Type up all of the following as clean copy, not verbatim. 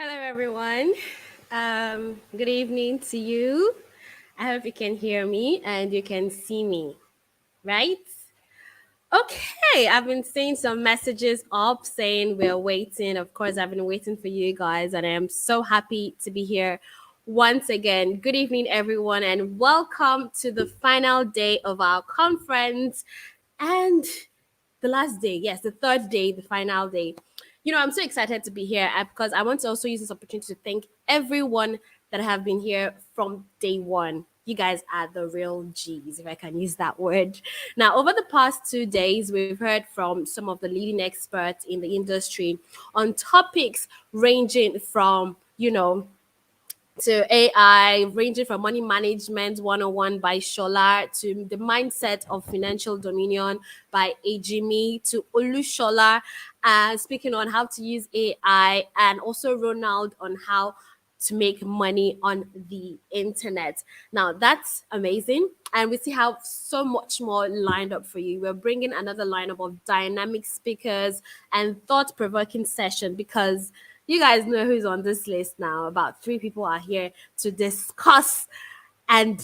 Hello, everyone. Good evening to you. I hope you can hear me and you can see me, right? Okay, I've been seeing some messages up saying we're waiting. Of course, I've been waiting for you guys, and I am so happy to be here once again. Good evening, everyone, and welcome to the final day of our conference. And the last day, yes, the third day, the final day. I'm so excited to be here because I want to also use this opportunity to thank everyone that have been here from day one. You guys are the real G's, if I can use that word. Now, over the past 2 days, we've heard from some of the leading experts in the industry on topics ranging from, to AI, ranging from money management 101 by Shola to the mindset of financial dominion by Ejimi to Olushola, and speaking on how to use AI, and also Ronald on how to make money on the internet. Now that's amazing. And we still have so much more lined up for you. We're bringing another lineup of dynamic speakers and thought provoking session because you guys know who's on this list now. About three people are here to discuss to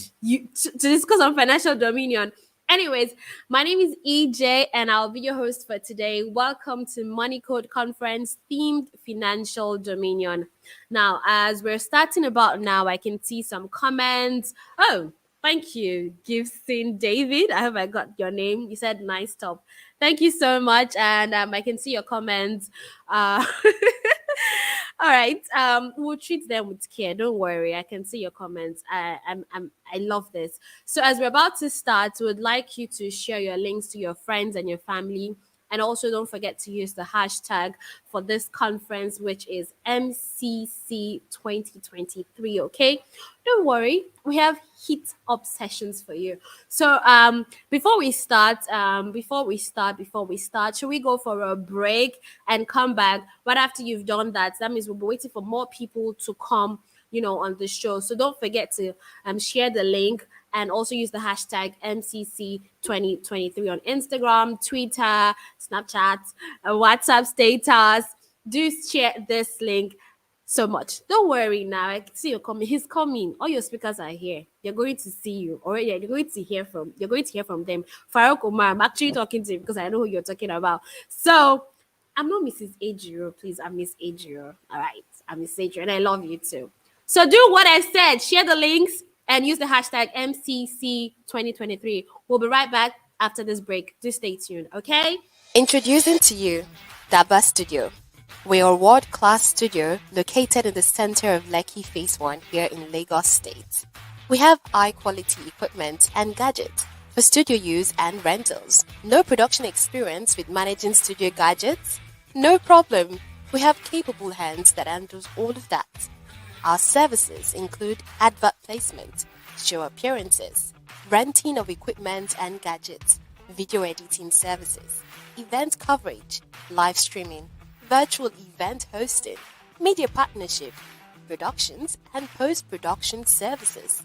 discuss on financial dominion. Anyways, my name is EJ and I'll be your host for today. Welcome to Money Code Conference themed financial dominion. Now, as we're starting about now, I can see some comments. Oh, thank you, Gibson David. I hope I got your name. You said nice top. Thank you so much. And I can see your comments. All right. We'll treat them with care. Don't worry. I can see your comments. I love this. So as we're about to start, we would like you to share your links to your friends and your family. And also don't forget to use the hashtag for this conference, which is MCC 2023. Okay. Don't worry. We have heat up sessions for you. So before we start, should we go for a break and come back right after you've done that? That means we'll be waiting for more people to come, on the show. So don't forget to share the link and also use the hashtag MCC 2023 on Instagram, Twitter, Snapchat, WhatsApp status. Do share this link so much. Don't worry now. I see you coming. He's coming. All your speakers are here. They're going to see you. Or yeah, you're going to hear from them. Farouk Omar, I'm actually talking to you because I know who you're talking about. So I'm not Mrs. Ajiro, please. I'm Miss Ajiro. All right. I'm Miss Ajiro, and I love you too. So do what I said. Share the links and use the hashtag MCC 2023. We'll be right back after this break. Do stay tuned, okay? Introducing to you Daba Studio. We are a world-class studio located in the center of Lekki Phase 1 here in Lagos State. We have high-quality equipment and gadgets for studio use and rentals. No production experience with managing studio gadgets? No problem. We have capable hands that handles all of that. Our services include advert placement, show appearances, renting of equipment and gadgets, video editing services, event coverage, live streaming, virtual event hosting, media partnership, productions and post-production services.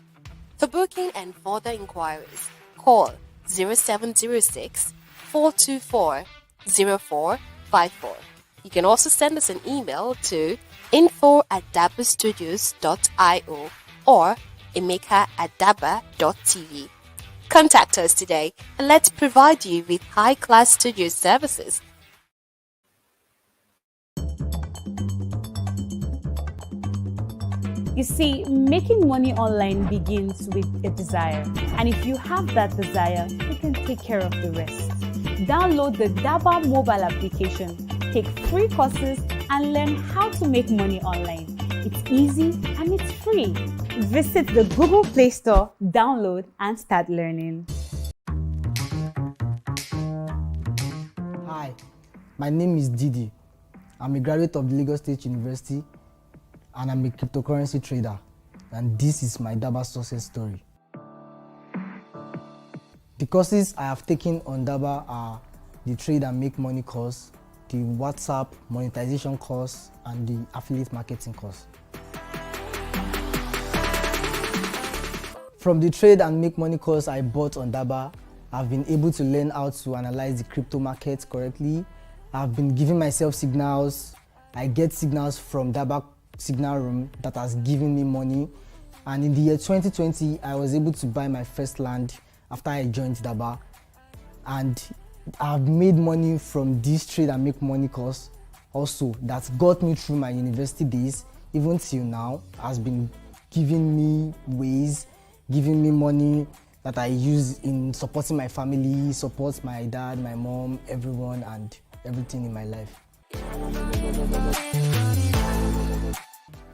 For booking and further inquiries, call 0706 424 0454. You can also send us an email to info@dabastudios.io or emeka@daba.tv. Contact us today and let's provide you with high-class studio services. You see, making money online begins with a desire. And if you have that desire, you can take care of the rest. Download the Daba mobile application, take free courses, and learn how to make money online. It's easy and it's free. Visit the Google Play Store, download, and start learning. Hi, my name is Didi. I'm a graduate of the Lagos State University and I'm a cryptocurrency trader. And this is my Daba success story. The courses I have taken on Daba are the Trade and Make Money course, the WhatsApp monetization course, and the affiliate marketing course. From the Trade and Make Money course I bought on Daba, I've been able to learn how to analyze the crypto market correctly. I've been giving myself signals. I get signals from Daba signal room that has given me money. And in the year 2020, I was able to buy my first land after I joined Daba. And I've made money from this trade and make money course also that got me through my university days, even till now, has been giving me ways, giving me money that I use in supporting my family, support my dad, my mom, everyone, and everything in my life.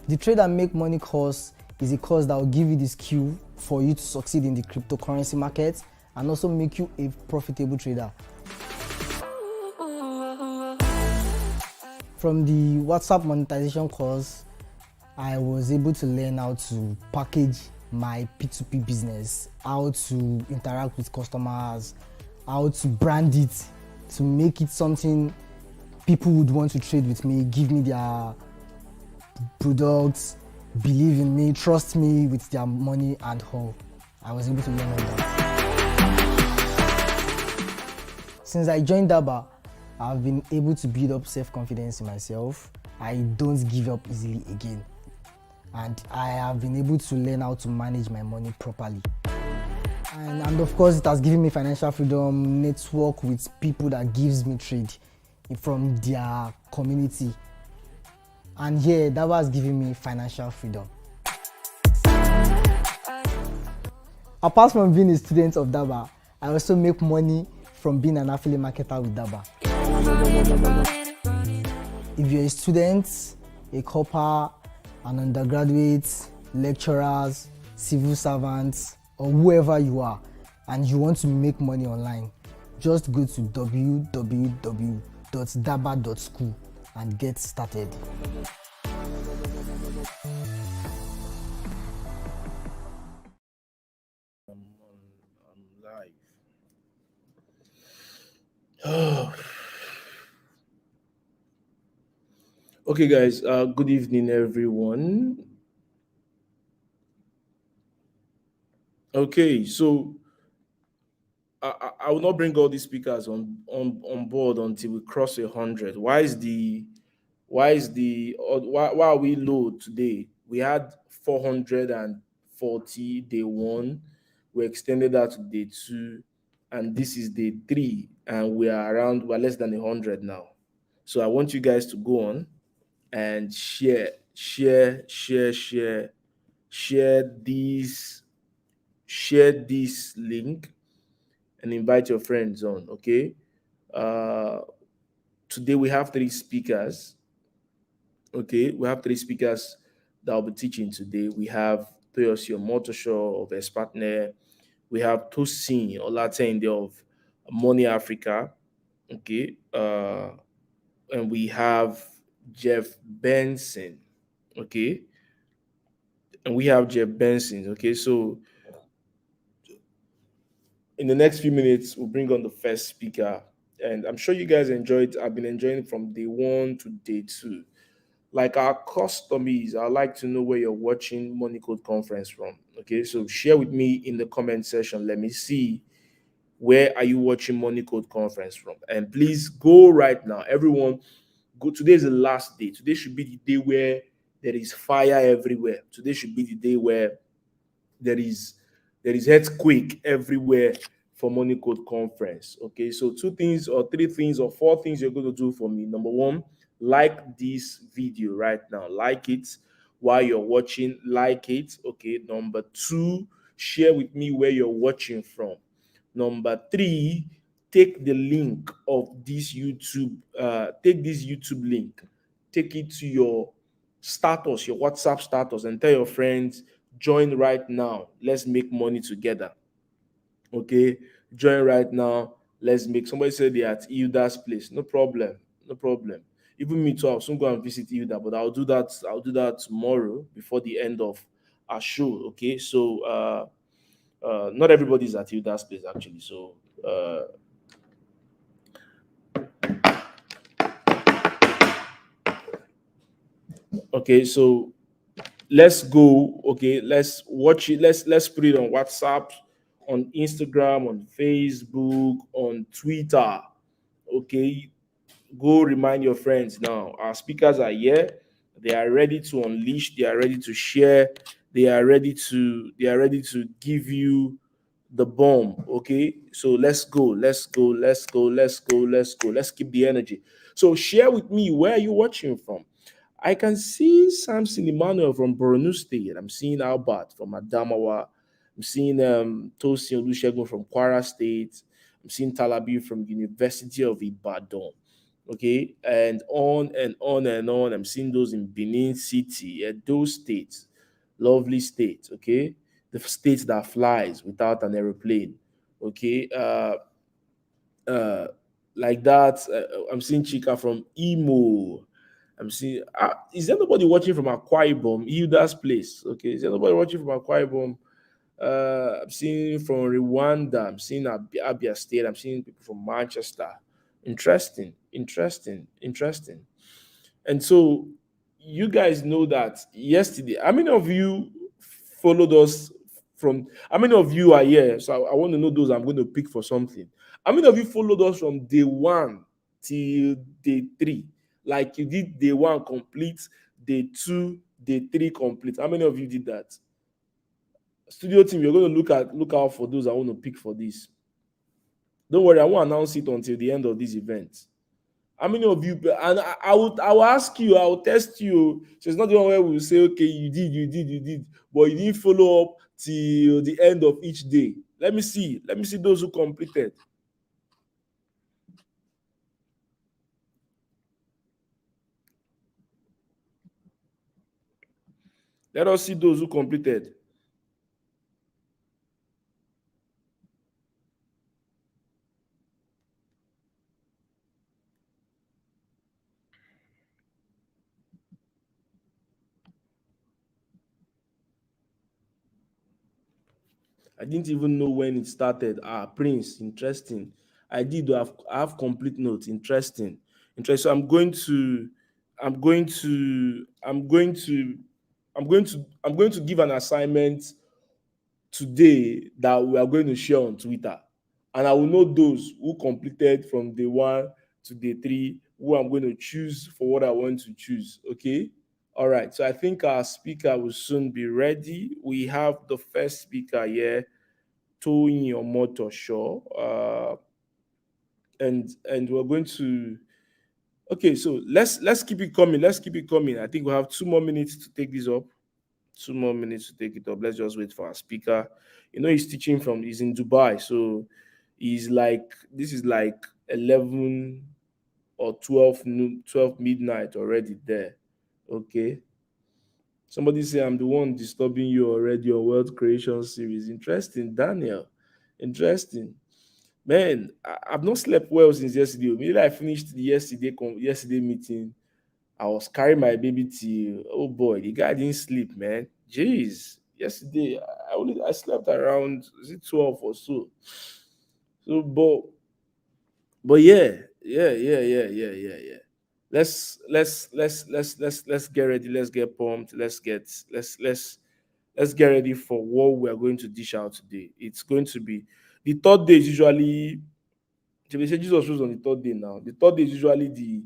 The Trade and Make Money course is a course that will give you the skill for you to succeed in the cryptocurrency market and also make you a profitable trader. From the WhatsApp monetization course, I was able to learn how to package my P2P business, how to interact with customers, how to brand it, to make it something people would want to trade with me, give me their products, believe in me, trust me with their money and all. I was able to learn all that. Since I joined Daba, I've been able to build up self-confidence in myself. I don't give up easily again. And I have been able to learn how to manage my money properly. And of course, it has given me financial freedom, network with people that gives me trade from their community. And yeah, Daba has given me financial freedom. Apart from being a student of Daba, I also make money from being an affiliate marketer with Daba. If you're a student, a corper, an undergraduate, lecturers, civil servants, or whoever you are, and you want to make money online, just go to www.daba.school and get started. Live. Oh. Okay, guys. Good evening, everyone. Okay, so I will not bring all these speakers on board until we cross 100. Why are we low today? We had 440 day one. We extended that to day two, and this is day three, and we're less than 100 now. So I want you guys to go on and share this link and invite your friends on. Okay. Uh, Today we have three speakers. Okay, we have three speakers that will be teaching today. We have Toyosi Omotosho of Partner. We have Tosin Olatende of Money Africa. Okay, and we have Jeff Benson. Okay, and we have Jeff Benson. Okay, so in the next few minutes, we'll bring on the first speaker. And I'm sure you guys enjoyed. I've been enjoying it from day one to day two. Like our customies, I'd like to know where you're watching Money Code Conference from. Okay, so share with me in the comment section. Let me see where are you watching Money Code Conference from. And please go right now. Everyone, go. Today is the last day. Today should be the day where there is fire everywhere. Today should be the day where there is earthquake everywhere for Money Code Conference. Okay, so two things or three things or four things you're going to do for me. Number one, like this video right now. Like it while you're watching. Like it. Okay. Number two, share with me where you're watching from. Number three, take the link of this YouTube. Take this YouTube link. Take it to your status, your WhatsApp status, and tell your friends, join right now. Let's make money together. Okay, join right now. Let's make. Somebody said they're at Hilda's place. No problem. No problem. Even me too. I'll soon go and visit Hilda, but I'll do that. I'll do that tomorrow before the end of our show. Okay, so not everybody's at Hilda's place actually. So okay, so let's go. Okay, let's watch it. Let's put it on WhatsApp, on Instagram, on Facebook, on Twitter. Okay, go remind your friends now. Our speakers are here, They are ready to unleash, they are ready to share, they are ready to give you the bomb. Okay, so let's go, let's keep the energy. So share with me, where are you watching from? I can see Samson Emmanuel from Borno State. I'm seeing Albert from Adamawa. I'm seeing Tosin Olusegun from Kwara State. I'm seeing Talabi from University of Ibadan. Okay, and on and on and on. I'm seeing those in Benin City, those states, lovely states. Okay, the states that flies without an aeroplane. Okay, uh, like that. I'm seeing Chika from Imo. I'm seeing. Is there nobody watching from Akwa Ibom, Hilda's place? Okay, is there nobody watching from Akwa Ibom? I'm seeing from Rwanda. I'm seeing Abia State. I'm seeing people from Manchester. Interesting, interesting, interesting. And so you guys know that yesterday, how many of you followed us from, how many of you are here? So I want to know those I'm going to pick for something. How many of you followed us from day one till day three? Like you did day one complete, day two, day three complete. How many of you did that? Studio team, you're going to look out for those I want to pick for this. Don't worry, I won't announce it until the end of this event. How many of you? And I will ask you, I will test you. So it's not the one where we will say, okay, you did, but you didn't follow up till the end of each day. Let me see. Let me see those who completed. Let us see those who completed. I didn't even know when it started. Prince, interesting. I did have complete notes. Interesting. Interesting. So I'm going to give an assignment today that we are going to share on Twitter. And I will know those who completed from day one to day three, who I'm going to choose for what I want to choose. Okay. All right. So I think our speaker will soon be ready. We have the first speaker here, Toyin Omoto Shaw. And we're going to, okay, so let's keep it coming. Let's keep it coming. I think we have 2 more minutes to take this up. 2 more minutes to take it up. Let's just wait for our speaker. He's teaching he's in Dubai. So he's like, this is like 11 or 12 noon, 12 midnight already there. Okay. Somebody say I'm the one disturbing you already on World Creation Series. Interesting, Daniel. Interesting. Man, I've not slept well since yesterday. Maybe I finished the yesterday meeting. I was carrying my baby till, oh boy, the guy didn't sleep, man. Jeez. Yesterday, I slept around, is it 12 or so? So, but yeah. Let's get ready. Let's get pumped. Let's get ready for what we are going to dish out today. It's going to be, the third day is usually, so they say Jesus rose on the third day now. The third day is usually the,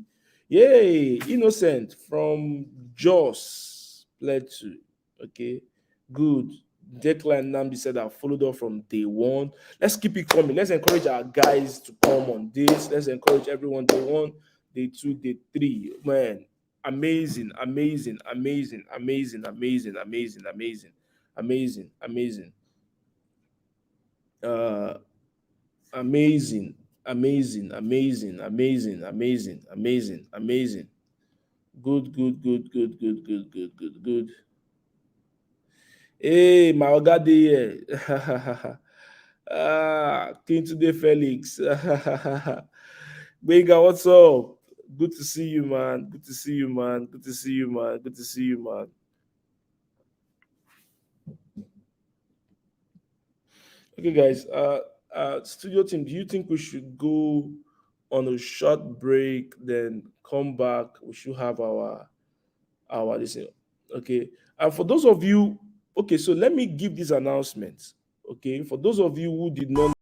yay, innocent from Joss Plateau. Okay, good. Declan Nambi said I followed up from day one. Let's keep it coming. Let's encourage our guys to come on this. Let's encourage everyone day one, day two, day three. Man, amazing, amazing, amazing, amazing, amazing, amazing, amazing, amazing, amazing. Uh Amazing, amazing, amazing, amazing, amazing, amazing, amazing. Good, good, good, good, good, good, good, good, good. Hey, my oga dey here. King today, Felix. Benga, what's up? Good to see you, man. Good to see you, man. Good to see you, man. Good to see you, man. Okay, guys. Studio team, do you think we should go on a short break, then come back? We should have our listen. Okay. And for those of you, okay, so let me give this announcement. Okay, for those of you who did not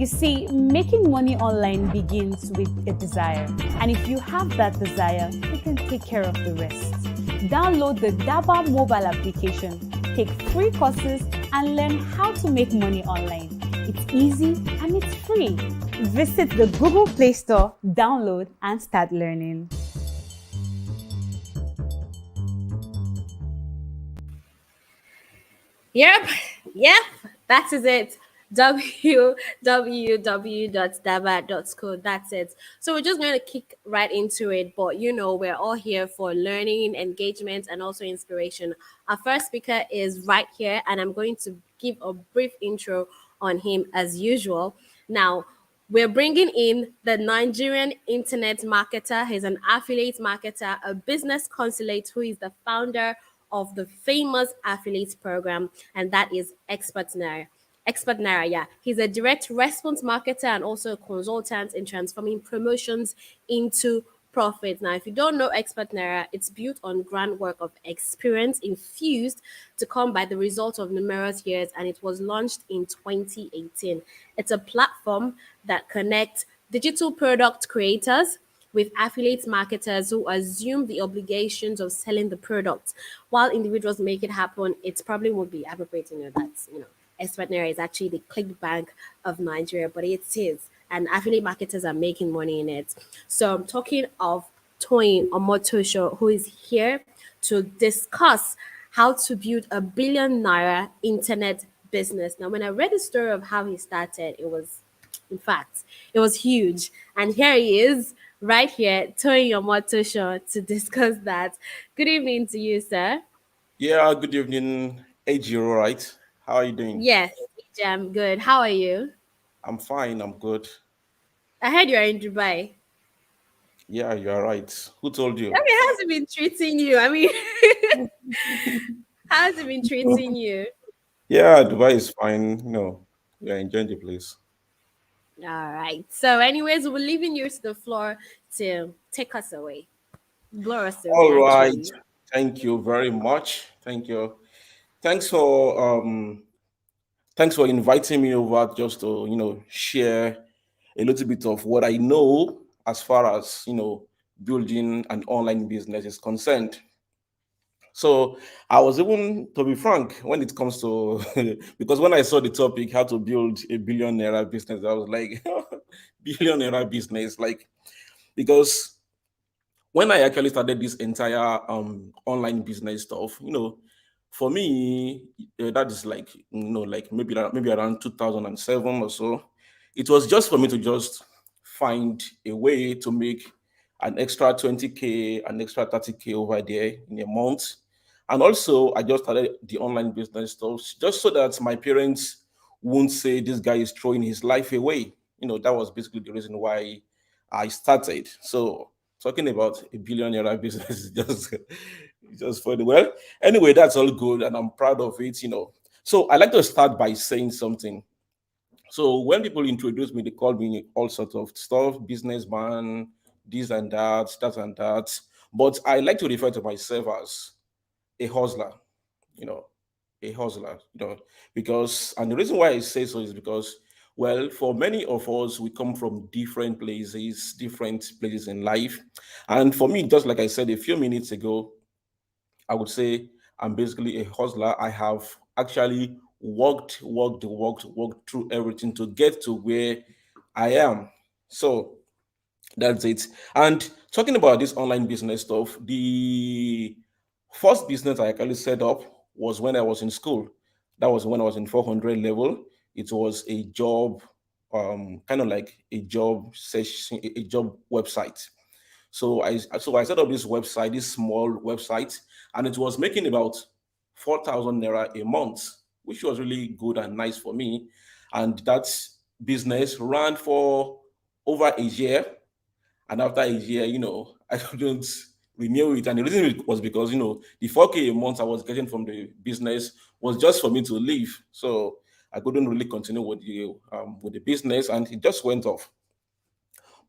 You see, making money online begins with a desire. And if you have that desire, you can take care of the rest. Download the Daba mobile application, take free courses, and learn how to make money online. It's easy and it's free. Visit the Google Play Store, download, and start learning. Yep, yep, that is it. www.daba.co. That's it. So we're just going to kick right into it. But we're all here for learning, engagement, and also inspiration. Our first speaker is right here, and I'm going to give a brief intro on him as usual. Now, we're bringing in the Nigerian internet marketer. He's an affiliate marketer, a business consulate who is the founder of the famous affiliate program, and that is Expertnaire. Expertnaire, yeah. He's a direct response marketer and also a consultant in transforming promotions into profit. Now, if you don't know Expertnaire, it's built on groundwork of experience infused to come by the result of numerous years, and it was launched in 2018. It's a platform that connects digital product creators with affiliate marketers who assume the obligations of selling the product. While individuals make it happen, it probably would be appropriate to know that, Expertnaire is actually the click bank of Nigeria, but it is. And affiliate marketers are making money in it. So I'm talking of Toyin Omotosho, who is here to discuss how to build a billion naira internet business. Now, when I read the story of how he started, in fact, it was huge. And here he is, right here, Toyin Omotosho, to discuss that. Good evening to you, sir. Yeah, good evening, AG, all right? How are you doing? Yes, I'm good. How are you? I'm fine, I'm good. I heard you're in Dubai. Yeah, you are right. Who told I you? mean, how's it been treating you? I mean, how's it been treating you? Yeah, Dubai is fine. We are enjoying the place. All right. So, anyways, we're leaving you to the floor to take us away, blow us away, All right. actually. Thank you very much. Thank you. Thanks for thanks for inviting me over just to, share a little bit of what I know as far as, building an online business is concerned. So I was even, to be frank, when it comes to because when I saw the topic, how to build a billion naira business, I was like, billion naira business, like because when I actually started this entire online business stuff, for me, that is like like maybe around 2007 or so. It was just for me to just find a way to make an extra 20K, an extra 30K over there in a month. And also, I just started the online business stuff just so that my parents won't say this guy is throwing his life away. That was basically the reason why I started. So talking about a billionaire business is just it's just funny. Well, anyway, that's all good, and I'm proud of it. So I like to start by saying something. So when people introduce me, they call me all sorts of stuff, businessman, this and that and that. But I like to refer to myself as a hustler, you know, a hustler, because, and the reason why I say so is because, well, for many of us, we come from different places in life. And for me, just like I said a few minutes ago, I would say I'm basically a hustler. I have actually worked through everything to get to where I am. So that's it. And talking about this online business stuff, the first business I actually set up was when I was in school. That was when I was in 400 level. It was a job, kind of like a job session, a job website. So I set up this website, this small website, and it was making about 4,000 naira a month, which was really good and nice for me. And that business ran for over a year, and after a year, I couldn't renew it. And the reason was because, the 4K a month I was getting from the business was just for me to leave. So I couldn't really continue with the business, and it just went off.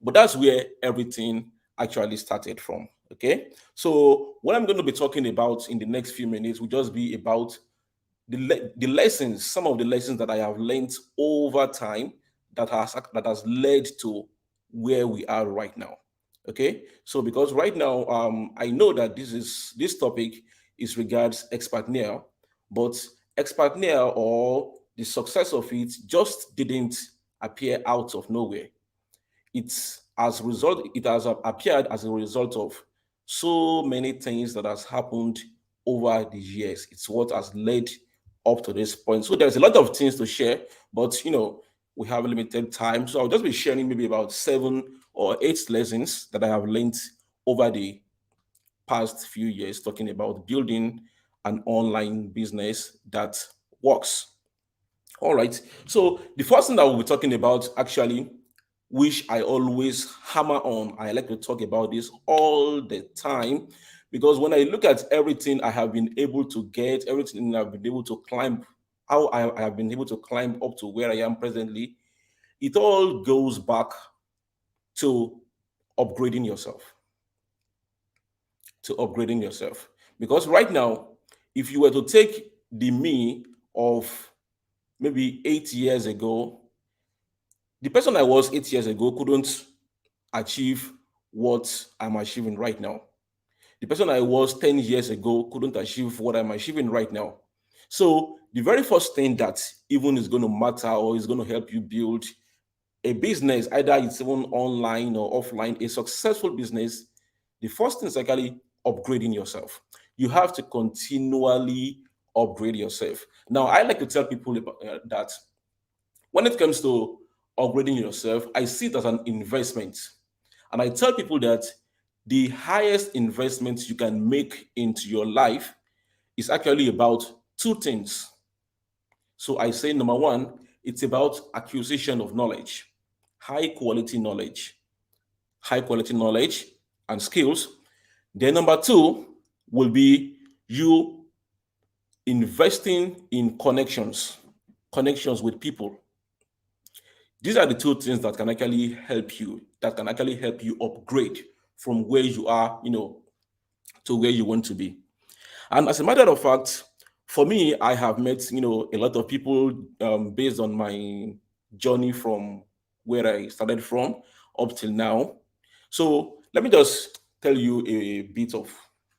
But that's where everything actually started from. Okay. So what I'm going to be talking about in the next few minutes will just be about the lessons, some of the lessons that I have learned over time that has led to where we are right now. Okay, so because right now, I know that this topic is regards expatriate, but expatriate or the success of it just didn't appear out of nowhere. It has appeared as a result of so many things that has happened over the years. It's what has led up to this point. So there's a lot of things to share, but we have limited time. So I'll just be sharing maybe about 7 or 8 lessons that I have learned over the past few years, talking about building an online business that works. All right. So the first thing that we'll be talking about, actually, which I always hammer on, I like to talk about this all the time, because when I look at everything I have been able to get, everything I've been able to climb, how I have been able to climb up to where I am presently, it all goes back to upgrading yourself. To upgrading yourself. Because right now, if you were to take the me of maybe 8 years ago, the person I was 8 years ago couldn't achieve what I'm achieving right now. The person I was 10 years ago couldn't achieve what I'm achieving right now. So, the very first thing that even is going to matter or is going to help you build a business, either it's even online or offline, a successful business, the first thing is actually upgrading yourself. You have to continually upgrade yourself. Now, I like to tell people that when it comes to upgrading yourself, I see it as an investment. And I tell people that the highest investment you can make into your life is actually about two things. So I say, number one, it's about acquisition of knowledge, high quality knowledge, high quality knowledge and skills. Then number two will be you investing in connections with people. These are the two things that can actually help you upgrade from where you are, to where you want to be. And as a matter of fact, for me, I have met, a lot of people based on my journey from where I started from up till now. So let me just tell you a bit of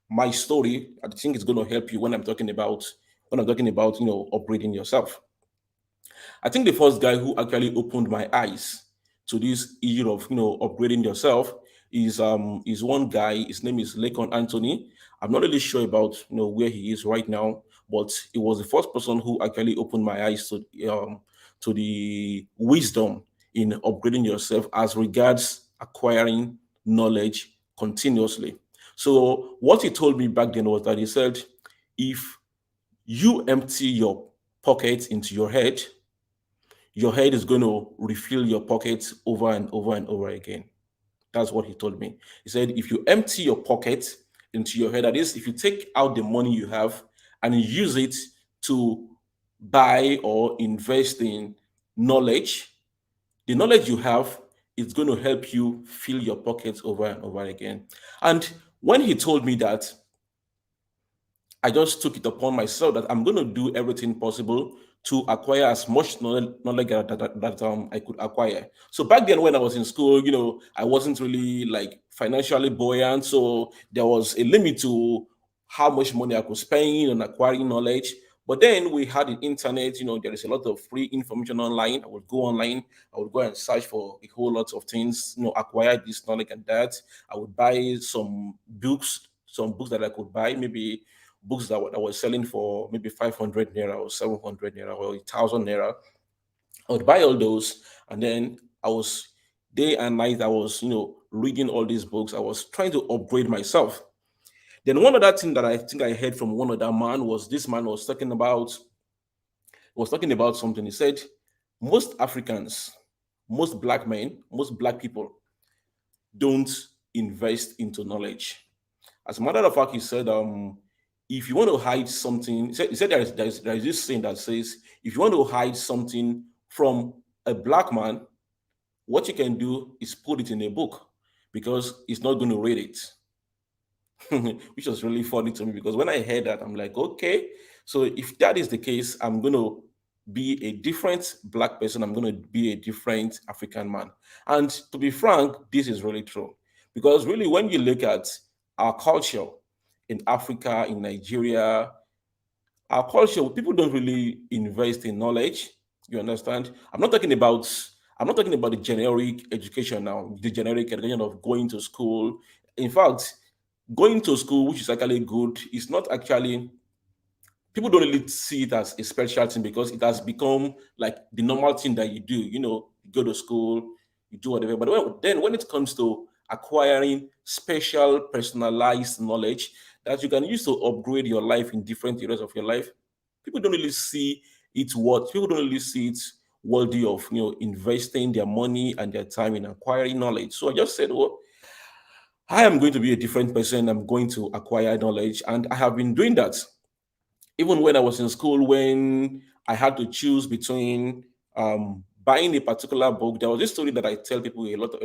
my story. I think it's going to help you when I'm talking about upgrading yourself. I think the first guy who actually opened my eyes to this issue of upgrading yourself is one guy. His name is Lakon Anthony. I'm not really sure about where he is right now, but it was the first person who actually opened my eyes to the wisdom in upgrading yourself as regards acquiring knowledge continuously. So what he told me back then was that he said, if you empty your pockets into your head is going to refill your pockets over and over and over again. That's what he told me. He said, if you empty your pocket into your head, that is, if you take out the money you have and use it to buy or invest in knowledge, the knowledge you have is going to help you fill your pockets over and over again. And when he told me that, I just took it upon myself that I'm going to do everything possible to acquire as much knowledge that I could acquire. So back then, when I was in school, I wasn't really like financially buoyant. So there was a limit to how much money I could spend on acquiring knowledge. But then we had the internet, there is a lot of free information online. I would go online, I would go and search for a whole lot of things, acquire this knowledge and that. I would buy some books that I could buy, maybe books that I was selling for maybe 500 naira or 700 naira or 1,000 naira. I would buy all those, and then I was day and night. I was, reading all these books. I was trying to upgrade myself. Then one other thing that I think I heard from one other man was this man was talking about something. He said most Africans, most black men, most black people don't invest into knowledge. As a matter of fact, he said, if you want to hide something, he said there is this saying that says, if you want to hide something from a black man, what you can do is put it in a book because he's not going to read it. Which was really funny to me because when I heard that, I'm like, okay, so if that is the case, I'm going to be a different black person. I'm going to be a different African man. And to be frank, this is really true. Because really, when you look at our culture in Africa, in Nigeria, our culture, people don't really invest in knowledge. You understand? I'm not talking about the generic education now, the generic education of going to school. In fact, going to school, which is actually good, is not actually, people don't really see it as a special thing because it has become like the normal thing that you do. You go to school, you do whatever. But then when it comes to acquiring special, personalized knowledge that you can use to upgrade your life in different areas of your life, people don't really see people don't really see it worthy of investing their money and their time in acquiring knowledge. So I just said, well, I am going to be a different person. I'm going to acquire knowledge, and I have been doing that even when I was in school, when I had to choose between buying a particular book. There was this story that I tell people a lot,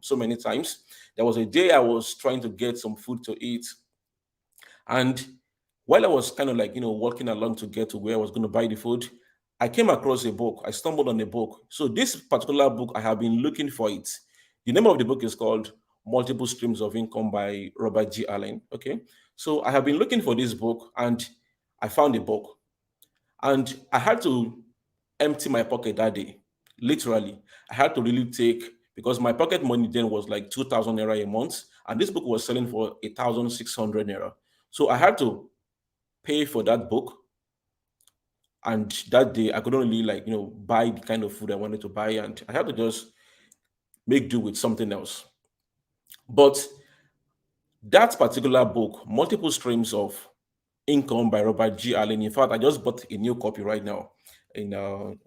so many times. There was a day I was trying to get some food to eat, and while I was kind of like walking along to get to where I was going to buy the food, I came across a book. I stumbled on a book. So this particular book, I have been looking for it. The name of the book is called Multiple Streams of Income by Robert G. Allen. Okay. So I have been looking for this book, and I found a book. And I had to empty my pocket that day. Literally. I had to really take, because my pocket money then was like 2,000 naira a month. And this book was selling for 1,600 naira. So I had to pay for that book. And that day I couldn't really buy the kind of food I wanted to buy. And I had to just make do with something else. But that particular book, Multiple Streams of Income by Robert G. Allen. In fact, I just bought a new copy right now, in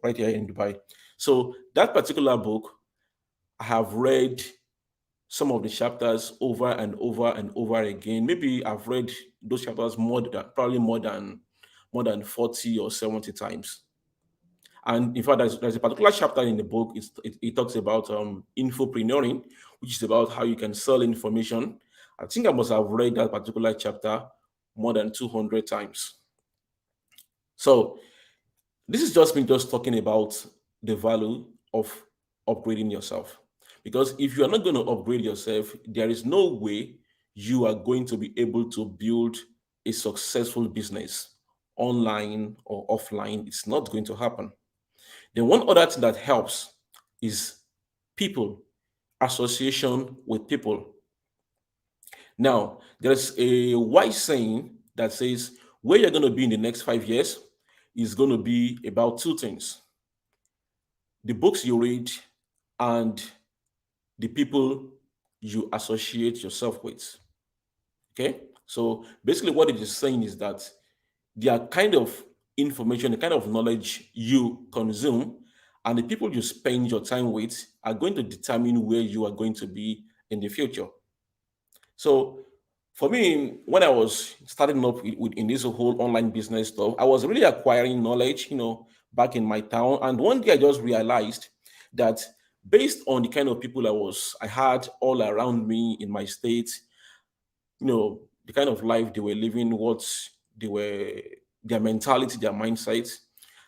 right here in Dubai. So that particular book, I have read some of the chapters over and over and over again. Maybe I've read those chapters probably more than 40 or 70 times. And in fact, there's a particular chapter in the book. It talks about infopreneuring, which is about how you can sell information. I think I must have read that particular chapter more than 200 times. So this is just me just talking about the value of upgrading yourself. Because if you are not going to upgrade yourself, there is no way you are going to be able to build a successful business online or offline. It's not going to happen. Then one other thing that helps is people, association with people. Now, there's a wise saying that says where you're going to be in the next 5 years is going to be about two things: the books you read and the people you associate yourself with. Okay? So basically, what it is saying is that the kind of information, the kind of knowledge you consume, and the people you spend your time with are going to determine where you are going to be in the future. So for me, when I was starting up in this whole online business stuff, I was really acquiring knowledge, back in my town. And one day I just realized that based on the kind of people I had all around me in my state, the kind of life they were living, what they were, their mentality, their mindset,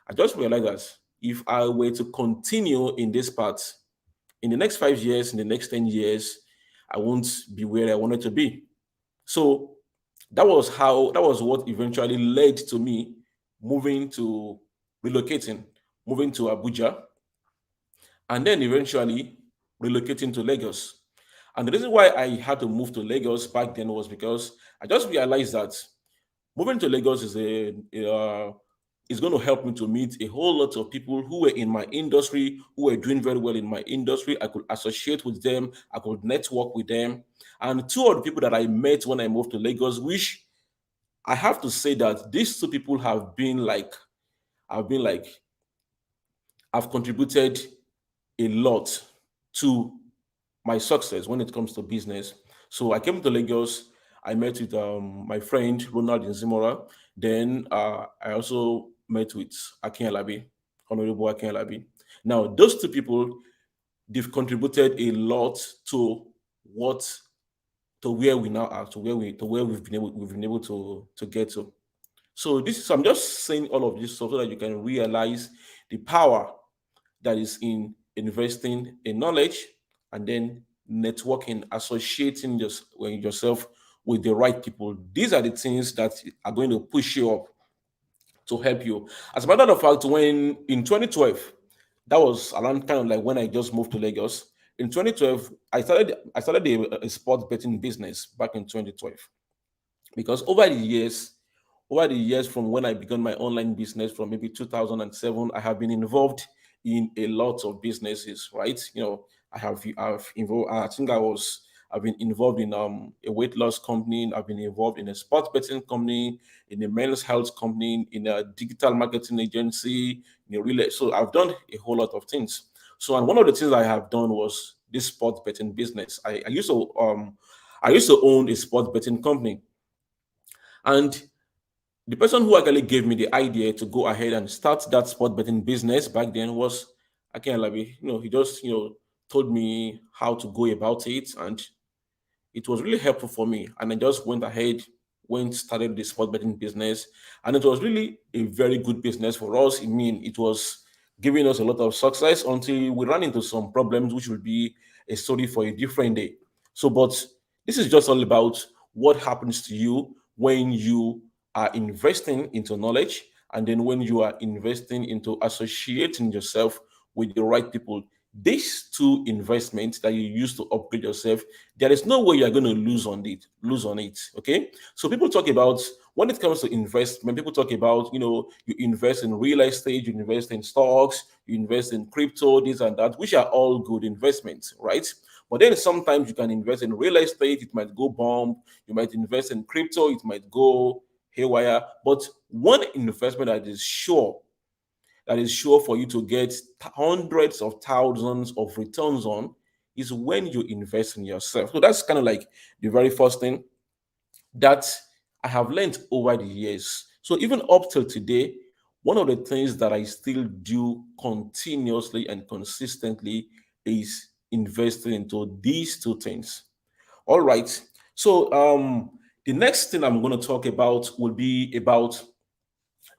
I just realized that if I were to continue in this path, in the next 5 years, in the next 10 years, I won't be where I wanted to be. So that was what eventually led to me moving to relocating, moving to Abuja, and then eventually relocating to Lagos. And the reason why I had to move to Lagos back then was because I just realized that moving to Lagos is going to help me to meet a whole lot of people who were in my industry, who were doing very well in my industry. I could associate with them, I could network with them. And two of the people that I met when I moved to Lagos, which I have to say that these two people have been like, have contributed a lot to my success when it comes to business. So I came to Lagos. I met with my friend Ronald Nzimora. Then I also met with Akin Alabi, Honorable Akin Alabi. Now, those two people, they've contributed a lot to what to where we now are, to where we've been able to get to. So this is I'm just saying all of this stuff so that you can realize the power that is in investing in knowledge and then networking, associating yourself with the right people. These are the things that are going to push you up to help you. As a matter of fact, when in 2012, that was around kind of like when I just moved to Lagos. In 2012, I started a sports betting business back in 2012 because over the years from when I began my online business from maybe 2007, I have been involved in a lot of businesses, right? I've involved. I've been involved in a weight loss company. I've been involved in a sports betting company, in a men's health company, in a digital marketing agency, in a relay. So I've done a whole lot of things. So and one of the things I have done was this sports betting business. I used to own a sports betting company, and the person who actually gave me the idea to go ahead and start that sport betting business back then was Akin Alabi. He just told me how to go about it, and it was really helpful for me. And I just went ahead, went started the sport betting business, and it was really a very good business for us. I mean, it was giving us a lot of success until we ran into some problems, which will be a story for a different day. So, but this is just all about what happens to you when you are investing into knowledge, and then when you are investing into associating yourself with the right people. These two investments that you use to upgrade yourself, there is no way you're going to lose on it. Lose on it. Okay. So people talk about when it comes to investment, people talk about you invest in real estate, you invest in stocks, you invest in crypto, this and that, which are all good investments, right? But then sometimes you can invest in real estate, it might go bomb. You might invest in crypto, it might go haywire. But one investment that is sure for you to get hundreds of thousands of returns on is when you invest in yourself. So that's kind of like the very first thing that I have learned over the years. So even up till today, one of the things that I still do continuously and consistently is investing into these two things. All right. So the next thing I'm going to talk about will be about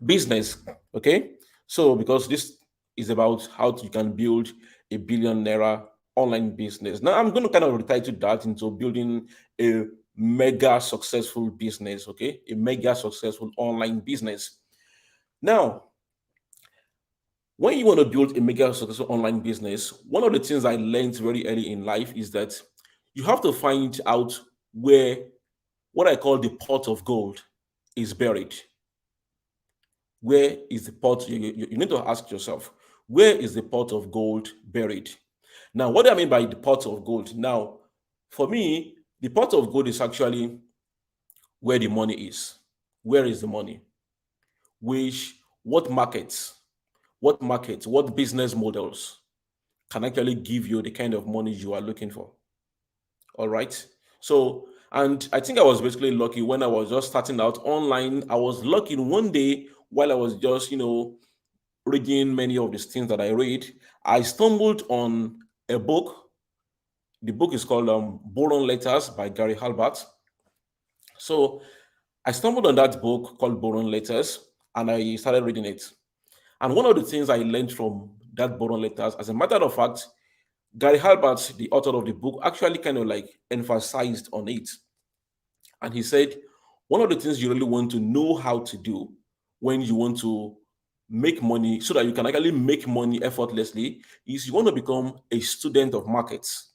business. Okay. So because this is about how you can build a billion naira online business. Now I'm going to kind of retitle that into building a mega successful business. Okay. A mega successful online business. Now, when you want to build a mega successful online business, one of the things I learned very early in life is that you have to find out where what I call the pot of gold is buried. Where is the pot? You need to ask yourself, where is the pot of gold buried? Now, what do I mean by the pot of gold? Now, for me, the pot of gold is actually where the money is. Where is the money? Which, what business models can actually give you the kind of money you are looking for? All right. So, and I think I was basically lucky when I was just starting out online. I was lucky one day while I was just, reading many of these things that I read, I stumbled on a book. The book is called Boron Letters by Gary Halbert. So I stumbled on that book called Boron Letters and I started reading it. And one of the things I learned from that Boron Letters, as a matter of fact, Gary Halbert, the author of the book, actually kind of like emphasized on it. And he said, one of the things you really want to know how to do when you want to make money so that you can actually make money effortlessly is you want to become a student of markets.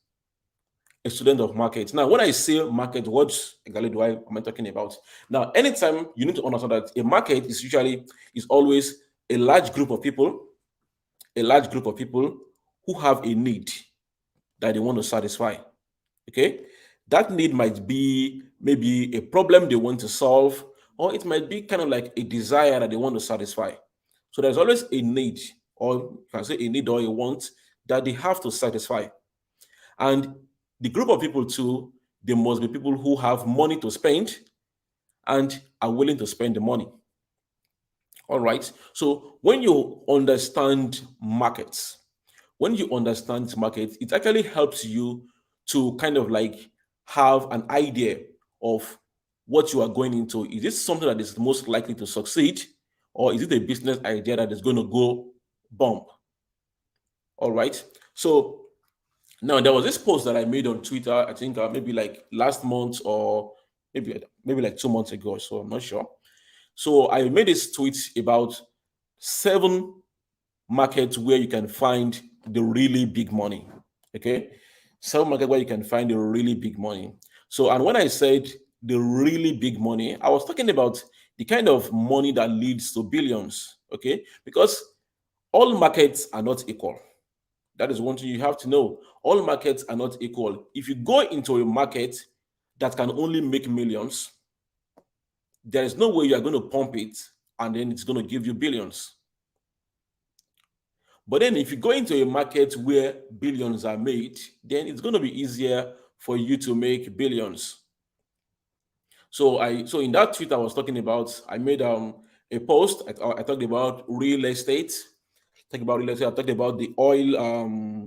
A student of markets. Now, when I say market, what exactly am I talking about? Now, anytime you need to understand that a market is always a large group of people, a large group of people who have a need that they want to satisfy. Okay, that need might be maybe a problem they want to solve, or it might be kind of like a desire that they want to satisfy. So there's always a need, or you can say a need or a want that they have to satisfy. And the group of people too, they must be people who have money to spend and are willing to spend the money. All right. So when you understand markets, it actually helps you to kind of like have an idea of what you are going into. Is this something that is most likely to succeed, or is it a business idea that is going to go bump? All right. So now there was this post that I made on Twitter. I think maybe like last month or maybe like 2 months ago. So I'm not sure. So I made this tweet about 7 markets where you can find the really big money. Okay, 7 markets where you can find the really big money. So, and when I said the really big money, I was talking about the kind of money that leads to billions. Okay, because all markets are not equal. That is one thing you have to know. All markets are not equal. If you go into a market that can only make millions, there is no way you are going to pump it and then it's going to give you billions. But then if you go into a market where billions are made, then it's going to be easier for you to make billions. So in that tweet I was talking about, I made a post. I talked about real estate. Talked about real estate. I talked about the oil,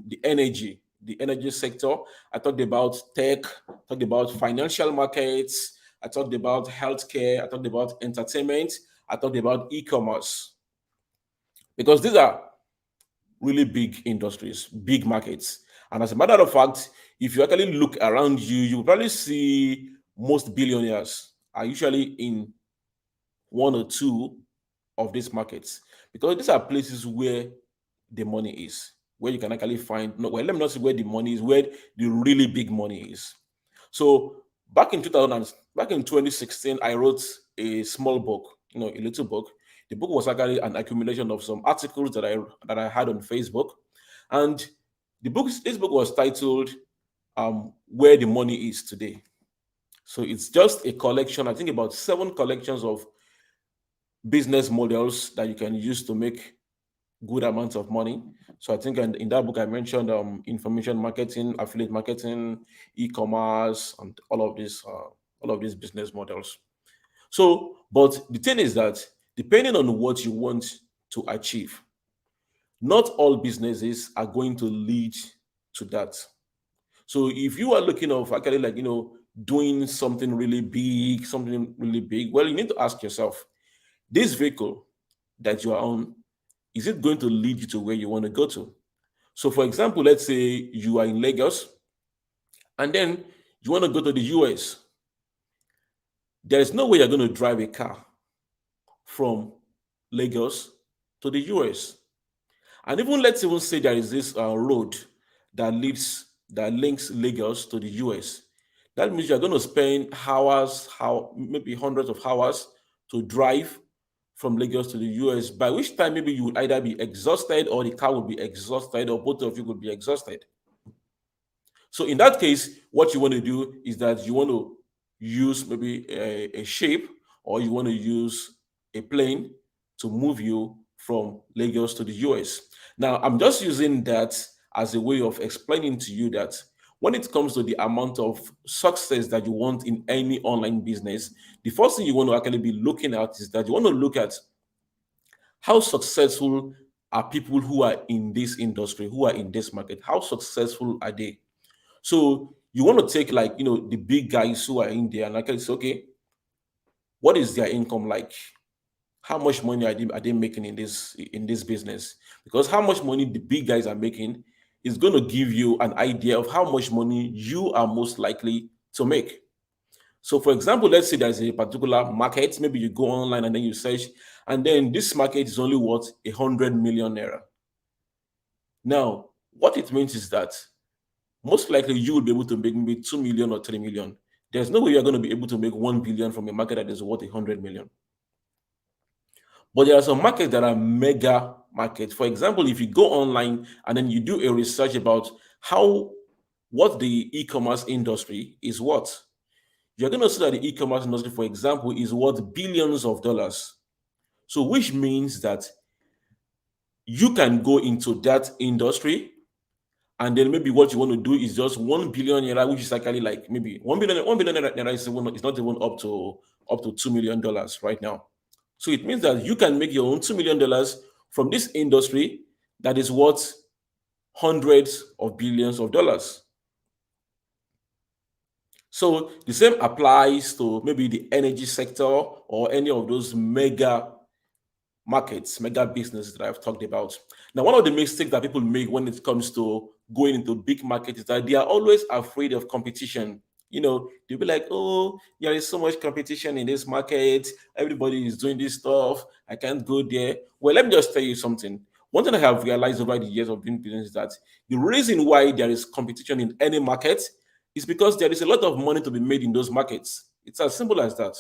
the energy sector. I talked about tech. Talked about financial markets. I talked about healthcare. I talked about entertainment. I talked about e-commerce because these are really big industries, big markets. And as a matter of fact, if you actually look around you, you will probably see most billionaires are usually in one or two of these markets because these are places where the money is, where you can actually find. No, well, let me not say where the money is, where the really big money is. So back in 2016, I wrote a small book, a little book. The book was actually an accumulation of some articles that I had on Facebook, and this book was titled "Where the Money Is Today." So it's just a collection, I think about 7 collections of business models that you can use to make good amounts of money. So I think in that book I mentioned information marketing, affiliate marketing, e-commerce, and all of these business models. So, but the thing is that depending on what you want to achieve, not all businesses are going to lead to that. So if you are looking of actually like doing something really big, well, you need to ask yourself, this vehicle that you are on, is it going to lead you to where you want to go to? So, for example, let's say you are in Lagos and then you want to go to the US. There is no way you're going to drive a car from Lagos to the US. And even let's even say there is this road that links Lagos to the US. That means you're going to spend hours, maybe hundreds of hours to drive from Lagos to the US, by which time maybe you would either be exhausted or the car would be exhausted or both of you would be exhausted. So in that case, what you want to do is that you want to use maybe a ship or you want to use a plane to move you from Lagos to the US. Now, I'm just using that as a way of explaining to you that when it comes to the amount of success that you want in any online business, the first thing you want to actually be looking at is that you want to look at how successful are people who are in this industry, who are in this market. How successful are they? So you want to take like the big guys who are in there and like say, okay, what is their income like? How much money are they making in this business? Because how much money the big guys are making is going to give you an idea of how much money you are most likely to make. So, for example, let's say there's a particular market. Maybe you go online and then you search, and then this market is only worth 100 million naira. Now, what it means is that most likely you will be able to make maybe 2 million or 3 million. There's no way you're going to be able to make 1 billion from a market that is worth 100 million. But there are some markets that are mega markets. For example, if you go online and then you do a research about what the e-commerce industry is worth, you're going to see that the e-commerce industry, for example, is worth billions of dollars. So, which means that you can go into that industry, and then maybe what you want to do is just 1 billion naira, which is actually like maybe 1 billion naira is not even up to $2 million right now. So it means that you can make your own $2 million from this industry that is worth hundreds of billions of dollars. So the same applies to maybe the energy sector or any of those mega markets, mega businesses that I've talked about. Now, one of the mistakes that people make when it comes to going into big markets is that they are always afraid of competition. They'll be like, oh, there is so much competition in this market. Everybody is doing this stuff. I can't go there. Well, let me just tell you something. One thing I have realized over the years of doing business is that the reason why there is competition in any market is because there is a lot of money to be made in those markets. It's as simple as that.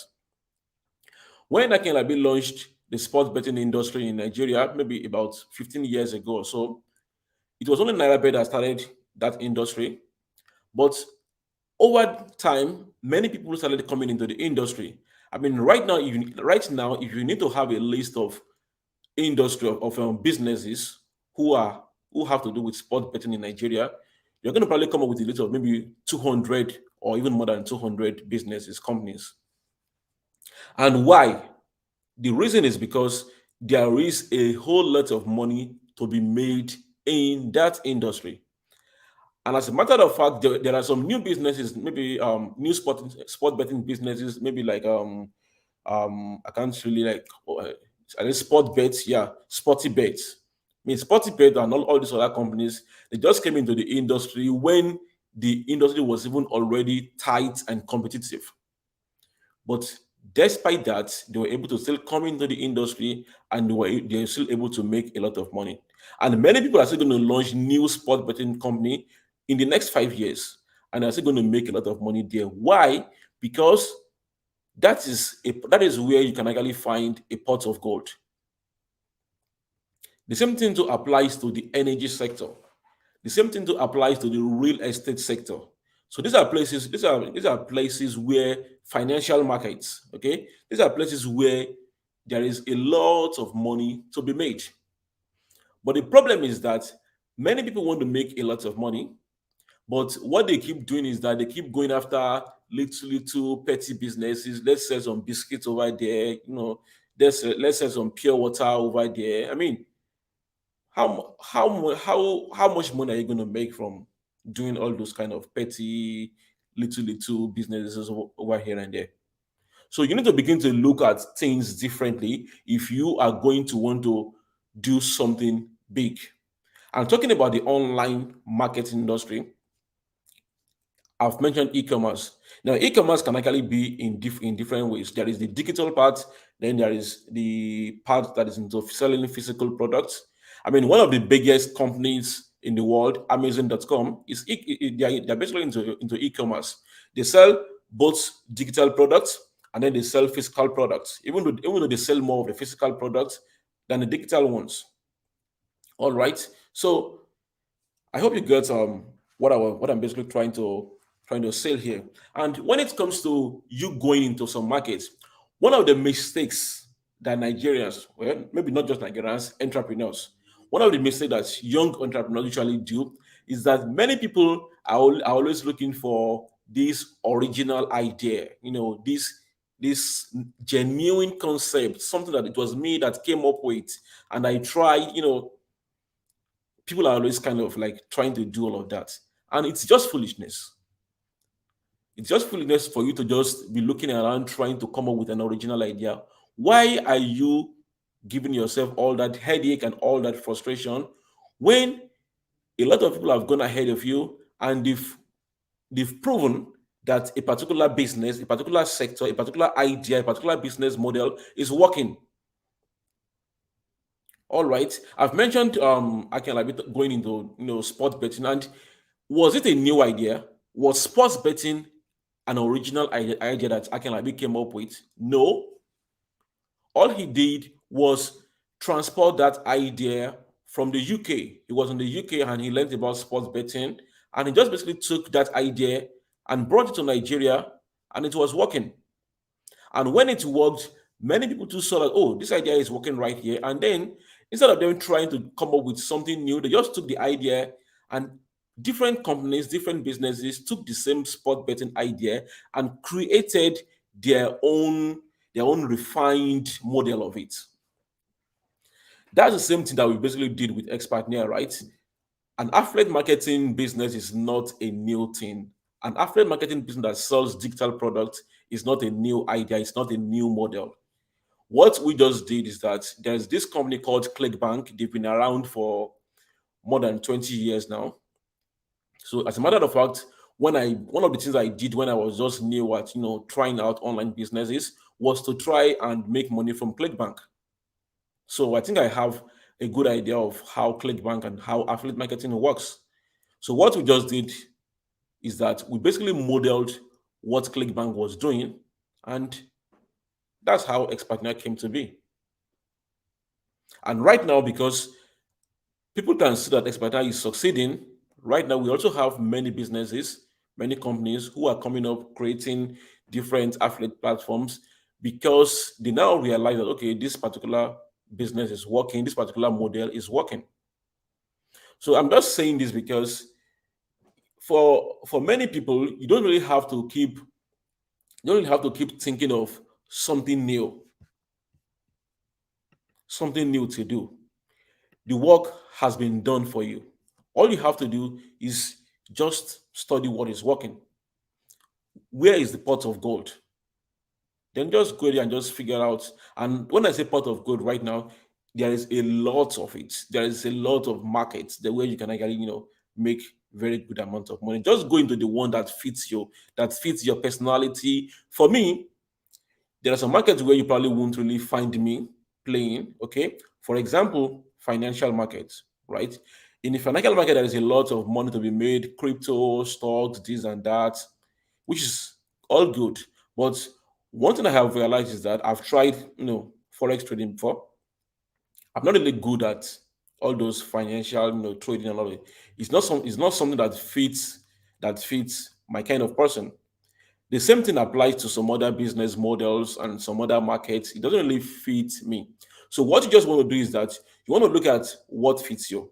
When Akinlabi launched the sports betting industry in Nigeria, maybe about 15 years ago or so, it was only NairaBet that started that industry. But over time, many people started coming into the industry. I mean, if you need to have a list of industry of businesses who have to do with sport betting in Nigeria, you're going to probably come up with a list of maybe 200 or even more than 200 businesses, companies. And why? The reason is because there is a whole lot of money to be made in that industry. And as a matter of fact, there are some new businesses, maybe new sport betting businesses, maybe like I can't really like I think sport bets, yeah, sporty bets. I mean sporty bet and all these other companies, they just came into the industry when the industry was even already tight and competitive. But despite that, they were able to still come into the industry and they were still able to make a lot of money. And many people are still going to launch new sport betting company in the next 5 years, and are still going to make a lot of money there. Why? Because that is where you can actually find a pot of gold. The same thing to applies to the energy sector. The same thing to applies to the real estate sector. So these are places where financial markets, okay? These are places where there is a lot of money to be made. But the problem is that many people want to make a lot of money, but what they keep doing is that they keep going after little petty businesses. Let's sell some biscuits over there, let's sell some pure water over there. I mean, how much money are you going to make from doing all those kind of petty little businesses over here and there? So you need to begin to look at things differently if you are going to want to do something big. I'm talking about the online marketing industry. I've mentioned e-commerce. Now, e-commerce can actually be in different ways. There is the digital part, then there is the part that is into selling physical products. I mean, one of the biggest companies in the world, Amazon.com, they're basically into e-commerce. They sell both digital products and then they sell physical products. Even though they sell more of the physical products than the digital ones. All right. So I hope you get what I'm basically trying to say here. And when it comes to you going into some markets, one of the mistakes that Nigerians, well, maybe not just Nigerians, entrepreneurs, one of the mistakes that young entrepreneurs usually do is that many people are always looking for this original idea, this genuine concept, something that it was me that came up with, and I tried, people are always kind of like trying to do all of that. And it's just foolishness. It's just foolishness for you to just be looking around trying to come up with an original idea. Why are you giving yourself all that headache and all that frustration when a lot of people have gone ahead of you and they've proven that a particular business, a particular sector, a particular idea, a particular business model is working? All right. I've mentioned I can like going into sports betting, and was it a new idea? Was sports betting an original idea that Akinlabi came up with? No. All he did was transport that idea from the UK. He was in the UK and he learned about sports betting, and he just basically took that idea and brought it to Nigeria, and it was working. And when it worked, many people too saw that, oh, this idea is working right here. And then instead of them trying to come up with something new, they just took the idea, and different companies, different businesses took the same sport betting idea and created their own refined model of it. That's the same thing that we basically did with Expert Near, right? An affiliate marketing business is not a new thing. An affiliate marketing business that sells digital products is not a new idea, it's not a new model. What we just did is that there's this company called Clickbank. They've been around for more than 20 years now. So as a matter of fact, when I one of the things I did when I was just new at trying out online businesses was to try and make money from Clickbank. So I think I have a good idea of how Clickbank and how affiliate marketing works. So what we just did is that we basically modeled what Clickbank was doing, and that's how Expatriate came to be. And right now, because people can see that Expatriate is succeeding, right now we also have many businesses, many companies who are coming up creating different affiliate platforms because they now realize that okay, this particular business is working, this particular model is working. So I'm just saying this because for many people, you don't really have to keep thinking of something new, something new to do. The work has been done for you. All you have to do is just study what is working. Where is the pot of gold? Then just go there and just figure out. And when I say pot of gold right now, there is a lot of it. There is a lot of markets the way you can actually, make very good amount of money. Just go into the one that fits your personality. For me, there are some markets where you probably won't really find me playing. Okay. For example, financial markets, right? In the financial market, there is a lot of money to be made, crypto, stocks, this and that, which is all good. But one thing I have realized is that I've tried, Forex trading before. I'm not really good at all those financial, trading and all of it. It's not something that fits my kind of person. The same thing applies to some other business models and some other markets. It doesn't really fit me. So what you just want to do is that you want to look at what fits you.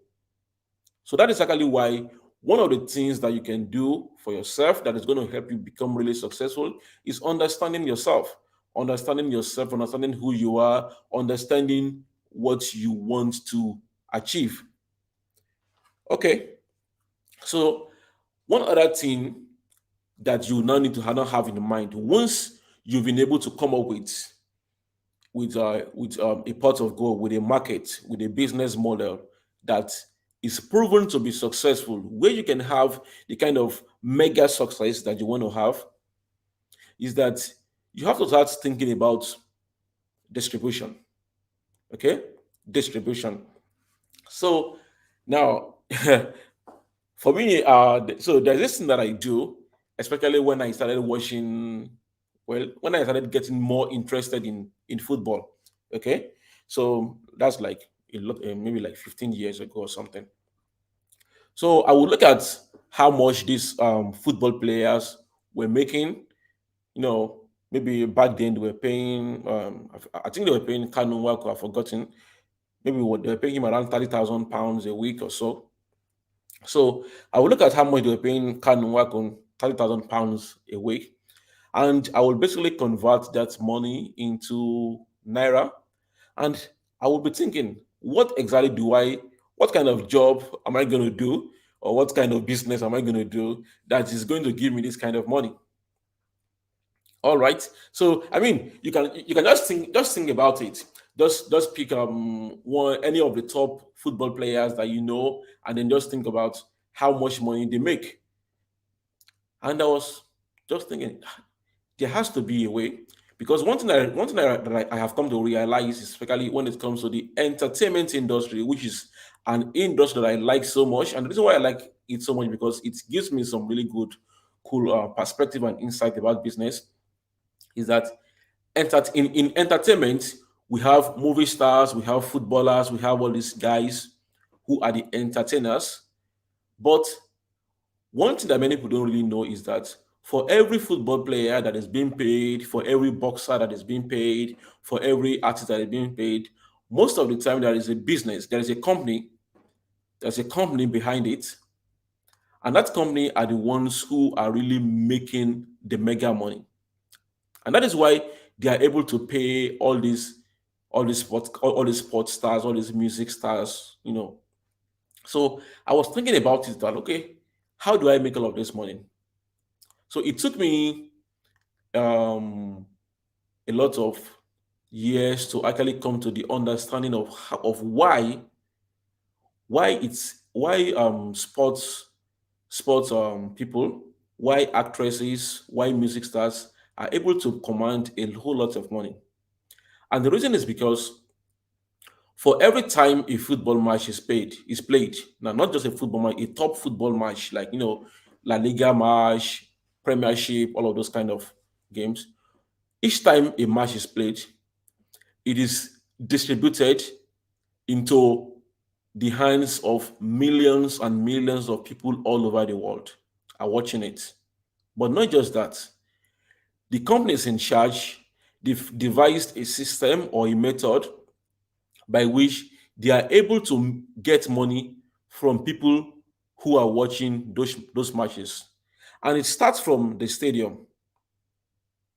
So that is actually why one of the things that you can do for yourself that is going to help you become really successful is understanding yourself, understanding who you are, understanding what you want to achieve. Okay. So one other thing that you now need to now have in mind once you've been able to come up with a pot of gold, with a market, with a business model that is proven to be successful, where you can have the kind of mega success that you want to have, is that you have to start thinking about distribution. Okay, distribution. So now, for me, so there's this thing that I do, especially when I started watching, well, when I started getting more interested in football. Okay, so that's like a lot, maybe like 15 years ago or something. So I would look at how much these football players were making. Maybe back then they were paying. I think they were paying Kanu Wako. I've forgotten. Maybe what they were paying him around £30,000 a week or so. So I will look at how much they were paying Kanu Wako, £30,000 a week, and I will basically convert that money into naira, and I will be thinking, what kind of job am I going to do, or what kind of business am I going to do that is going to give me this kind of money? All right. So I mean, you can just think about it. Just pick any of the top football players that you know, and then just think about how much money they make. And I was just thinking, there has to be a way, because one thing that I have come to realize, especially when it comes to the entertainment industry, which is an industry that I like so much, and the reason why I like it so much because it gives me some really good, cool perspective and insight about business, is that in entertainment we have movie stars, we have footballers, we have all these guys who are the entertainers. But one thing that many people don't really know is that for every football player that is being paid, for every boxer that is being paid, for every artist that is being paid, most of the time there is a business, there's a company behind it, and that company are the ones who are really making the mega money. And that is why they are able to pay all these sports stars, all these music stars. So I was thinking about it that okay, how do I make all of this money? So it took me um, a lot of years to actually come to the understanding of of why sports people, why actresses, why music stars are able to command a whole lot of money. And the reason is because for every time a football match is played, now not just a football match, a top football match, like La Liga match, Premiership, all of those kind of games. Each time a match is played, it is distributed into the hands of millions and millions of people all over the world are watching it. But not just that, the companies in charge, they've devised a system or a method by which they are able to get money from people who are watching those matches. And it starts from the stadium.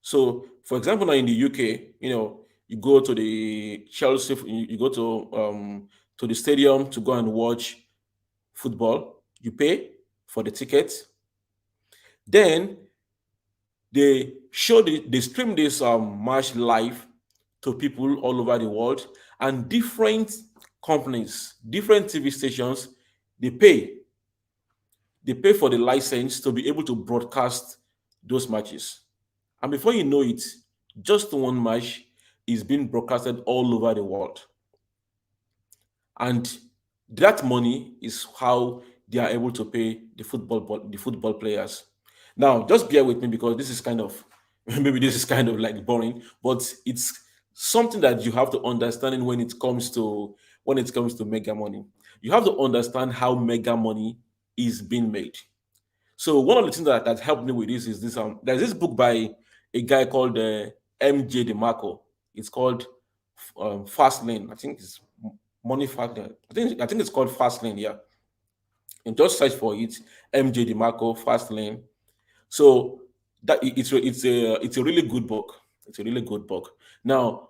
So, for example, now in the UK, you go to the Chelsea, you go to the stadium to go and watch football. You pay for the ticket. Then they stream this match live to people all over the world, and different companies, different TV stations, they pay they pay for the license to be able to broadcast those matches. And before you know it, just one match is being broadcasted all over the world. And that money is how they are able to pay the football players. Now, just bear with me because this is kind of maybe this is kind of like boring, but it's something that you have to understand when it comes to mega money. You have to understand how mega money is being made. So one of the things that helped me with this is this. There's this book by a guy called MJ DeMarco. It's called Fast Lane. I think it's Money Factor. I think it's called Fast Lane. Yeah, and just search for it. MJ DeMarco Fast Lane. So it's a really good book. It's a really good book. Now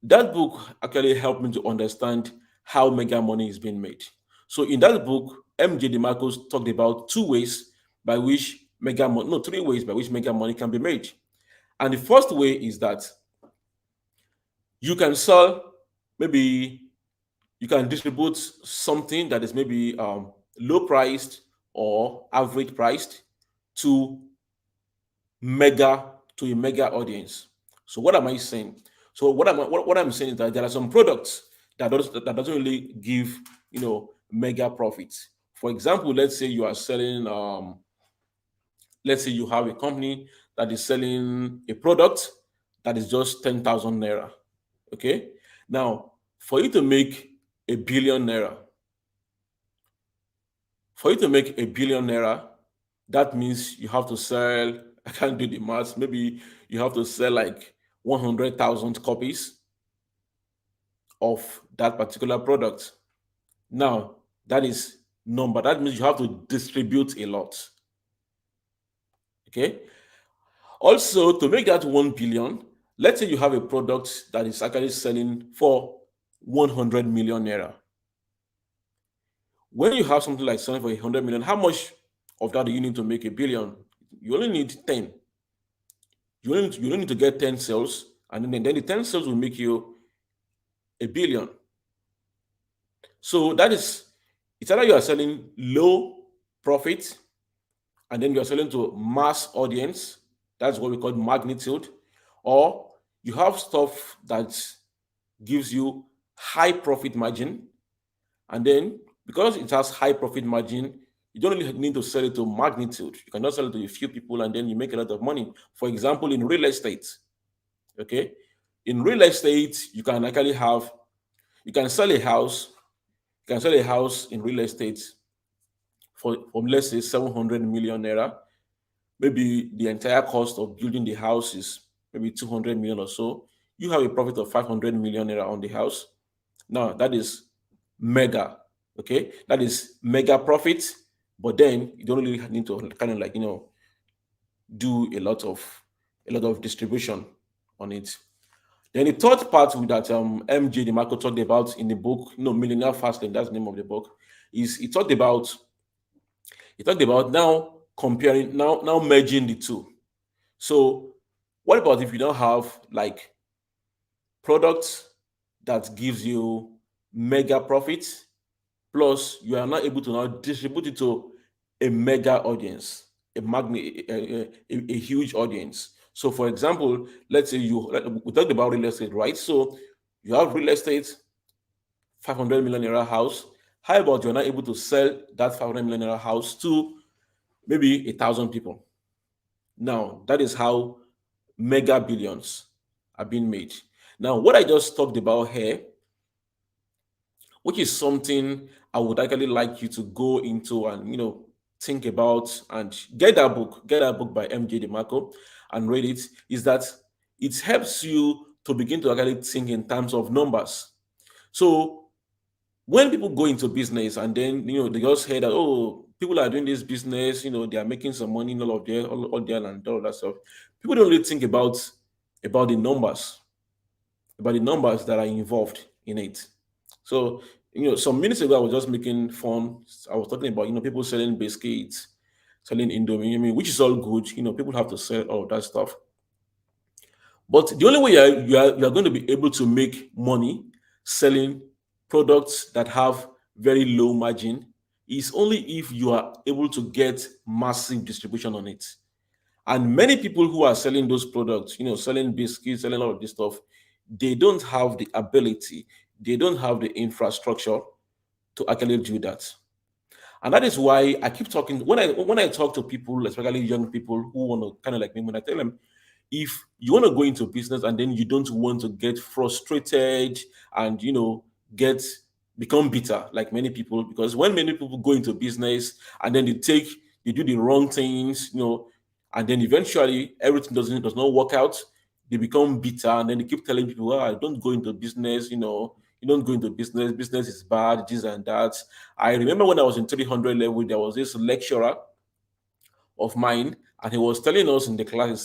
that book actually helped me to understand how mega money is being made. So in that book, MJ DeMarcos talked about three ways by which mega money can be made. And the first way is that you can sell, maybe you can distribute something that is maybe low priced or average priced to a mega audience. So what am I saying? So what I'm saying is that there are some products that doesn't really give mega profits. For example, let's say you have a company that is selling a product that is just 10,000 naira. Okay. Now, for you to make a billion naira, for you to make a billion naira, that means you have to sell, I can't do the math, maybe you have to sell like 100,000 copies of that particular product. Now, that means you have to distribute a lot. Okay. Also, to make that 1 billion, let's say you have a product that is actually selling for 100 million naira. When you have something like selling for 100 million, how much of that do you need to make a billion? You only need 10. You only need to get 10 sales, and then the 10 sales will make you a billion. So it's either you are selling low profit and then you are selling to mass audience. That's what we call magnitude. Or you have stuff that gives you high profit margin, and then because it has high profit margin, you don't really need to sell it to magnitude. You can just sell it to a few people and then you make a lot of money. For example, in real estate, okay, in real estate, you can sell a house, in real estate for let's say 700 million naira. Maybe the entire cost of building the house is maybe 200 million or so. You have a profit of 500 million naira on the house. Now that is mega. Okay, that is mega profit. But then you don't really need to kind of like do a lot of distribution on it. Then the third part that MJ DeMarco talked about in the book, Millionaire Fasting, that's the name of the book, is he talked about now comparing now merging the two. So what about if you don't have like products that gives you mega profits, plus you are not able to now distribute it to a mega audience, a huge audience. So for example, let's say we talked about real estate, right? So you have real estate, 500 million naira house. How about you're not able to sell that 500 million naira house to maybe 1,000 people? Now that is how mega billions are being made. Now, what I just talked about here, which is something I would actually like you to go into and think about and get that book by MJ DeMarco and read it, is that it helps you to begin to actually think in terms of numbers. So when people go into business and then they just hear that, oh, people are doing this business, they are making some money and all there and all that stuff, people don't really think about the numbers, that are involved in it. So, some minutes ago, I was just making fun. I was talking about, people selling biscuits, selling Indomie, which is all good. People have to sell all that stuff. But the only way you are going to be able to make money selling products that have very low margin is only if you are able to get massive distribution on it. And many people who are selling those products, selling biscuits, selling all of this stuff, they don't have the ability, they don't have the infrastructure to actually do that. And that is why I keep talking when I talk to people, especially young people who want to kind of like me, when I tell them, if you want to go into business and then you don't want to get frustrated and get become bitter like many people, because when many people go into business and then they do the wrong things, and then eventually everything does not work out, they become bitter and then they keep telling people, "Ah, don't go into business, you don't go into business, business is bad, this and that." I remember when I was in 300 level, there was this lecturer of mine, and he was telling us in the class, he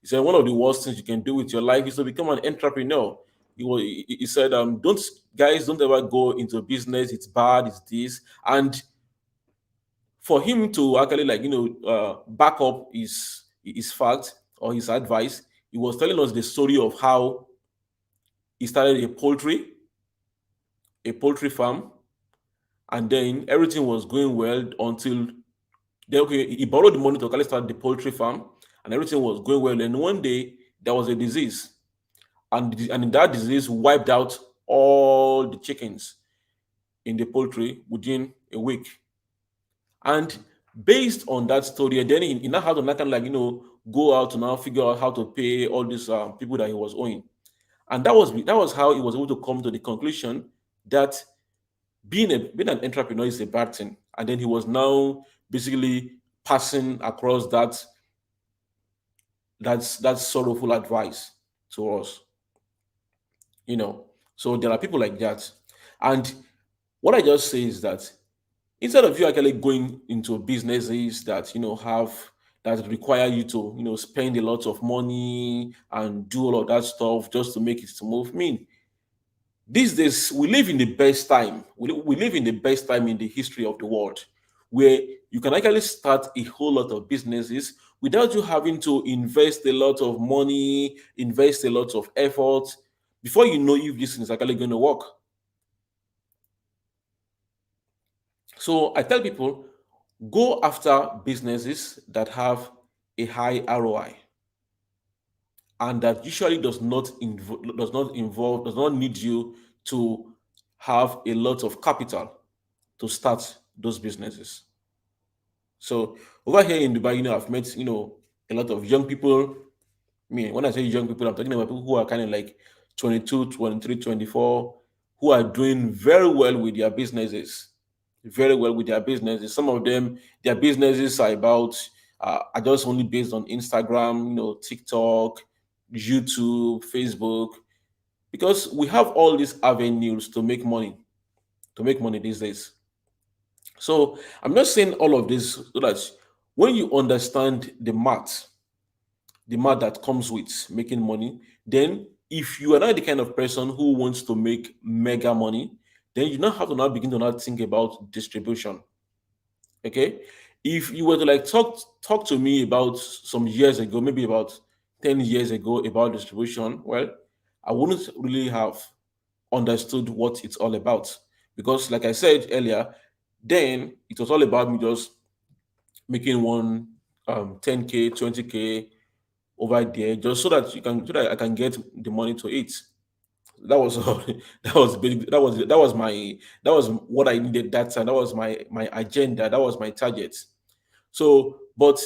said one of the worst things you can do with your life is to become an entrepreneur. He said, don't ever go into business, it's bad, it's this. And for him to actually back up his fact or his advice, he was telling us the story of how he started a poultry farm, and then everything was going well until he borrowed the money to actually start the poultry farm, and everything was going well. And one day there was a disease, and that disease wiped out all the chickens in the poultry within a week. And based on that story, and then he now had to kind of go out to now figure out how to pay all these people that he was owing. And that was how he was able to come to the conclusion that being an entrepreneur is a bad thing. And then he was now basically passing across that sorrowful advice to us. So there are people like that. And what I just say is that instead of you actually going into businesses that have that require you to spend a lot of money and do all of that stuff just to make it to move. These days we live in the best time. We live in the best time in the history of the world, where you can actually start a whole lot of businesses without you having to invest a lot of money, invest a lot of effort before you know if this thing is actually going to work. So I tell people, go after businesses that have a high ROI and that usually does not need you to have a lot of capital to start those businesses. So over here in Dubai, I've met a lot of young people. When I say young people, I'm talking about people who are kind of like 22, 23, 24, who are doing very well with their businesses. Very well with their businesses. Some of them, their businesses are just only based on Instagram, TikTok, YouTube, Facebook, because we have all these avenues to make money these days. So I'm just saying all of this so that when you understand the math that comes with making money, then if you are not the kind of person who wants to make mega money, then you now have to now begin to now think about distribution. Okay. If you were to like talk to me about some years ago, maybe about 10 years ago about distribution, well, I wouldn't really have understood what it's all about. Because like I said earlier, then it was all about me just making one 10K, 20K over there, just so that I can get the money to eat. That was all. That was big. That was what I needed that time. That was my agenda. That was my target. So, but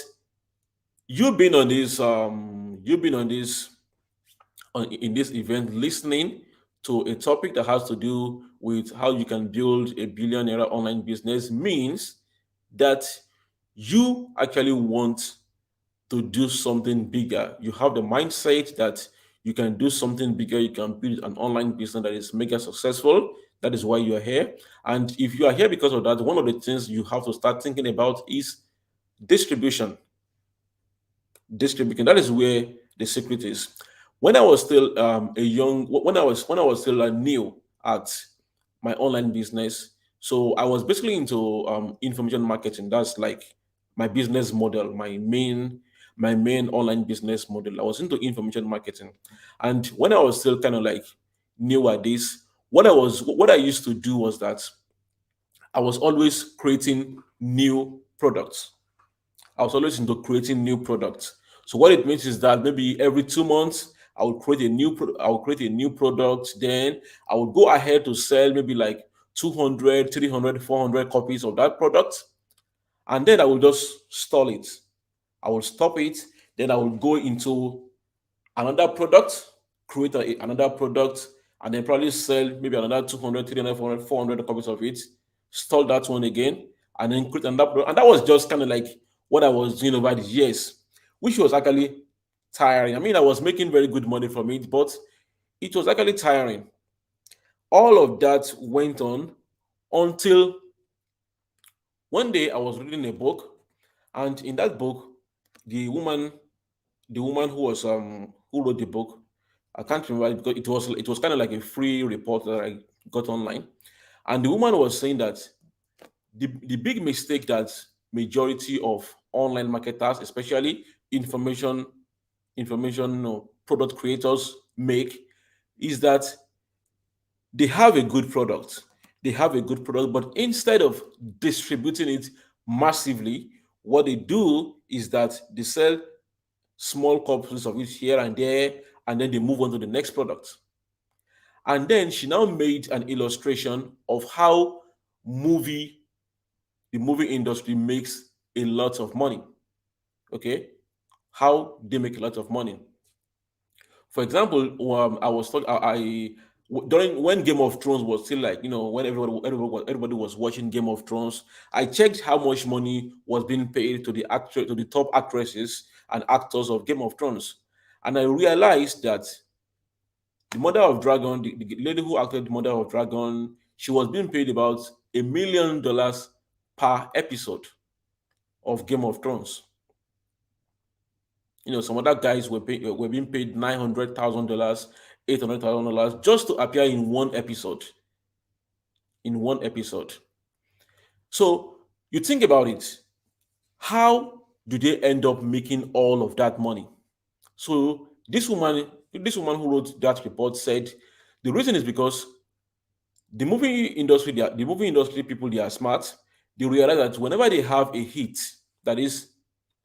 you've been on this in this event listening to a topic that has to do with how you can build a billionaire online business means that you actually want to do something bigger. You have the mindset that you can do something bigger. You can build an online business that is mega successful. That is why you are here. And if you are here because of that, one of the things you have to start thinking about is distribution. Distribution. That is where the secret is. When I was still when I was still new at my online business, so I was basically into information marketing. That's like my business model, my main online business model. I was into information marketing, and when I was still kind of like new at this, what I used to do was that I was always creating new products. I was always into creating new products. So what it means is that maybe every 2 months I will create a new product. Then I would go ahead to sell maybe like 200, 300, 400 copies of that product, and then I will just stall it. I will stop it. Then I will go into another product, create another product, and then probably sell maybe another 200, 300, 400, 400 copies of it, stall that one again, and then create another product. And that was just kind of like what I was doing over the years, which was actually tiring. I mean, I was making very good money from it, but it was actually tiring. All of that went on until one day I was reading a book, and in that book, the woman the woman who wrote the book, I can't remember because it was kind of like a free report that I got online, and the woman was saying that the big mistake that majority of online marketers, especially information product creators make, is that they have a good product. They have a good product, but instead of distributing it massively, what they do is that they sell small copies of it here and there, and then they move on to the next product. And then she now made an illustration of how movie the movie industry makes a lot of money. Okay, how they make a lot of money. For example, I was talking. During when Game of Thrones was still like when everybody was watching Game of Thrones, I checked how much money was being paid to the top actresses and actors of Game of Thrones, and I realized that the Mother of Dragon, the lady who acted the Mother of Dragon, she was being paid about $1 million per episode of Game of Thrones. Some other guys were being paid $900,000, $800,000 just to appear in one episode. In one episode. So you think about it. How do they end up making all of that money? So this woman who wrote that report said the reason is because the movie industry people, they are smart. They realize that whenever they have a hit, that is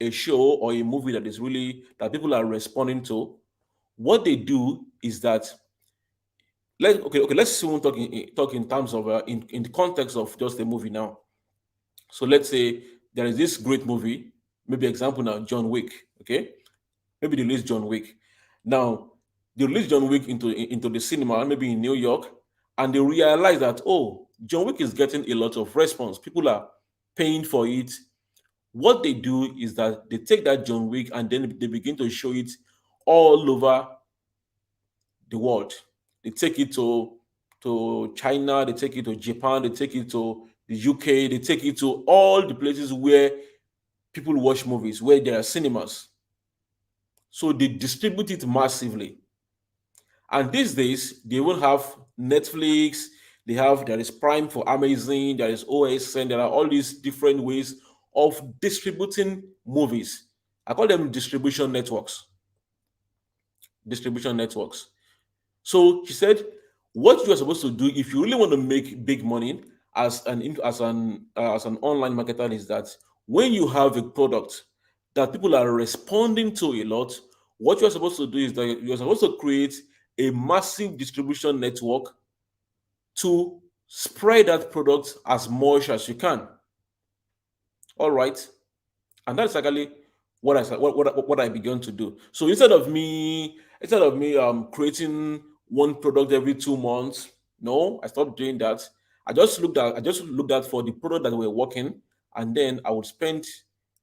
a show or a movie that people are responding to, what they do is that let's soon talk in terms of in the context of just a movie now. So let's say there is this great movie, maybe example now, John Wick. Okay, maybe they release John Wick. Now they release John Wick into the cinema, maybe in New York, and they realize that, oh, John Wick is getting a lot of response. People are paying for it. What they do is that they take that John Wick and then they begin to show it all over the world. They take it to China, they take it to Japan, they take it to the UK, they take it to all the places where people watch movies, where there are cinemas. So they distribute it massively. And these days, they will have Netflix, there is Prime for Amazon, there is OSN, there are all these different ways of distributing movies. I call them distribution networks. Distribution networks. So she said, what you are supposed to do if you really want to make big money as an online marketer is that when you have a product that people are responding to a lot, what you are supposed to do is that you are supposed to create a massive distribution network to spread that product as much as you can. All right. And that's actually what I began to do. So instead of me creating one product every 2 months, no, I stopped doing that. I just looked at for the product that were working, and then I would spend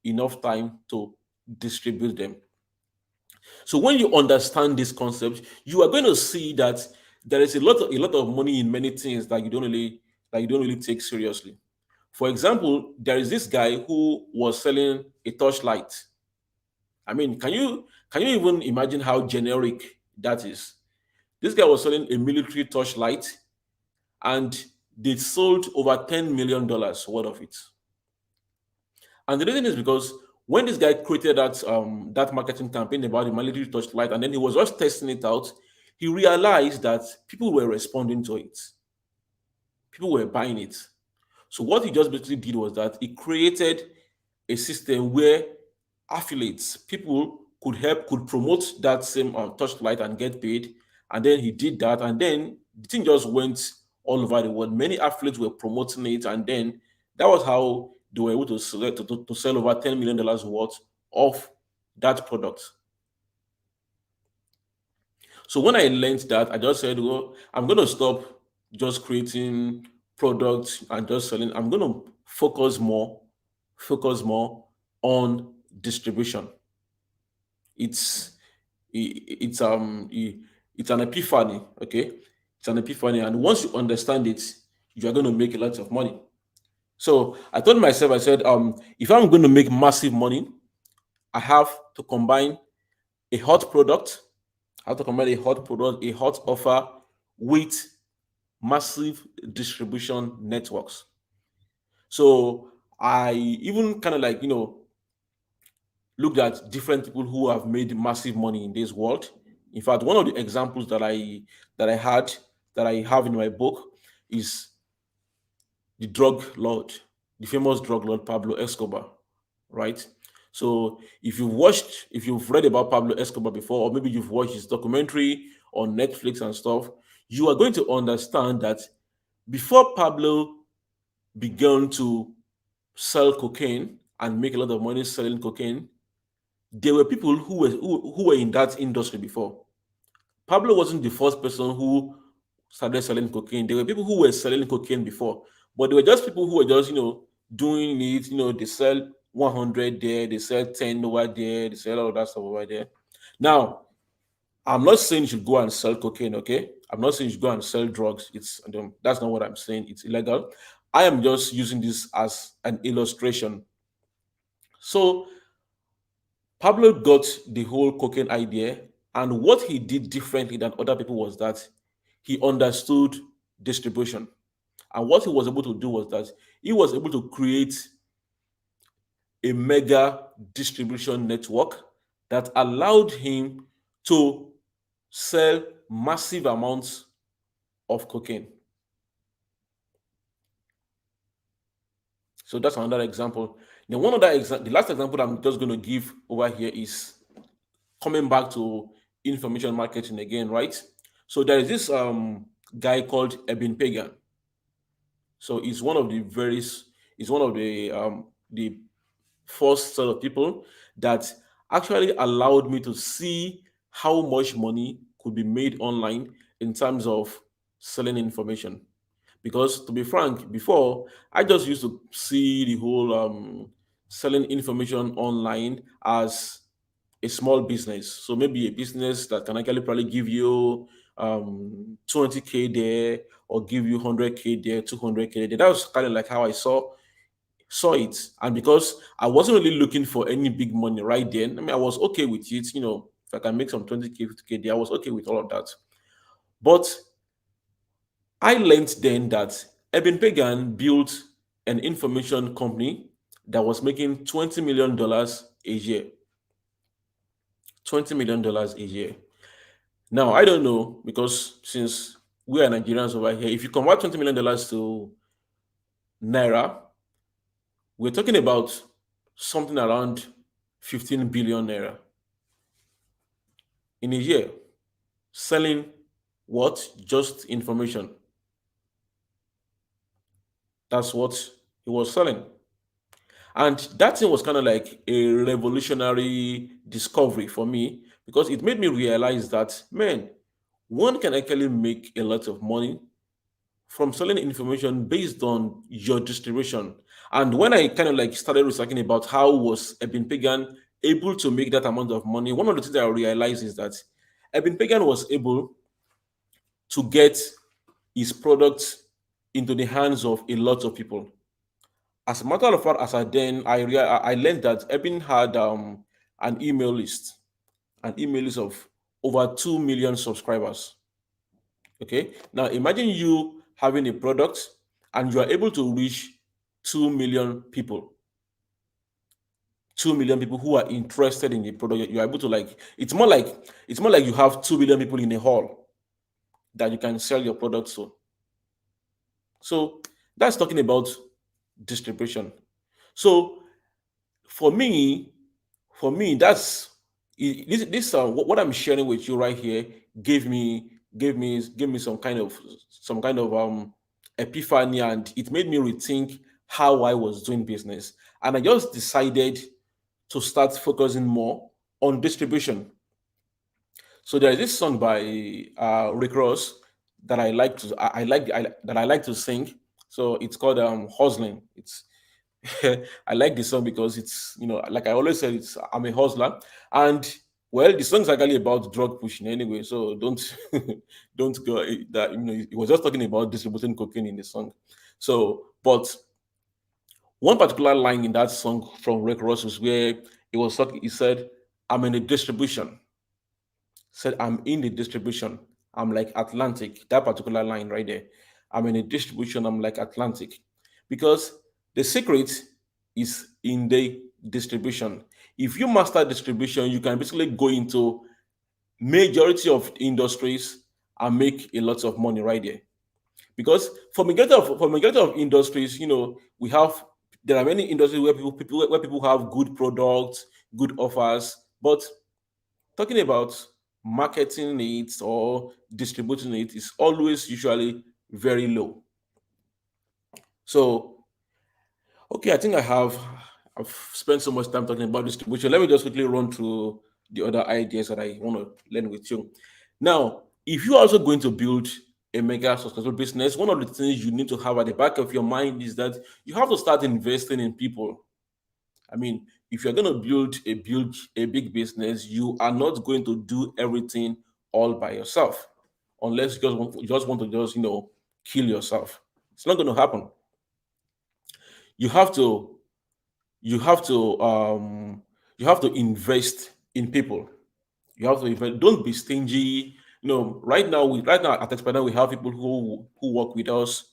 enough time to distribute them. So when you understand this concept, you are going to see that there is a lot of money in many things that you don't really take seriously. For example, there is this guy who was selling a torchlight. I mean, can you even imagine how generic that is? This guy was selling a military torchlight, and they sold over $10 million worth of it. And the reason is because when this guy created that marketing campaign about the military torchlight, and then he was just testing it out, he realized that people were responding to it. People were buying it. So what he just basically did was that he created a system where affiliates, people could promote that same torchlight and get paid. And then he did that, and then the thing just went all over the world. Many affiliates were promoting it, and then that was how they were able to sell over $10 million worth of that product. So when I learned that, I just said, well, I'm going to stop just creating products and just selling. I'm going to focus more on distribution. It's it's an epiphany, okay? It's an epiphany, and once you understand it, you are going to make a lot of money. So I told myself, I said, if I'm going to make massive money, I have to combine a hot product. I have to combine a hot product, a hot offer with massive distribution networks. So I even kind of like, looked at different people who have made massive money in this world. In fact, one of the examples that I have in my book is the drug lord, the famous drug lord Pablo Escobar, right? So if you've read about Pablo Escobar before, or maybe you've watched his documentary on Netflix and stuff, you are going to understand that before Pablo began to sell cocaine and make a lot of money selling cocaine, there were people who were in that industry before. Pablo wasn't the first person who started selling cocaine. There were people who were selling cocaine before, but there were just people who were just doing it. They sell 100 there, they sell 10 over there, they sell all that stuff over there. Now, I'm not saying you should go and sell cocaine, okay? I'm not saying you should go and sell drugs. That's not what I'm saying. It's illegal. I am just using this as an illustration. So Pablo got the whole cocaine idea, and what he did differently than other people was that he understood distribution. And what he was able to do was that he was able to create a mega distribution network that allowed him to sell massive amounts of cocaine. So that's another example. Then the last example I'm just going to give over here is coming back to information marketing again, right? So there is this guy called Eben Pagan. So he's one of the first set of people that actually allowed me to see how much money could be made online in terms of selling information. Because to be frank, before I just used to see the whole selling information online as a small business. So maybe a business that can actually probably give you 20K there, or give you 100K there, 200K there. That was kind of like how I saw it. And because I wasn't really looking for any big money right then, I mean, I was okay with it. If I can make some 20K, 50K there, I was okay with all of that. But I learned then that Eben Pagan built an information company that was making $20 million a year. $20 million a year. Now I don't know because since we are Nigerians over here, if you convert $20 million to naira, we're talking about something around 15 billion naira in a year, selling what? Just information. That's what he was selling. And that thing was kind of like a revolutionary discovery for me because it made me realize that, man, one can actually make a lot of money from selling information based on your distribution. And when I kind of like started researching about how was Eben Pagan able to make that amount of money, one of the things that I realized is that Eben Pagan was able to get his product into the hands of a lot of people. As a matter of fact, as I then I learned that Eben had an email list, an email list of over 2 million subscribers. Okay, now imagine you having a product and you are able to reach 2 million people. 2 million people who are interested in the product. You are able to like it's more like you have 2 billion people in a hall that you can sell your product to. So that's talking about distribution. So for me, that's what I'm sharing with you right here gave me some kind of epiphany, and it made me rethink how I was doing business. And I just decided to start focusing more on distribution. So there is this song by Rick Ross that I like to sing. So it's called Hustling. It's I like the song because it's, like I always said, it's I'm a hustler. And well, the song's actually about drug pushing anyway, so don't don't go that, it was just talking about distributing cocaine in the song. So but one particular line in that song from Rick Ross was where he said, I'm in a distribution. Said I'm in the distribution. I'm like Atlantic. That particular line right there. I'm in a distribution. I'm like Atlantic. Because the secret is in the distribution. If you master distribution, you can basically go into majority of industries and make a lot of money right there. Because for majority of industries, we have there are many industries where people have good products, good offers, but talking about marketing it or distributing it is always usually very low. So, okay, I think I've spent so much time talking about distribution. Let me just quickly run through the other ideas that I want to learn with you. Now, if you're also going to build a mega successful business, one of the things you need to have at the back of your mind is that you have to start investing in people. I mean, if you're going to build a big business, you are not going to do everything all by yourself, unless you just want to kill yourself. It's not going to happen. You have to you have to you have to invest in people. You have to invest. Don't be stingy. Right now at Expander we have people who work with us,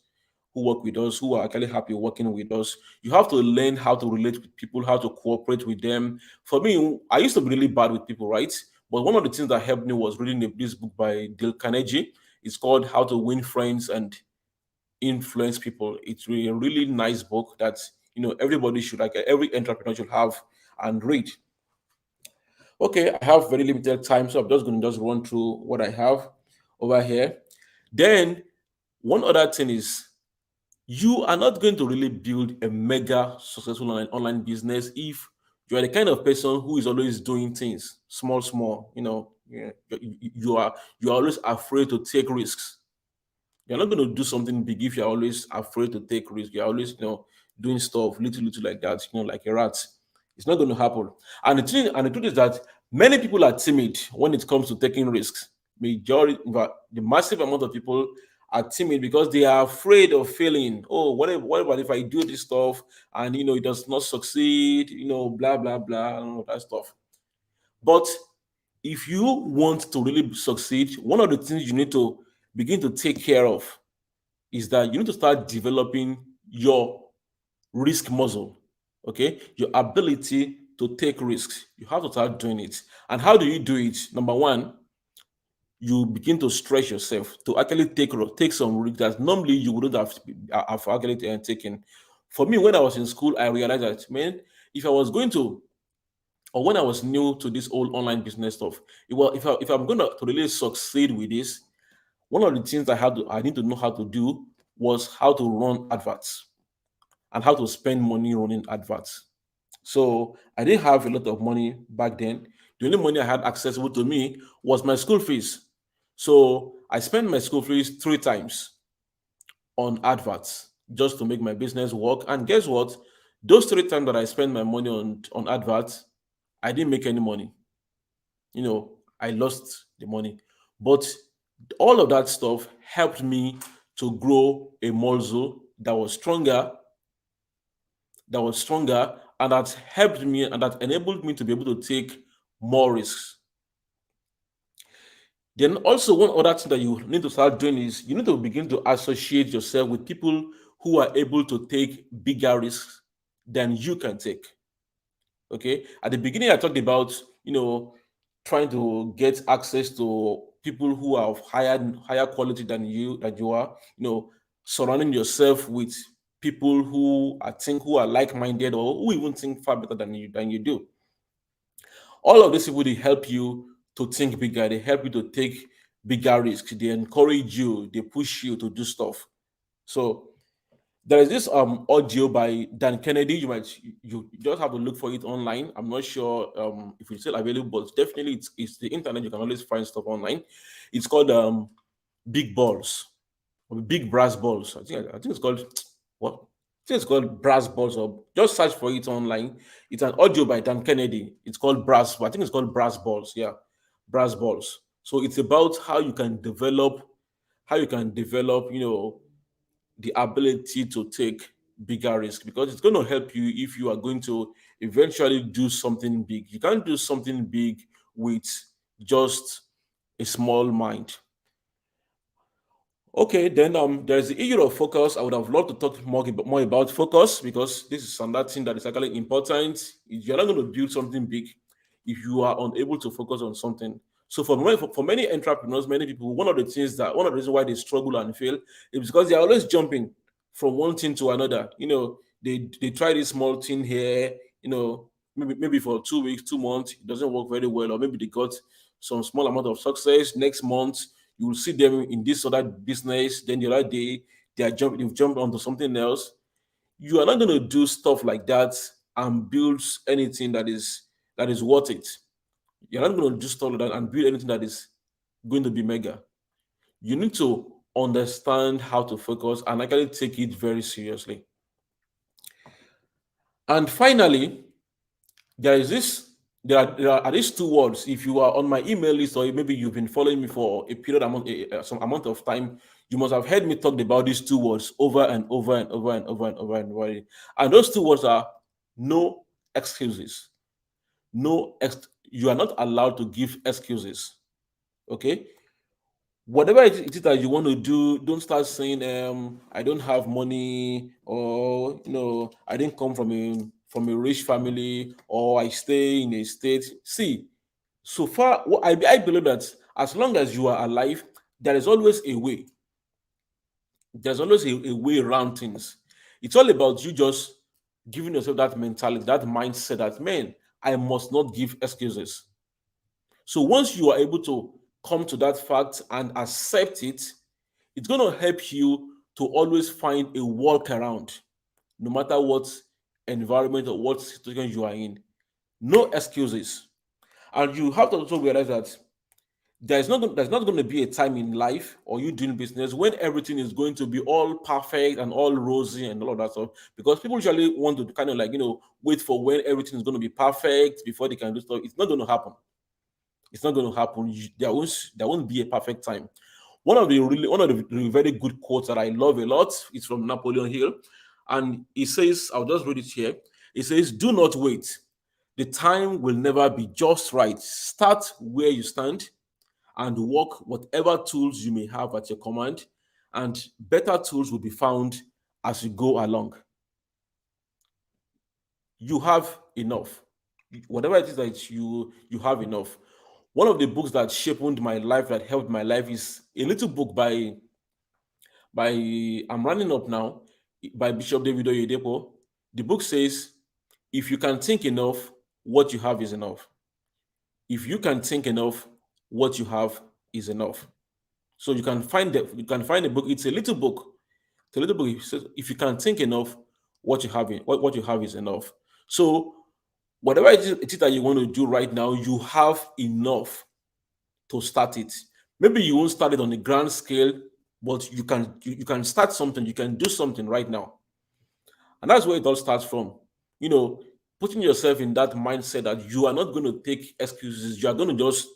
who are actually happy working with us. You have to learn how to relate with people, how to cooperate with them. For me, I used to be really bad with people, right? But one of the things that helped me was reading this book by Dale Carnegie. It's called How to Win Friends and Influence People. It's really a really nice book that everybody should like every entrepreneur should have and read. Okay, I have very limited time, so I'm just going to just run through what I have over here. Then one other thing is you are not going to really build a mega successful online business if you are the kind of person who is always doing things small, small. You are always afraid to take risks. You're not going to do something big if you're always afraid to take risks. You're always, doing stuff little, little like that, like a rat. It's not going to happen. And the truth is that many people are timid when it comes to taking risks. Majority, in fact, the massive amount of people are timid because they are afraid of failing. Oh, what about if I do this stuff and it does not succeed? Blah blah blah, and all that stuff. But if you want to really succeed, one of the things you need to begin to take care of is that you need to start developing your risk muscle. Okay, your ability to take risks. You have to start doing it. And how do you do it? Number one, you begin to stretch yourself to actually take some risks that normally you wouldn't have actually taken. For me, when I was in school, I realized that, man, if I was going to, or when I was new to this whole online business stuff, if I'm going to really succeed with this, one of the things I need to know how to do was how to run adverts and how to spend money running adverts. So I didn't have a lot of money back then. The only money I had accessible to me was my school fees. So I spent my school fees 3 times on adverts just to make my business work. And guess what? Those 3 times that I spent my money on adverts, I didn't make any money. I lost the money. But all of that stuff helped me to grow a muscle that was stronger, and that helped me and that enabled me to be able to take more risks. Then also one other thing that you need to start doing is you need to begin to associate yourself with people who are able to take bigger risks than you can take. Okay. At the beginning, I talked about, trying to get access to people who are of higher quality than you are, surrounding yourself with people who I think who are like-minded or who even think far better than you do. All of these people, they help you to think bigger, they help you to take bigger risks, they encourage you, they push you to do stuff. So there is this audio by Dan Kennedy. You just have to look for it online. I'm not sure if it's still available, but definitely it's the internet. You can always find stuff online. It's called Big Balls, or Big Brass Balls. I think it's called what? I think it's called Brass Balls, or just search for it online. It's an audio by Dan Kennedy. It's called Brass. I think it's called Brass Balls. Yeah, Brass Balls. So it's about how you can develop, the ability to take bigger risk, because it's going to help you if you are going to eventually do something big. You can't do something big with just a small mind. Okay, then there's the issue of focus. I would have loved to talk more about focus, because this is another thing that is actually important. You're not going to build something big if you are unable to focus on something. So for many entrepreneurs, many people, one of the reasons why they struggle and fail is because they are always jumping from one thing to another. They try this small thing here, maybe for 2 weeks, 2 months, it doesn't work very well, or maybe they got some small amount of success. Next month, you will see them in this other business. Then the other day, they've jumped onto something else. You are not going to do stuff like that and build anything that is worth it. You're not going to do stuff like that and build anything that is going to be mega. You need to understand how to focus and actually take it very seriously. And finally, there is this there are these two words. If you are on my email list, or maybe you've been following me for some amount of time, you must have heard me talk about these two words over and over and over and over and over and over. And those two words are no excuses. You are not allowed to give excuses. Okay, whatever it is that you want to do, don't start saying I don't have money, or I didn't come from a rich family, or I stay in a state. See, so far, I believe that as long as you are alive, there is always a way. There's always a way around things. It's all about you just giving yourself that mentality, that mindset that, man, I must not give excuses. So once you are able to come to that fact and accept it, it's going to help you to always find a workaround, no matter what environment or what situation you are in. No excuses. And you have to also realize that there's not going to be a time in life, or you doing business, when everything is going to be all perfect and all rosy and all of that stuff. Because people usually want to kind of wait for when everything is going to be perfect before they can do stuff. It's not going to happen. It's not going to happen. There won't be a perfect time. One of the very good quotes that I love a lot is from Napoleon Hill, and he says, I'll just read it here. He says, "Do not wait. The time will never be just right. Start where you stand and work whatever tools you may have at your command, and better tools will be found as you go along." you have enough. Whatever it is that you have enough. One of the books that shaped my life, that helped my life, is a little book by I'm running up now, by Bishop David Oyedepo. The book says, if you can think enough, what you have is enough. If you can think enough, what you have is enough. So you can find a book. It's a little book. It's a little book. It says, if you can think enough, what you have is enough. So whatever it is that you want to do right now, you have enough to start it. Maybe you won't start it on a grand scale, but you can start something. You can do something right now, and that's where it all starts from. You know, putting yourself in that mindset that you are not going to take excuses. You are going to just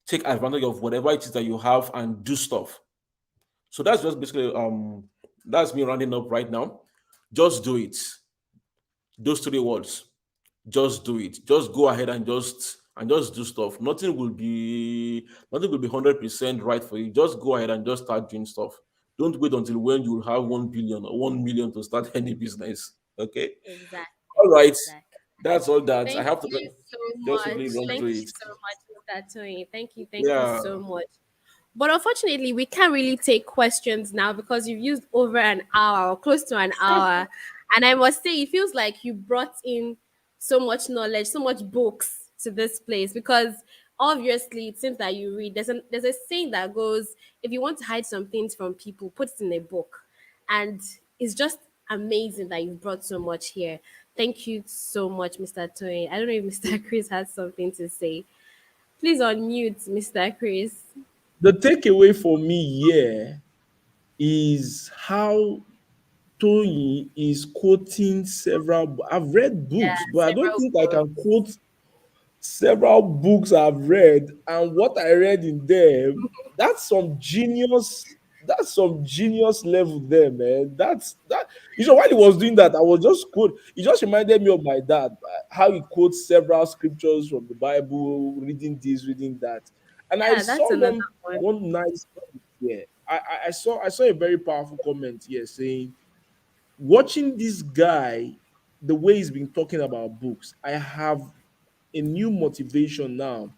take advantage of whatever it is that you have and do stuff. So that's just basically that's me rounding up right now. Just do it. Those three words. Just do it. Just go ahead and just do stuff. Nothing will be 100% right for you. Just go ahead and just start doing stuff. Don't wait until when you have 1 billion or 1 million to start any business. Okay. Exactly. All right. Exactly. That's all that I Thank have to you so just much. quickly run Thank through you it. so much, Mr. Tony. Thank you Yeah. so much. But unfortunately, we can't really take questions now because you've used over an hour or close to an hour. And I must say, it feels like you brought in so much knowledge, so much books to this place because obviously it seems that you read. There's a saying that goes, if you want to hide some things from people, put it in a book. And it's just amazing that you've brought so much here. Thank you so much, Mr. Tony. I don't know if Mr. Chris has something to say. Please unmute, Mr. Chris. The takeaway for me here is how Tony is quoting several. I've read Yeah, books, but I don't several think I can books. quote several books I've read, and what I read in them, that's some genius. That's some genius level there, man. That's that. You know, while he was doing that, I was just quote. It just reminded me of my dad, how he quotes several scriptures from the Bible, reading this, reading that, and I Yeah, that's saw another one. one nice comment here. I saw a very powerful comment here saying, watching this guy, the way he's been talking about books, I have a new motivation now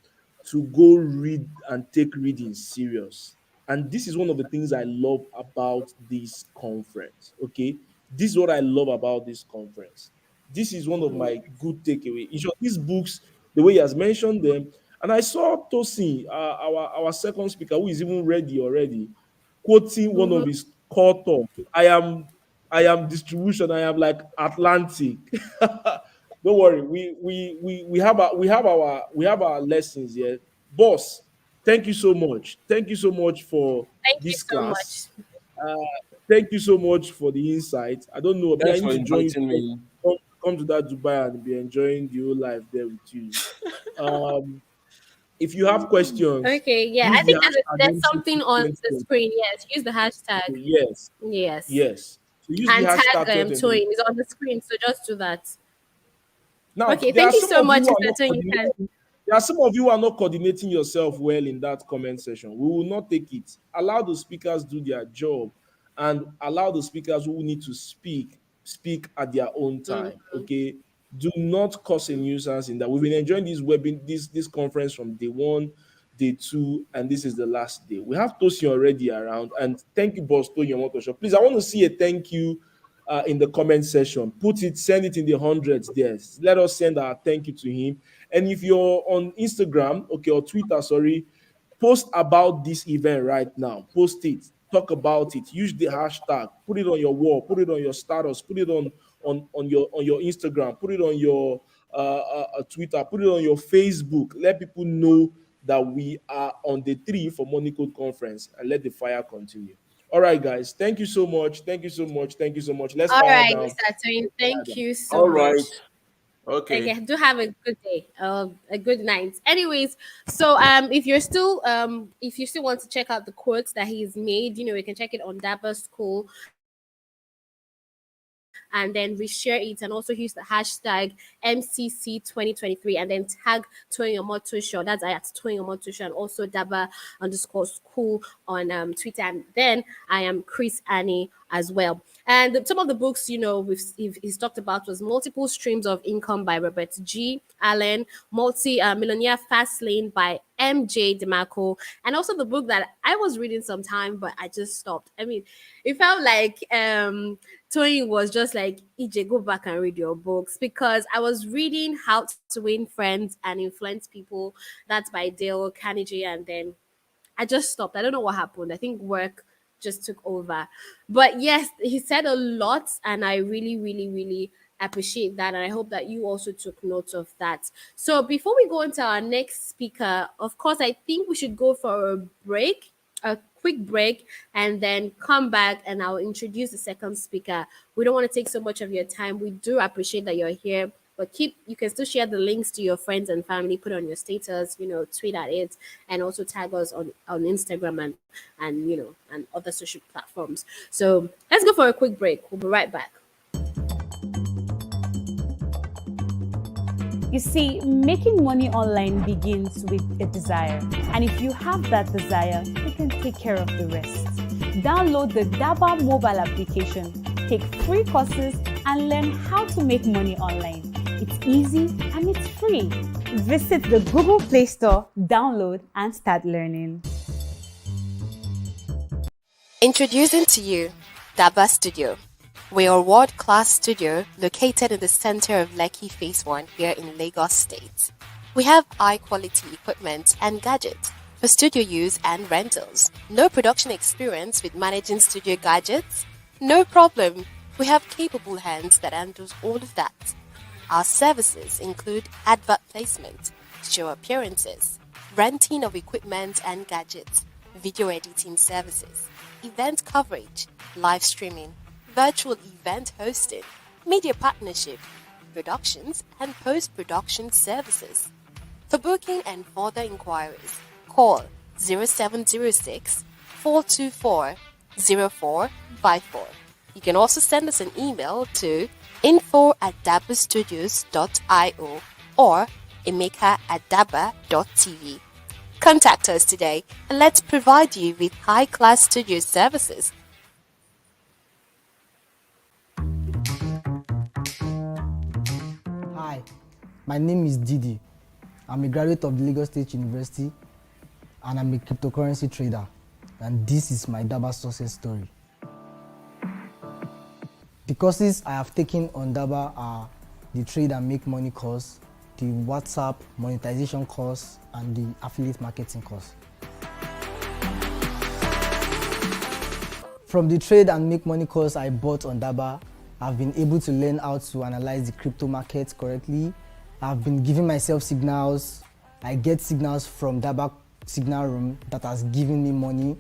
to go read and take reading serious. And this is one of the things I love about this conference. Okay. This is what I love about this conference. This is one of my good takeaway. In short, these books, the way he has mentioned them, and I saw Tosin, our second speaker, who is even ready already, quoting one of his core thoughts. I am distribution. I am like Atlantic. Don't worry. We have our lessons here. Boss, thank you so much. Thank you so much for Thank you this so class. much. Uh, Thank you so much for the insight. I don't know. I Thanks need for to join you. inviting me. Come to that Dubai and be enjoying the whole life there with you. Um, if you have questions, Okay, yeah, use I the think hashtag there's something on the MCC2020. screen. Yes, use the hashtag. Yes, Yes, yes. So use the and tag hashtag 2020. Toyin is on the screen. So just do that. Now, Okay, there are thank you some so of you much, who are Mr. not Toyin. You can. coordinating. There are some of you who are not coordinating yourself well in that comment section. We will not take it. Allow the speakers do their job, and allow the speakers who need to speak at their own time. Okay. Do not cause a nuisance in that. We've been enjoying this conference from day one, day two, and this is the last day. We have Tosin already around, and thank you, Boss Tony Omotosho. Please, I want to see a thank you in the comment section. Send it in the hundreds there. Let us send our thank you to him. And if you're on Instagram, okay, or Twitter, sorry, post about this event right now. Post it. Talk about it. Use the hashtag. Put it on your wall. Put it on your status. Put it on your Instagram. Put it on your Twitter. Put it on your Facebook. Let people know that we are on the 3 for Money Code Conference, and let the fire continue. All right, guys. Thank you so much. Thank you so much. Thank you so much. Let's All fire right, down. Mr. Toyin. Fire Thank down. you so All right. much. Okay. Okay, do have a good day, a good night. Anyways, so if you still want to check out the quotes that he's made, you can check it on Daba School and then reshare it and also use the hashtag MCC2023 and then tag Toyin Show. That's at Toyin Show and also Daba_school on Twitter. And then I am Chris Annie as well. And some of the books, he's talked about was Multiple Streams of Income by Robert G. Allen, Millionaire Fast Lane by M.J. DeMarco, and also the book that I was reading sometime, but I just stopped. I mean, it felt like Tony was just like, EJ, go back and read your books, because I was reading How to Win Friends and Influence People. That's by Dale Carnegie, and then I just stopped. I don't know what happened. I think work just took over. But yes, he said a lot, and I really, really, really appreciate that. And I hope that you also took note of that. So before we go into our next speaker, of course, I think we should go for a quick break, and then come back and I'll introduce the second speaker. We don't want to take so much of your time. We do appreciate that you're here, but you can still share the links to your friends and family, put on your status, tweet at it, and also tag us on Instagram and other social platforms. So let's go for a quick break. We'll be right back. You see, making money online begins with a desire. And if you have that desire, you can take care of the rest. Download the Daba mobile application, take free courses, and learn how to make money online. It's easy and it's free. Visit the Google Play Store, download, and start learning. Introducing to you Daba Studio. We are a world-class studio located in the center of Lekki Phase 1 here in Lagos State. We have high-quality equipment and gadgets for studio use and rentals. No production experience with managing studio gadgets? No problem. We have capable hands that handles all of that. Our services include advert placement, show appearances, renting of equipment and gadgets, video editing services, event coverage, live streaming, virtual event hosting, media partnership, productions, and post-production services. For booking and further inquiries, call 0706 424 0454. You can also send us an email to info@dabastudios.io or emeka@daba.tv. Contact us today and let's provide you with high-class studio services. Hi, my name is Didi. I'm a graduate of the Lagos State University and I'm a cryptocurrency trader. And this is my Daba success story. The courses I have taken on Daba are the Trade and Make Money course, the WhatsApp monetization course, and the affiliate marketing course. From the Trade and Make Money course I bought on Daba, I've been able to learn how to analyze the crypto market correctly. I've been giving myself signals. I get signals from Daba signal room that has given me money.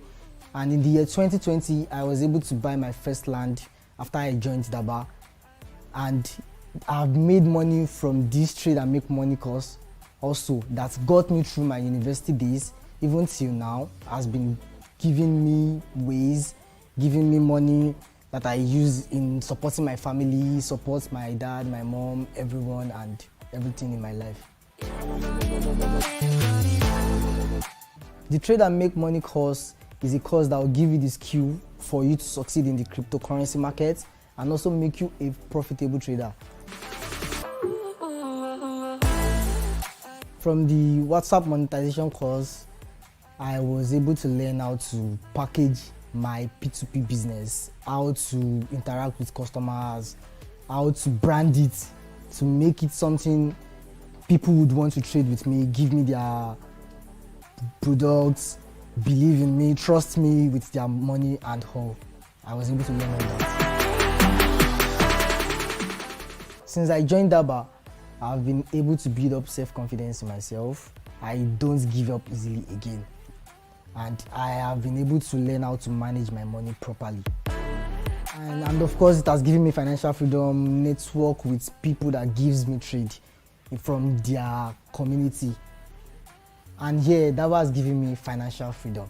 And in the year 2020, I was able to buy my first land after I joined Daba. And I've made money from this Trade and Make Money course also that got me through my university days, even till now, has been giving me ways, giving me money that I use in supporting my family, support my dad, my mom, everyone, and everything in my life. The Trade and Make Money course is a course that will give you the skill for you to succeed in the cryptocurrency market and also make you a profitable trader. From the WhatsApp monetization course, I was able to learn how to package my P2P business, how to interact with customers, how to brand it, to make it something people would want to trade with me, give me their products, believe in me, trust me with their money and all. I was able to learn all that. Since I joined Daba, I've been able to build up self-confidence in myself. I don't give up easily again. And I have been able to learn how to manage my money properly. And of course, it has given me financial freedom, network with people that gives me trade from their community. And here, Daba has given me financial freedom.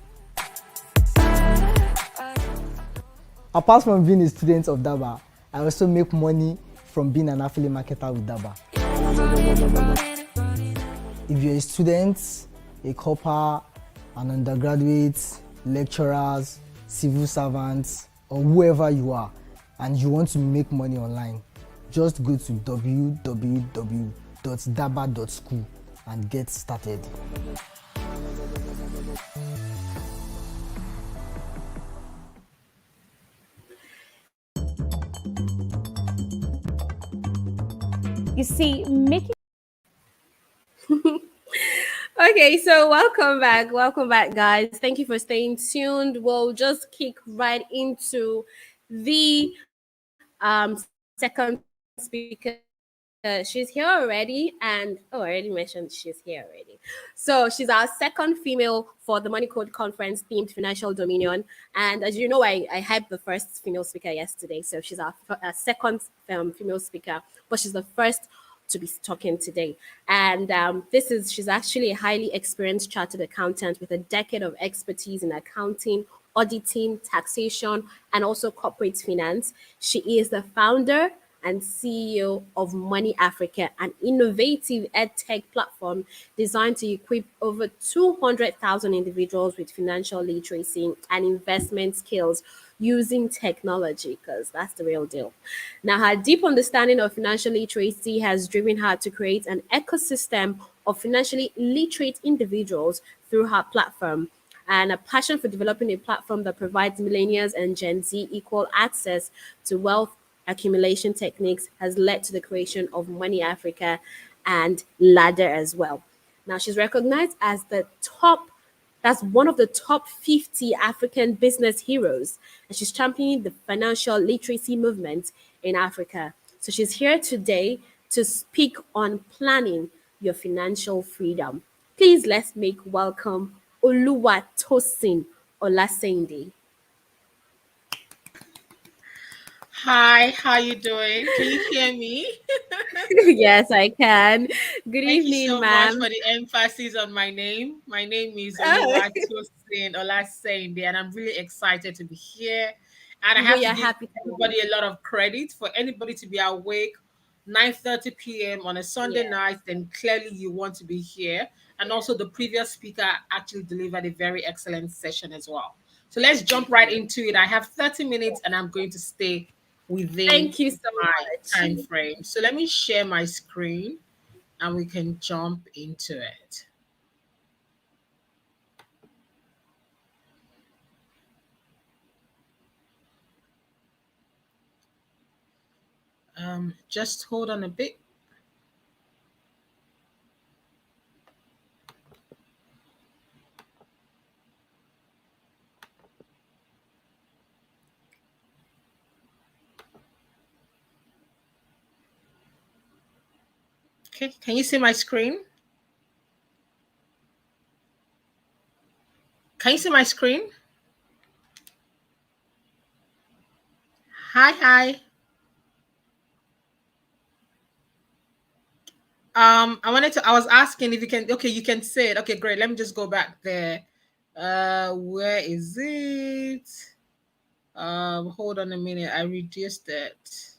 Apart from being a student of Daba, I also make money from being an affiliate marketer with Daba. If you're a student, a corper, an undergraduate, lecturers, civil servants, or whoever you are, and you want to make money online, just go to www.daba.school and get started. You see, making Okay, so welcome back, guys. Thank you for staying tuned. We'll just kick right into the second speaker. She's here already, and I already mentioned she's here already. So she's our second female for the Money Code Conference themed financial dominion. And as you know, I hyped the first female speaker yesterday, so she's our second female speaker, but she's the first to be talking today. And she's actually a highly experienced chartered accountant with a decade of expertise in accounting, auditing, taxation, and also corporate finance. She is the founder and CEO of Money Africa, an innovative edtech platform designed to equip over 200,000 individuals with financial literacy and investment skills using technology, because that's the real deal. Now, her deep understanding of financial literacy has driven her to create an ecosystem of financially literate individuals through her platform, and a passion for developing a platform that provides millennials and Gen Z equal access to wealth accumulation techniques has led to the creation of Money Africa and Ladder as well. Now, she's recognized as that's one of the top 50 African business heroes, and she's championing the financial literacy movement in Africa. So she's here today to speak on planning your financial freedom. Please let's make welcome Oluwatosin Olasende. Hi, how you doing? Can you hear me? Yes, I can. Good Thank you evening, so much ma'am. for the emphasis on my name. My name is Oh, Oluwatosin Olasende, and I'm really excited to be here. And I we know have to you're give happy to be. everybody a lot of credit for anybody to be awake 9:30 p.m. on a Sunday Yeah, night, then clearly you want to be here. And also the previous speaker actually delivered a very excellent session as well. So let's jump right into it. I have 30 minutes and I'm going to stay within thank you so my much. time frame. So let me share my screen and we can jump into it. Just hold on a bit. Okay, can you see my screen? Can you see my screen? Hi, hi. I was asking if you can, okay, you can say it. Okay, great. Let me just go back there. Where is it? Hold on a minute. I reduced it.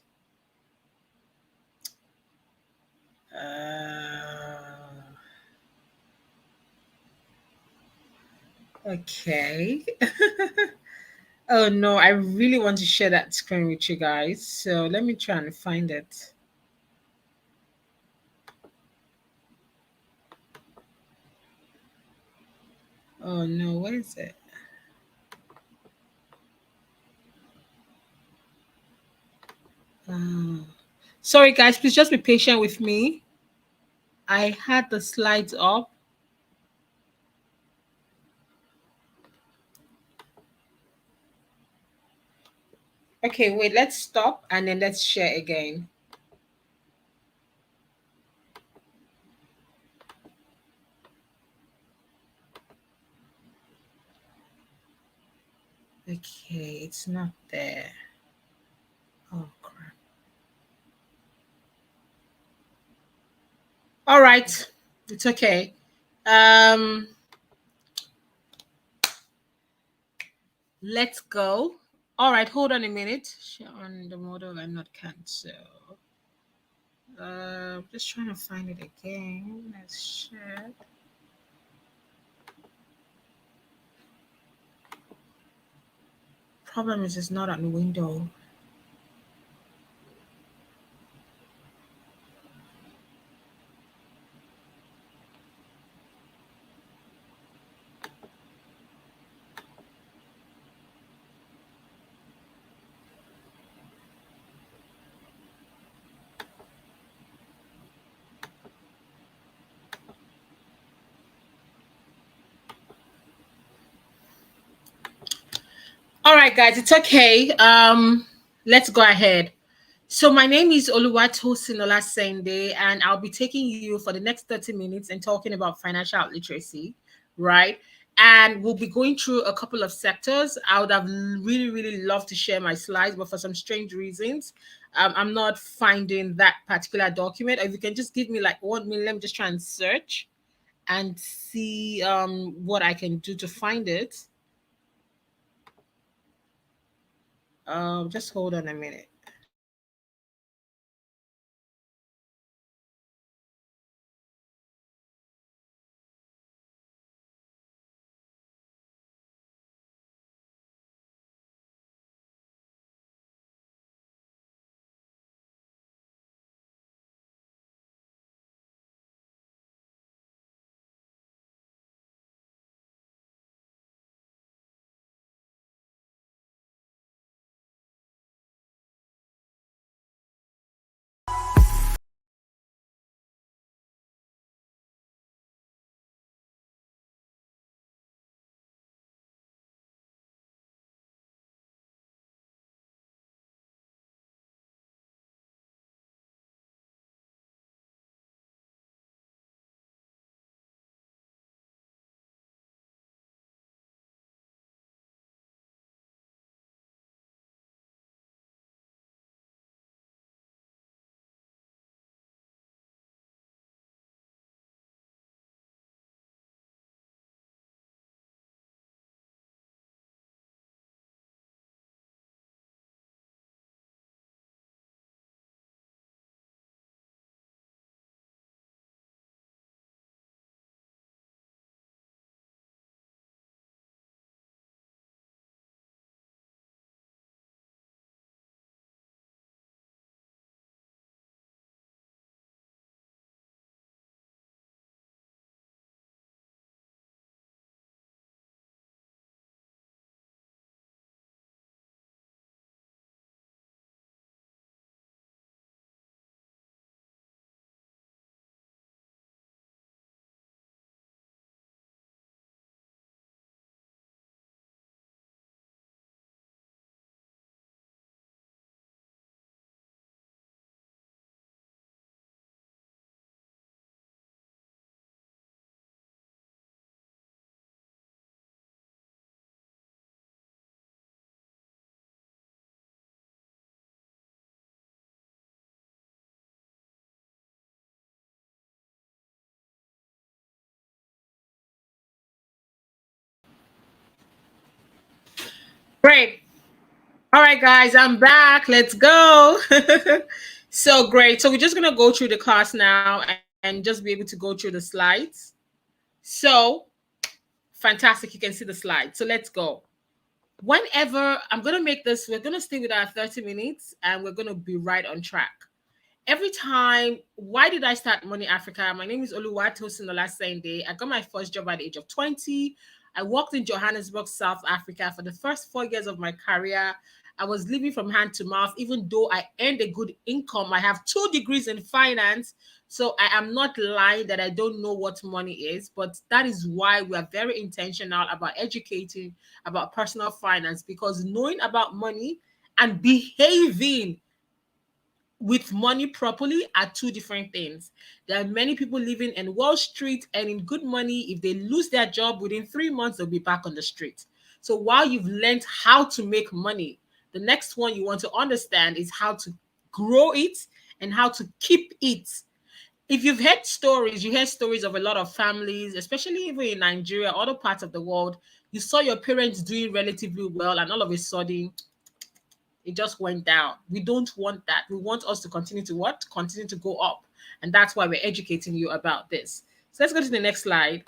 Uh, okay. Oh no, I really want to share that screen with you guys. So let me try and find it. Oh no, where is it? Uh, Sorry guys, please just be patient with me. I had the slides up. Okay, wait, let's stop and then let's share again. Okay, it's not there. Oh crap. All right, it's okay. Um, let's go. All right, hold on a minute. Share on the model and not cancel. Just trying to find it again. Let's share. Problem is, it's not on the window. All right, guys, it's okay. Let's go ahead. So my name is Oluwatosin Olasende, and I'll be taking you for the next 30 minutes and talking about financial literacy, right? And we'll be going through a couple of sectors. I would have really, really loved to share my slides, but for some strange reasons, I'm not finding that particular document. Or if you can just give me like 1 minute, let me just try and search and see what I can do to find it. Just hold on a minute. Great. All right, guys, I'm back. Let's go. So great. So we're just gonna go through the class now and just be able to go through the slides. So fantastic, you can see the slides. So let's go. Whenever I'm gonna make this, we're gonna stay with our 30 minutes and we're gonna be right on track. Every time, why did I start Money Africa? My name is Oluwatosin Olasende. I got my first job at the age of 20. I worked in Johannesburg, South Africa for the first 4 years of my career. I was living from hand to mouth, even though I earned a good income. I have 2 degrees in finance. So I am not lying that I don't know what money is, but that is why we are very intentional about educating about personal finance, because knowing about money and behaving with money properly are two different things. There are many people living in Wall Street earning good money. If they lose their job within 3 months, they'll be back on the street. So while you've learned how to make money, the next one you want to understand is how to grow it and how to keep it. If you've heard stories, you hear stories of a lot of families, especially even in Nigeria, other parts of the world. You saw your parents doing relatively well, and all of a sudden, it just went down. We don't want that. We want us to continue to what? Continue to go up. And that's why we're educating you about this. So let's go to the next slide.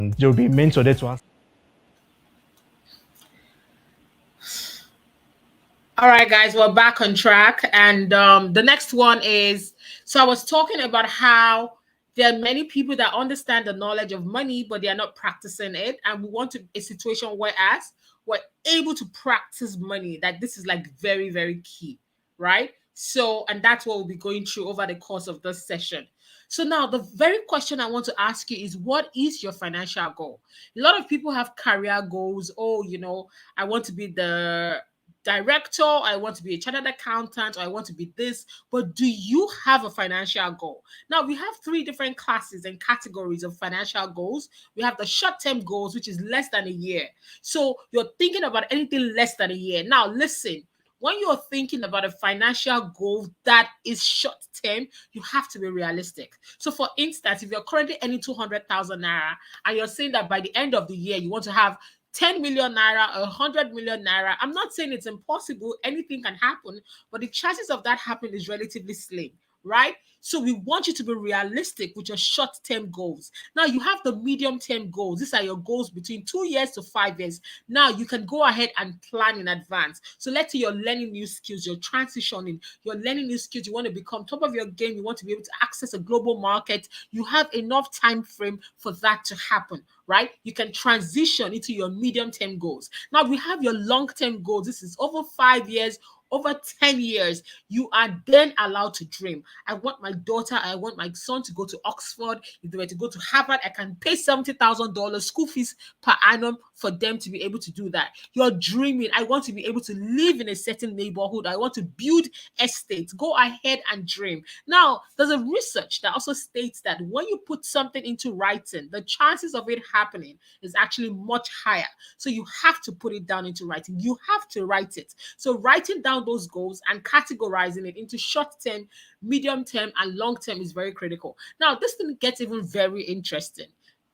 There will be a mentor there to answer. All right, guys, we're back on track. And the next one is, so I was talking about how there are many people that understand the knowledge of money, but they are not practicing it. And we want to a situation where as we're able to practice money, that this is like very, very key, right? So, and that's what we'll be going through over the course of this session. So now the very question I want to ask you is, what is your financial goal? A lot of people have career goals. Oh, I want to be the director, I want to be a chartered accountant, or I want to be this. But do you have a financial goal? Now, we have three different classes and categories of financial goals. We have the short term goals, which is less than a year. So you're thinking about anything less than a year. Now, listen. When you're thinking about a financial goal that is short term, you have to be realistic. So, for instance, if you're currently earning 200,000 naira and you're saying that by the end of the year you want to have 10 million naira, 100 million naira. I'm not saying it's impossible. Anything can happen, but the chances of that happening is relatively slim, right? So we want you to be realistic with your short-term goals. Now you have the medium-term goals. These are your goals between 2 years to 5 years. Now you can go ahead and plan in advance. So let's say you're learning new skills, you're transitioning, you're learning new skills, you want to become top of your game, you want to be able to access a global market. You have enough time frame for that to happen, right? You can transition into your medium-term goals. Now we have your long-term goals. This is over 5 years, over 10 years. You are then allowed to dream. I want my daughter, I want my son to go to Oxford. If they were to go to Harvard, I can pay $70,000 school fees per annum for them to be able to do that. You're dreaming. I want to be able to live in a certain neighborhood. I want to build estates. Go ahead and dream. Now, there's a research that also states that when you put something into writing, the chances of it happening is actually much higher. So you have to put it down into writing. You have to write it. So writing down those goals and categorizing it into short term, medium term, and long term is very critical. Now, this thing gets even very interesting.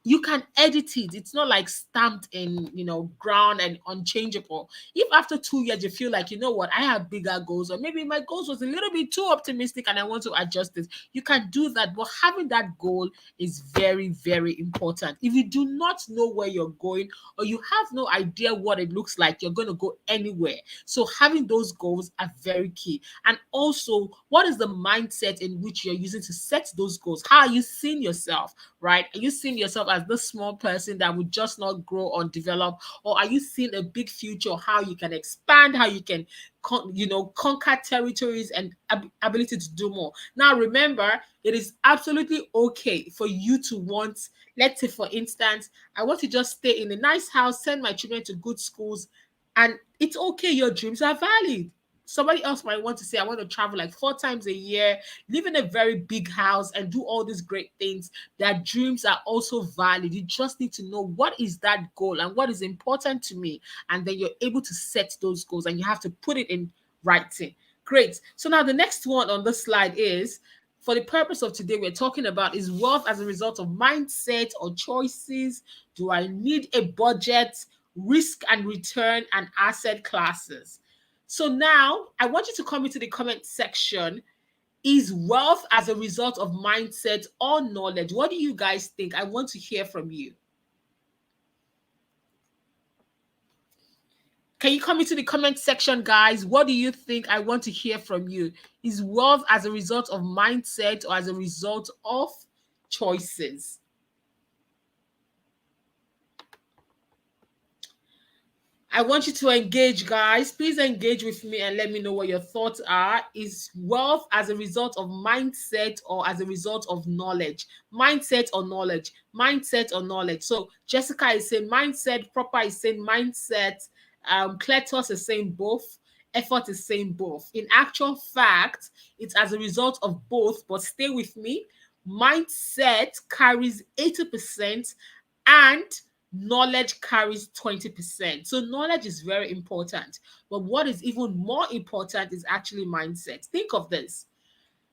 You can edit it. It's not like stamped in, ground and unchangeable. If after 2 years you feel like, you know what, I have bigger goals, or maybe my goals was a little bit too optimistic and I want to adjust this, you can do that. But having that goal is very, very important. If you do not know where you're going, or you have no idea what it looks like, you're going to go anywhere. So having those goals are very key. And also, what is the mindset in which you're using to set those goals? How are you seeing yourself, right? Are you seeing yourself as this small person that would just not grow or develop? Or are you seeing a big future, how you can expand, how you can conquer territories and ability to do more? Now, remember, it is absolutely okay for you to want, let's say, for instance, I want to just stay in a nice house, send my children to good schools, and it's okay. Your dreams are valid. Somebody else might want to say, I want to travel like 4 times a year, live in a very big house, and do all these great things. Their dreams are also valid. You just need to know what is that goal and what is important to me. And then you're able to set those goals and you have to put it in writing. Great. So now the next one on this slide is, for the purpose of today, we're talking about, is wealth as a result of mindset or choices? Do I need a budget, risk and return, and asset classes? So now I want you to come into the comment section. Is wealth as a result of mindset or knowledge? What do you guys think? I want to hear from you. Can you come into the comment section, guys? What do you think? I want to hear from you. Is wealth as a result of mindset or as a result of choices? I want you to engage, guys. Please engage with me and let me know what your thoughts are. Is wealth as a result of mindset or as a result of knowledge? Mindset or knowledge? Mindset or knowledge? So Jessica is saying mindset. Proper is saying mindset. Kletos is saying both. Effort is saying both. In actual fact, it's as a result of both, but stay with me. Mindset carries 80% and knowledge carries 20%. So knowledge is very important. But what is even more important is actually mindset. Think of this.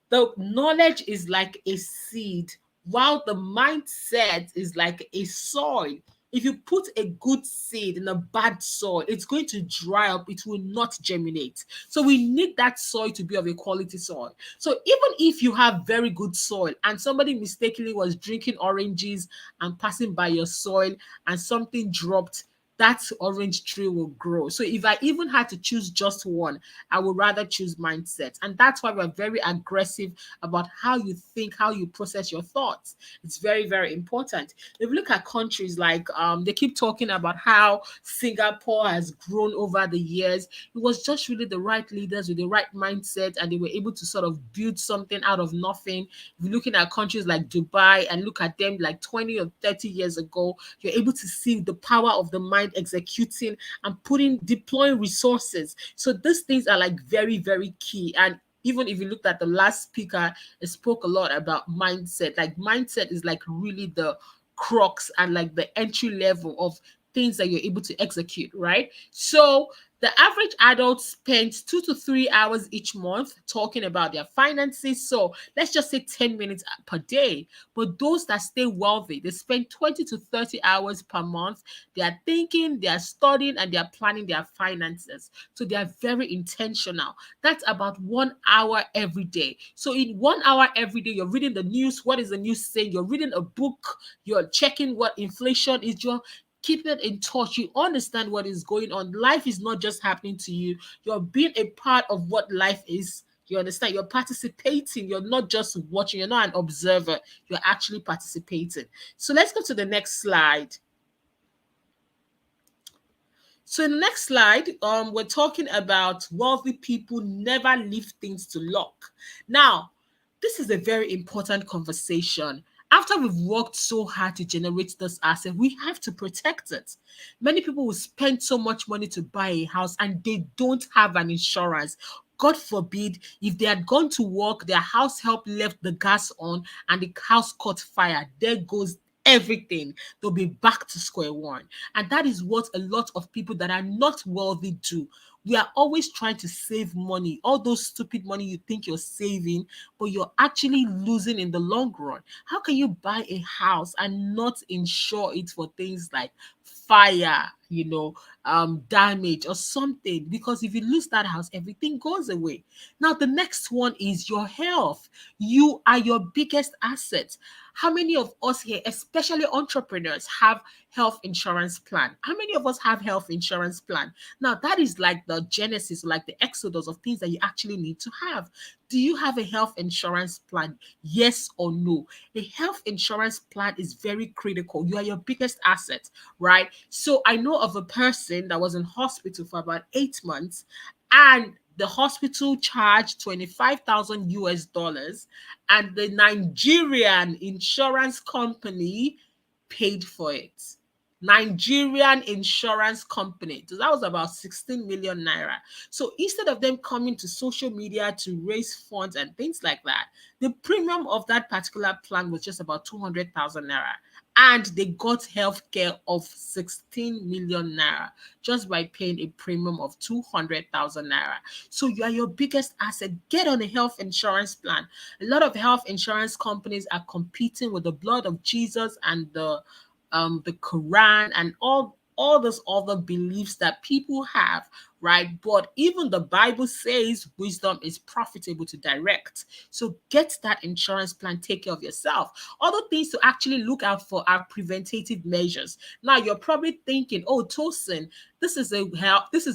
The knowledge is like a seed, while the mindset is like a soil. If you put a good seed in a bad soil, it's going to dry up, it will not germinate. So we need that soil to be of a quality soil. So even if you have very good soil and somebody mistakenly was drinking oranges and passing by your soil and something dropped, that orange tree will grow. So if I even had to choose just one, I would rather choose mindset. And that's why we're very aggressive about how you think, how you process your thoughts. It's very, very important. If you look at countries like they keep talking about how Singapore has grown over the years, it was just really the right leaders with the right mindset, and they were able to sort of build something out of nothing. If you're looking at countries like Dubai and look at them like 20 or 30 years ago, you're able to see the power of the mind executing and deploying resources. So these things are like very, very key. And even if you looked at the last speaker, it spoke a lot about mindset. Like mindset is like really the crux and like the entry level of things that you're able to execute, right? So the average adult spends 2 to 3 hours each month talking about their finances. So let's just say 10 minutes per day. But those that stay wealthy, they spend 20 to 30 hours per month. They are thinking, they are studying, and they are planning their finances. So they are very intentional. That's about 1 hour every day. So in 1 hour every day, you're reading the news. What is the news saying? You're reading a book. You're checking what inflation is. You're keep it in touch. You understand what is going on. Life is not just happening to you. You're being a part of what life is. You understand? You're participating. You're not just watching. You're not an observer. You're actually participating. So let's go to the next slide. So in the next slide, we're talking about wealthy people never leave things to luck. Now, this is a very important conversation. After we've worked so hard to generate this asset, we have to protect it. Many people will spend so much money to buy a house and they don't have an insurance. God forbid, if they had gone to work, their house help left the gas on and the house caught fire. There goes everything. They'll be back to square one. And that is what a lot of people that are not wealthy do. We are always trying to save money, all those stupid money you think you're saving, but you're actually losing in the long run. How can you buy a house and not insure it for things like fire, damage or something? Because if you lose that house, everything goes away. Now, the next one is your health. You are your biggest asset. How many of us here, especially entrepreneurs, have health insurance plan? How many of us have health insurance plan? Now, that is like the genesis, like the exodus of things that you actually need to have. Do you have a health insurance plan? Yes or no? A health insurance plan is very critical. You are your biggest asset, right? So I know of a person that was in hospital for about 8 months, and the hospital charged 25,000 US dollars, and the Nigerian insurance company paid for it. Nigerian insurance company. So that was about 16 million naira. So instead of them coming to social media to raise funds and things like that, the premium of that particular plan was just about 200,000 naira. And they got healthcare of 16 million naira just by paying a premium of 200,000 naira. So you are your biggest asset. Get on a health insurance plan. A lot of health insurance companies are competing with the blood of Jesus and the Quran and all those other beliefs that people have, right? But even the Bible says wisdom is profitable to direct. So get that insurance plan, take care of yourself. Other things to actually look out for are preventative measures. Now you're probably thinking, oh, Tosin, this is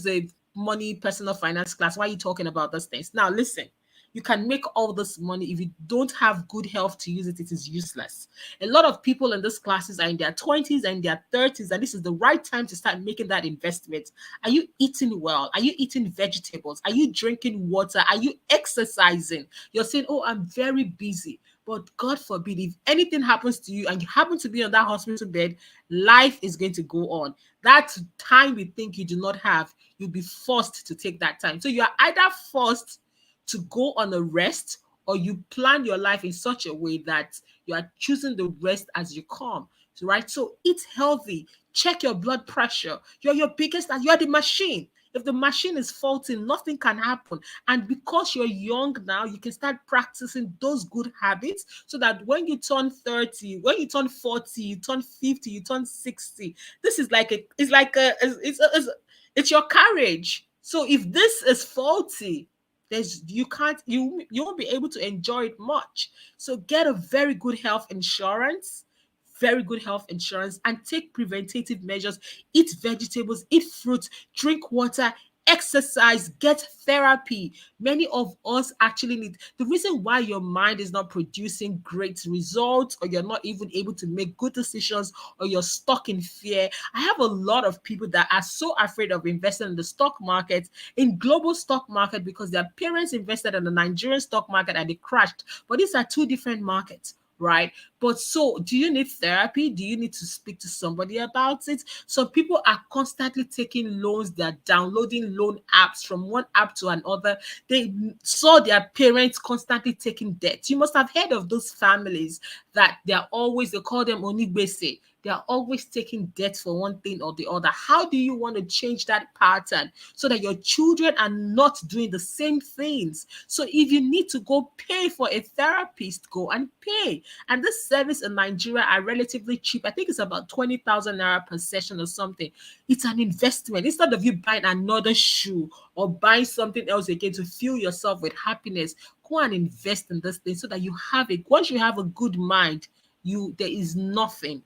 a money personal finance class. Why are you talking about those things? Now listen. You can make all this money. If you don't have good health to use it, it is useless. A lot of people in these classes are in their 20s and their 30s, and this is the right time to start making that investment. Are you eating well? Are you eating vegetables? Are you drinking water? Are you exercising? You're saying, oh, I'm very busy. But God forbid, if anything happens to you and you happen to be on that hospital bed, life is going to go on. That time you think you do not have, you'll be forced to take that time. So you are either forced to go on a rest, or you plan your life in such a way that you are choosing the rest as you come. So, right? So eat healthy, check your blood pressure. You're your biggest, and you're the machine. If the machine is faulty, nothing can happen. And because you're young now, you can start practicing those good habits so that when you turn 30, when you turn 40, you turn 50, you turn 60. This is like a, it's like a, it's your carriage. So if this is faulty, there's you can't you won't be able to enjoy it much. So get a very good health insurance, and take preventative measures. Eat vegetables, eat fruits, drink water, exercise, get therapy. Many of us actually need the reason why your mind is not producing great results, or you're not even able to make good decisions, or you're stuck in fear. I have a lot of people that are so afraid of investing in the stock market, in global stock market, because their parents invested in the Nigerian stock market and they crashed. But these are two different markets, right? But so, do you need therapy? Do you need to speak to somebody about it? So, people are constantly taking loans, they're downloading loan apps from one app to another. They saw their parents constantly taking debt. You must have heard of those families that they call them onigbese. They are always taking debt for one thing or the other. How do you want to change that pattern so that your children are not doing the same things? So if you need to go pay for a therapist, go and pay. And this service in Nigeria are relatively cheap. I think it's about 20,000 naira per session or something. It's an investment. Instead of you buying another shoe or buying something else again to fill yourself with happiness, go and invest in this thing so that you have it. Once you have a good mind, there is nothing,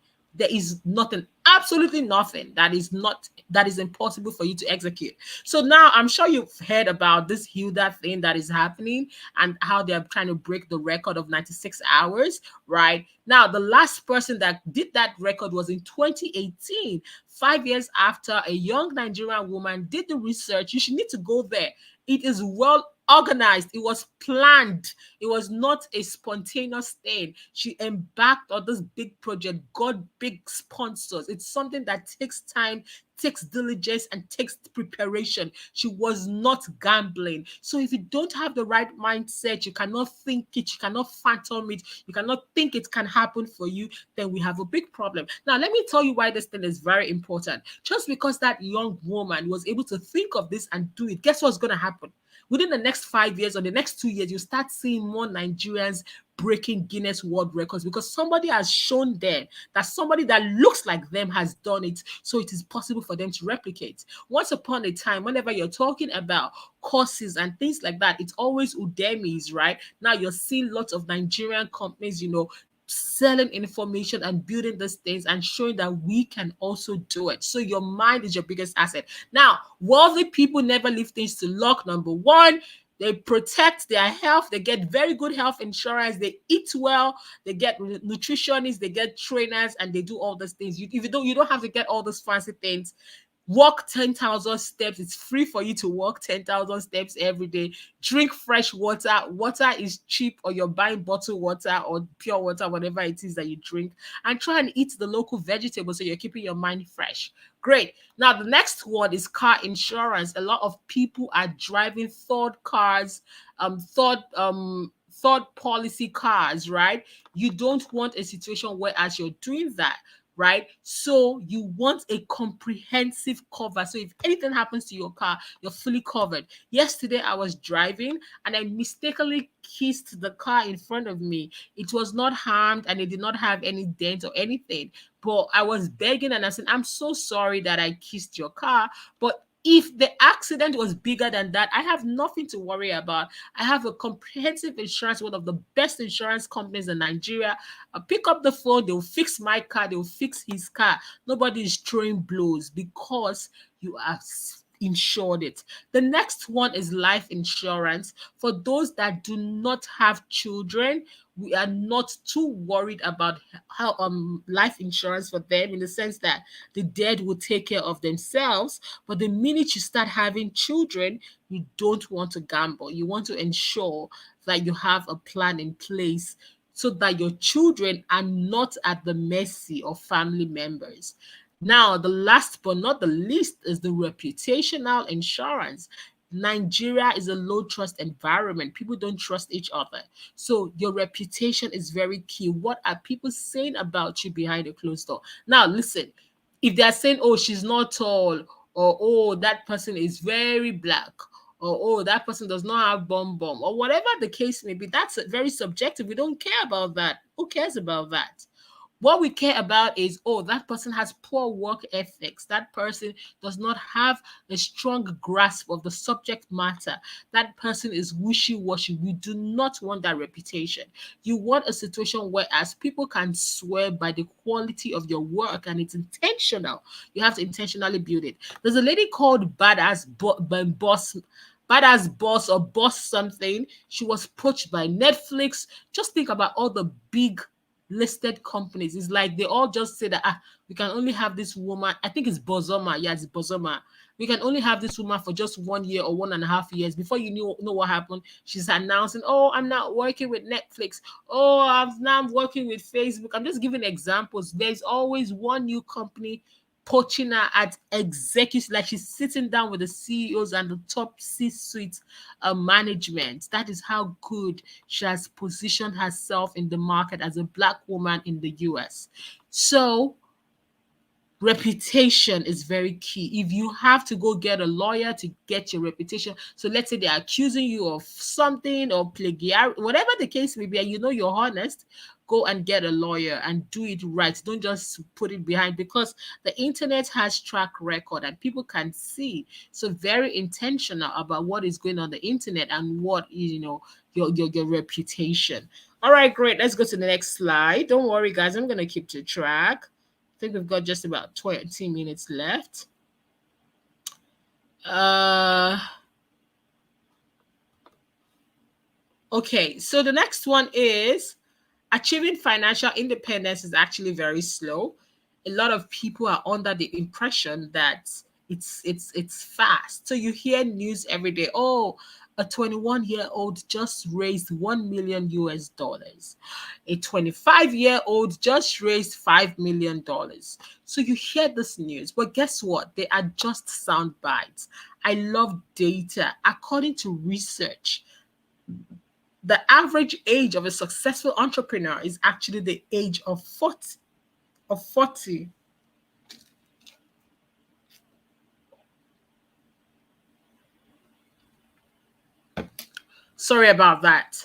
absolutely nothing that is impossible for you to execute. So now I'm sure you've heard about this Hilda thing that is happening and how they're trying to break the record of 96 hours, right? Now, the last person that did that record was in 2018, 5 years after a young Nigerian woman did the research. You should need to go there. It is well organized. It was planned. It was not a spontaneous thing. She embarked on this big project, got big sponsors. It's something that takes time, takes diligence, and takes preparation. She was not gambling. So if you don't have the right mindset, you cannot think it, you cannot phantom it, you cannot think it can happen for you, then we have a big problem. Now, let me tell you why this thing is very important. Just because that young woman was able to think of this and do it, guess what's going to happen? Within the next 5 years or the next 2 years, you start seeing more Nigerians breaking Guinness World Records because somebody has shown them that somebody that looks like them has done it. So it is possible for them to replicate. Once upon a time, whenever you're talking about courses and things like that, it's always Udemy's, right? Now you're seeing lots of Nigerian companies, selling information and building these things and showing that we can also do it. So your mind is your biggest asset. Now, wealthy people never leave things to luck. Number one, they protect their health. They get very good health insurance. They eat well. They get nutritionists. They get trainers, and they do all these things. If you don't have to get all those fancy things. Walk 10,000 steps. It's free for you to walk 10,000 steps every day. Drink fresh water. Water is cheap, or you're buying bottled water or pure water, whatever it is that you drink. And try and eat the local vegetables so you're keeping your mind fresh. Great. Now, the next one is car insurance. A lot of people are driving third policy cars, right? You don't want a situation where as you're doing that, right? So you want a comprehensive cover. So if anything happens to your car, you're fully covered. Yesterday, I was driving and I mistakenly kissed the car in front of me. It was not harmed and it did not have any dent or anything. But I was begging and I said, I'm so sorry that I kissed your car. But if the accident was bigger than that, I have nothing to worry about. I have a comprehensive insurance, one of the best insurance companies in Nigeria. I pick up the phone, they'll fix my car, they'll fix his car. Nobody is throwing blows because you are insured it. The next one is life insurance. For those that do not have children, we are not too worried about how life insurance for them, in the sense that the dead will take care of themselves. But the minute you start having children, you don't want to gamble. You want to ensure that you have a plan in place so that your children are not at the mercy of family members. Now, the last but not the least is the reputational insurance. Nigeria is a low trust environment. People don't trust each other. So your reputation is very key. What are people saying about you behind a closed door? Now, listen, if they're saying, oh, she's not tall, or oh, that person is very black, or oh, that person does not have bomb, or whatever the case may be. That's very subjective. We don't care about that. Who cares about that? What we care about is, oh, that person has poor work ethics. That person does not have a strong grasp of the subject matter. That person is wishy-washy. We do not want that reputation. You want a situation where as people can swear by the quality of your work and it's intentional. You have to intentionally build it. There's a lady called Badass Boss or Boss something. She was poached by Netflix. Just think about all the big listed companies. It's like they all just say that we can only have this woman. I think it's Bozoma. Yeah, it's Bozoma. We can only have this woman for just 1 year or 1.5 years. Before you know what happened, she's announcing, "Oh, I'm not working with Netflix. Oh, I'm working with Facebook." I'm just giving examples. There's always one new company poaching her at executives, like she's sitting down with the CEOs and the top C-suite management. That is how good she has positioned herself in the market as a black woman in the US. So reputation is very key. If you have to go get a lawyer to get your reputation, so let's say they're accusing you of something or plagiarism, whatever the case may be, and you know you're honest, go and get a lawyer and do it right. Don't just put it behind, because the internet has track record and people can see. So very intentional about what is going on the internet and what is, your reputation. All right, great. Let's go to the next slide. Don't worry, guys. I'm gonna keep to track. I think we've got just about 20 minutes left. Okay, so the next one is achieving financial independence is actually very slow. A lot of people are under the impression that it's fast. So you hear news every day. Oh, a 21-year-old just raised 1 million US dollars. A 25-year-old just raised $5 million. So you hear this news, but guess what? They are just sound bites. I love data. According to research, the average age of a successful entrepreneur is actually the age of 40. Of 40. Sorry about that.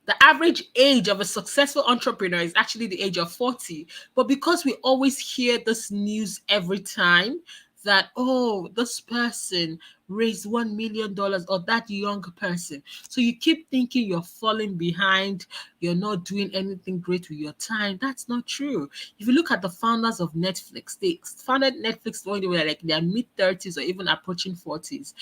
The average age of a successful entrepreneur is actually the age of 40. But because we always hear this news every time that, oh, this person raised $1 million, or that young person. So you keep thinking you're falling behind, you're not doing anything great with your time. That's not true. If you look at the founders of Netflix, they founded Netflix when they were like their mid-30s or even approaching 40s.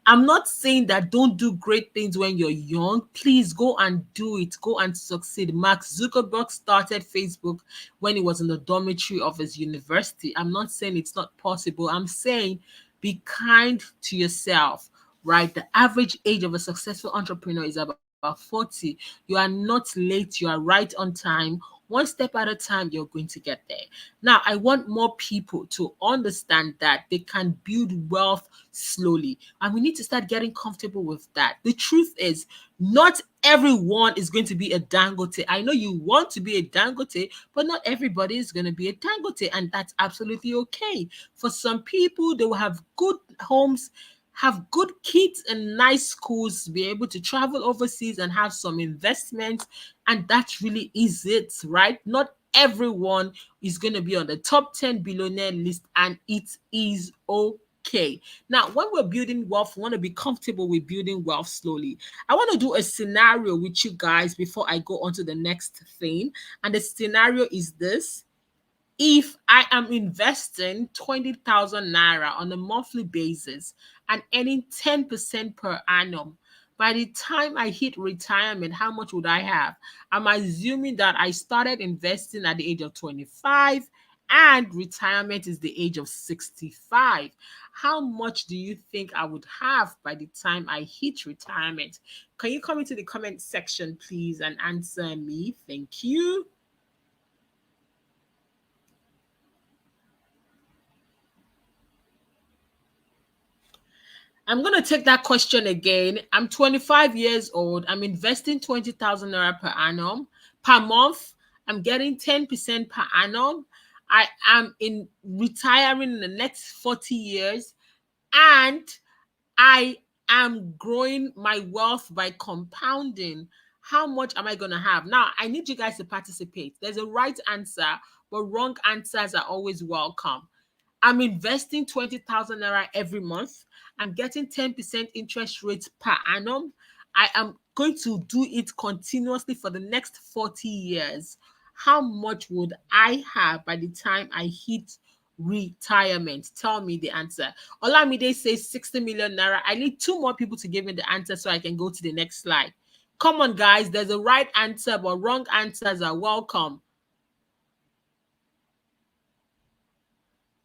I'm not saying that don't do great things when you're young. Please go and do it. Go and succeed. Mark Zuckerberg started Facebook when he was in the dormitory of his university. I'm not saying it's not possible. I'm saying be kind to yourself, right? The average age of a successful entrepreneur is about 40. You are not late. You are right on time. One step at a time, you're going to get there. Now, I want more people to understand that they can build wealth slowly. And we need to start getting comfortable with that. The truth is, not everyone is going to be a Dangote. I know you want to be a Dangote, but not everybody is going to be a Dangote. And that's absolutely okay. For some people, they will have good homes, have good kids and nice schools, be able to travel overseas and have some investments. And that really is it, right? Not everyone is going to be on the top 10 billionaire list, and it is okay. Now, when we're building wealth, we want to be comfortable with building wealth slowly. I want to do a scenario with you guys before I go on to the next thing. And the scenario is this. If I am investing 20,000 naira on a monthly basis and earning 10% per annum, by the time I hit retirement, how much would I have? I'm assuming that I started investing at the age of 25 and retirement is the age of 65. How much do you think I would have by the time I hit retirement? Can you come into the comment section, please, and answer me? Thank you. I'm going to take that question again. I'm 25 years old. I'm investing 20,000 naira per annum. Per month, I'm getting 10% per annum. I am in retiring in the next 40 years, and I am growing my wealth by compounding. How much am I going to have? Now, I need you guys to participate. There's a right answer, but wrong answers are always welcome. I'm investing 20,000 naira every month. I'm getting 10% interest rates per annum. I am going to do it continuously for the next 40 years. How much would I have by the time I hit retirement? Tell me the answer. Olamide says 60 million naira. I need two more people to give me the answer so I can go to the next slide. Come on, guys. There's a right answer, but wrong answers are welcome.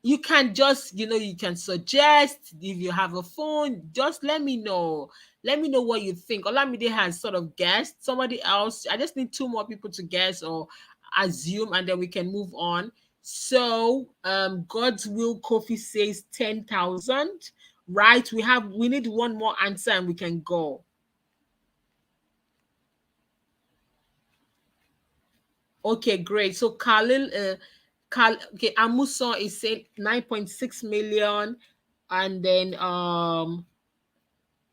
You can just, you can suggest. If you have a phone, just let me know. Let me know what you think. Olamide has sort of guessed. Somebody else, I just need two more people to guess or assume, and then we can move on. So God's will Kofi says 10,000. Right, we need one more answer and we can go. Okay, great. So okay, Amuson is saying 9.6 million, and then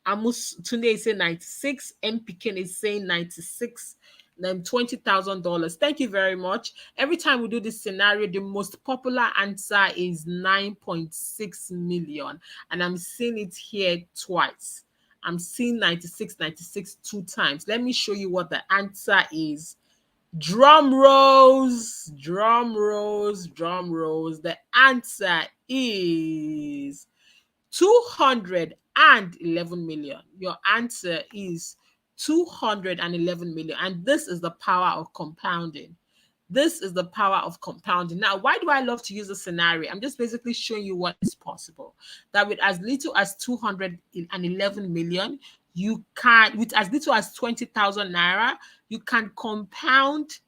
Amus Tunde is saying 96, MPK is saying 96, then $20,000. Thank you very much. Every time we do this scenario, the most popular answer is 9.6 million, and I'm seeing it here twice. I'm seeing 96, 96 two times. Let me show you what the answer is. Drum rolls, drum rolls, drum rolls. The answer is 211 million. Your answer is 211 million. And this is the power of compounding. This is the power of compounding. Now, why do I love to use a scenario? I'm just basically showing you what is possible. That with as little as 211 million, you can, with as little as 20,000 naira, you can compound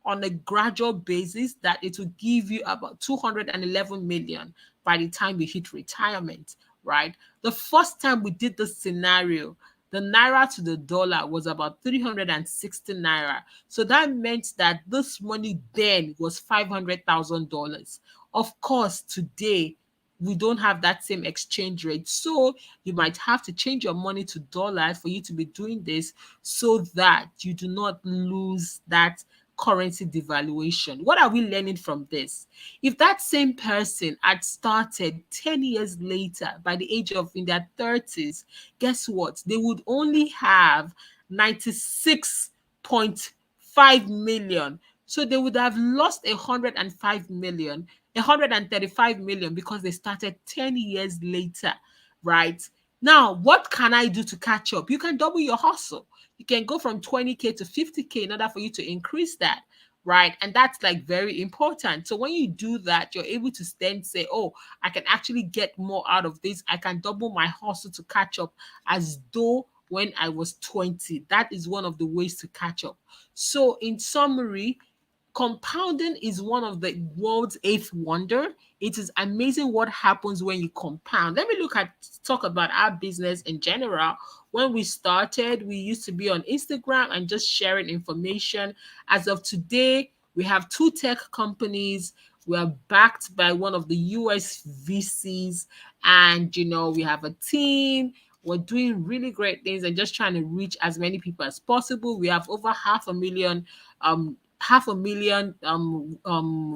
on a gradual basis that it will give you about 211 million by the time you hit retirement, right? The first time we did this scenario, the naira to the dollar was about 360 naira. So that meant that this money then was $500,000. Of course, today we don't have that same exchange rate. So you might have to change your money to dollars for you to be doing this so that you do not lose that currency devaluation. What are we learning from this? If that same person had started 10 years later by the age of in their 30s, guess what? They would only have 96.5 million. So they would have lost 105 million, 135 million because they started 10 years later, right? Now, what can I do to catch up? You can double your hustle. You can go from 20K to 50K in order for you to increase that, right? And that's like very important. So when you do that, you're able to then say, oh, I can actually get more out of this. I can double my hustle to catch up as though when I was 20. That is one of the ways to catch up. So in summary, compounding is one of the world's eighth wonder. It is amazing what happens when you compound. Let me talk about our business in general. When we started, we used to be on Instagram and just sharing information. As of today, we have two tech companies. We are backed by one of the US VCs, and we have a team. We're doing really great things and just trying to reach as many people as possible. We have over half a million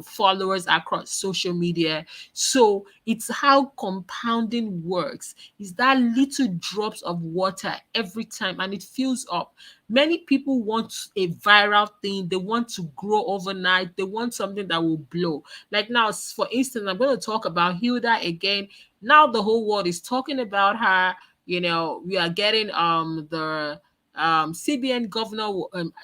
followers across social media. So it's how compounding works. Is that little drops of water every time and it fills up. Many people want a viral thing. They want to grow overnight. They want something that will blow. Like now, for instance, I'm going to talk about Hilda again. Now the whole world is talking about her. We are getting the CBN governor,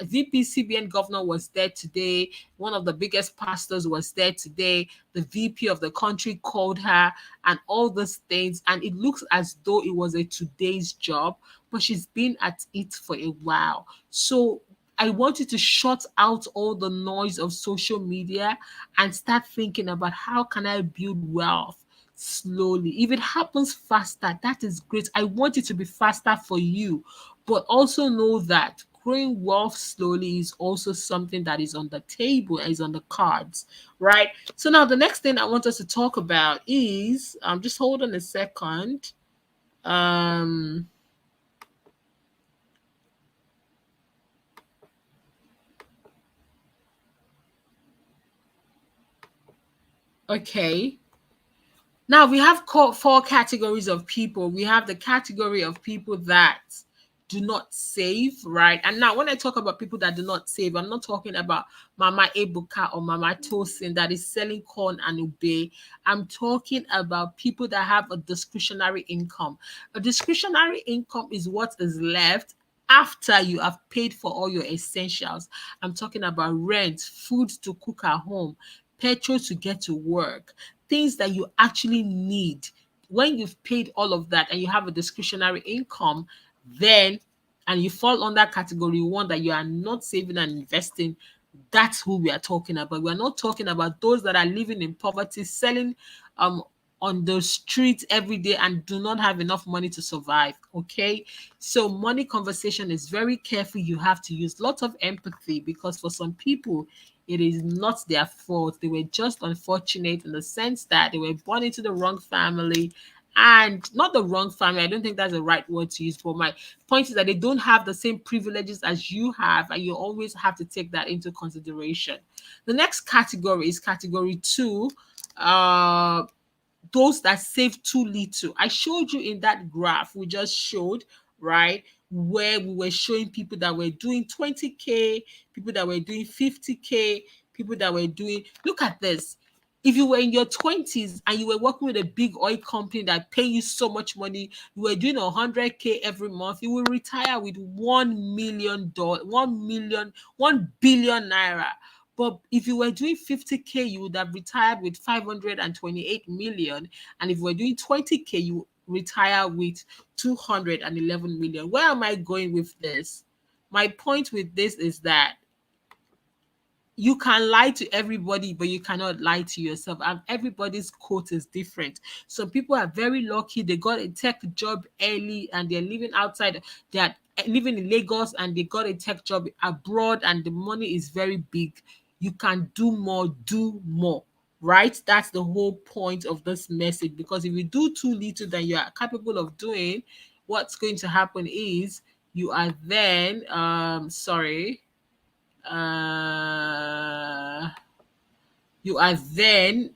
VP CBN governor was there today. One of the biggest pastors was there today. The VP of the country called her and all those things. And it looks as though it was a today's job, but she's been at it for a while. So I want you to shut out all the noise of social media and start thinking about how can I build wealth slowly. If it happens faster, that is great. I want it to be faster for you, but also know that growing wealth slowly is also something that is on the table, is on the cards, right? So now the next thing I want us to talk about is just hold on a second. Um okay. Now we have four categories of people. We have the category of people that do not save, right? And now when I talk about people that do not save, I'm not talking about Mama Ebuka or Mama Tosin that is selling corn and ube. I'm talking about people that have a discretionary income. A discretionary income is what is left after you have paid for all your essentials. I'm talking about rent, food to cook at home, petrol to get to work, things that you actually need. When you've paid all of that and you have a discretionary income, then and you fall under category one that you are not saving and investing, that's who we are talking about. We're not talking about those that are living in poverty, selling um on the street every day and do not have enough money to survive. Okay. So money conversation is very careful. You have to use lots of empathy because for some people, it is not their fault. They were just unfortunate in the sense that they were born into the wrong family, and not the wrong family. I don't think that's the right word to use. But my point is that they don't have the same privileges as you have, and you always have to take that into consideration. The next category is category two. Uh, those that save too little. I showed you in that graph we just showed, right? Where we were showing people that were doing 20K, people that were doing 50K, people that were doing, look at this. If you were in your 20s and you were working with a big oil company that pay you so much money, you were doing 100K every month, you will retire with $1 million, 1 million, 1 billion naira. But if you were doing 50K, you would have retired with 528 million. And if you were doing 20K, you retire with 211 million. Where am I going with this? My point with this is that you can lie to everybody, but you cannot lie to yourself. And everybody's quote is different. Some people are very lucky. They got a tech job early and they're living outside. They're living in Lagos and they got a tech job abroad and the money is very big. You can do more. Right? That's the whole point of this message. Because if you do too little than you are capable of doing, what's going to happen is you are then uh, you are then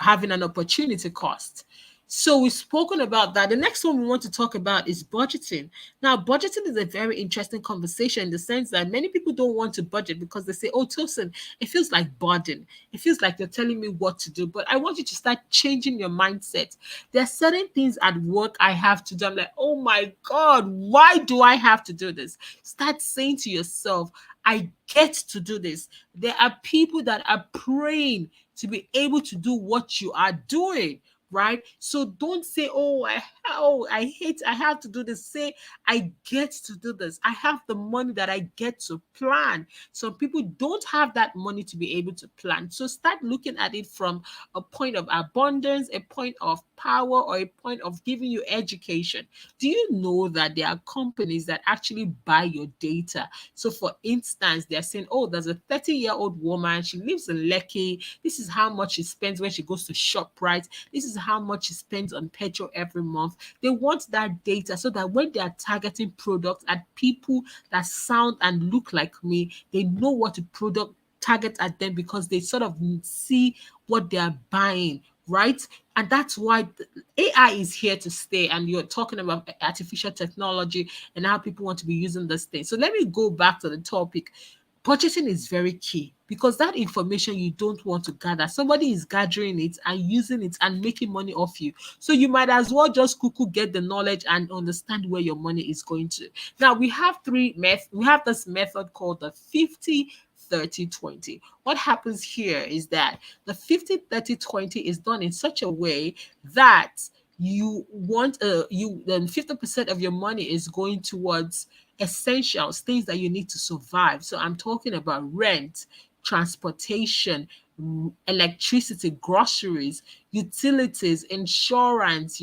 having an opportunity cost. So we've spoken about that. The next one we want to talk about is budgeting. Now, budgeting is a very interesting conversation in the sense that many people don't want to budget because they say, oh, Tosin, it feels like burden. It feels like you're telling me what to do. But I want you to start changing your mindset. There are certain things at work I have to do. I'm like, oh my God, why do I have to do this? Start saying to yourself, I get to do this. There are people that are praying to be able to do what you are doing, right? So don't say, oh, I hate, I have to do this. Say, I get to do this. I have the money that I get to plan. Some people don't have that money to be able to plan. So start looking at it from a point of abundance, a point of power, or a point of giving you education. Do you know that there are companies that actually buy your data? So, for instance, they're saying, oh, there's a 30-year-old woman. She lives in Lekki. This is how much she spends when she goes to ShopRite. This is how much she spends on petrol every month. They want that data so that when they are targeting products at people that sound and look like me, they know what to product target at them because they sort of see what they are buying, right? And that's why AI is here to stay. And you're talking about artificial technology and how people want to be using this thing. So let me go back to the topic. Budgeting is very key because that information you don't want to gather, somebody is gathering it and using it and making money off you. So you might as well just cuckoo get the knowledge and understand where your money is going to. Now we have we have this method called the 50-30-20. What happens here is that the 50-30-20 is done in such a way that you want you then 50% of your money is going towards essentials, things that you need to survive. So I'm talking about rent, transportation, electricity, groceries, utilities, insurance,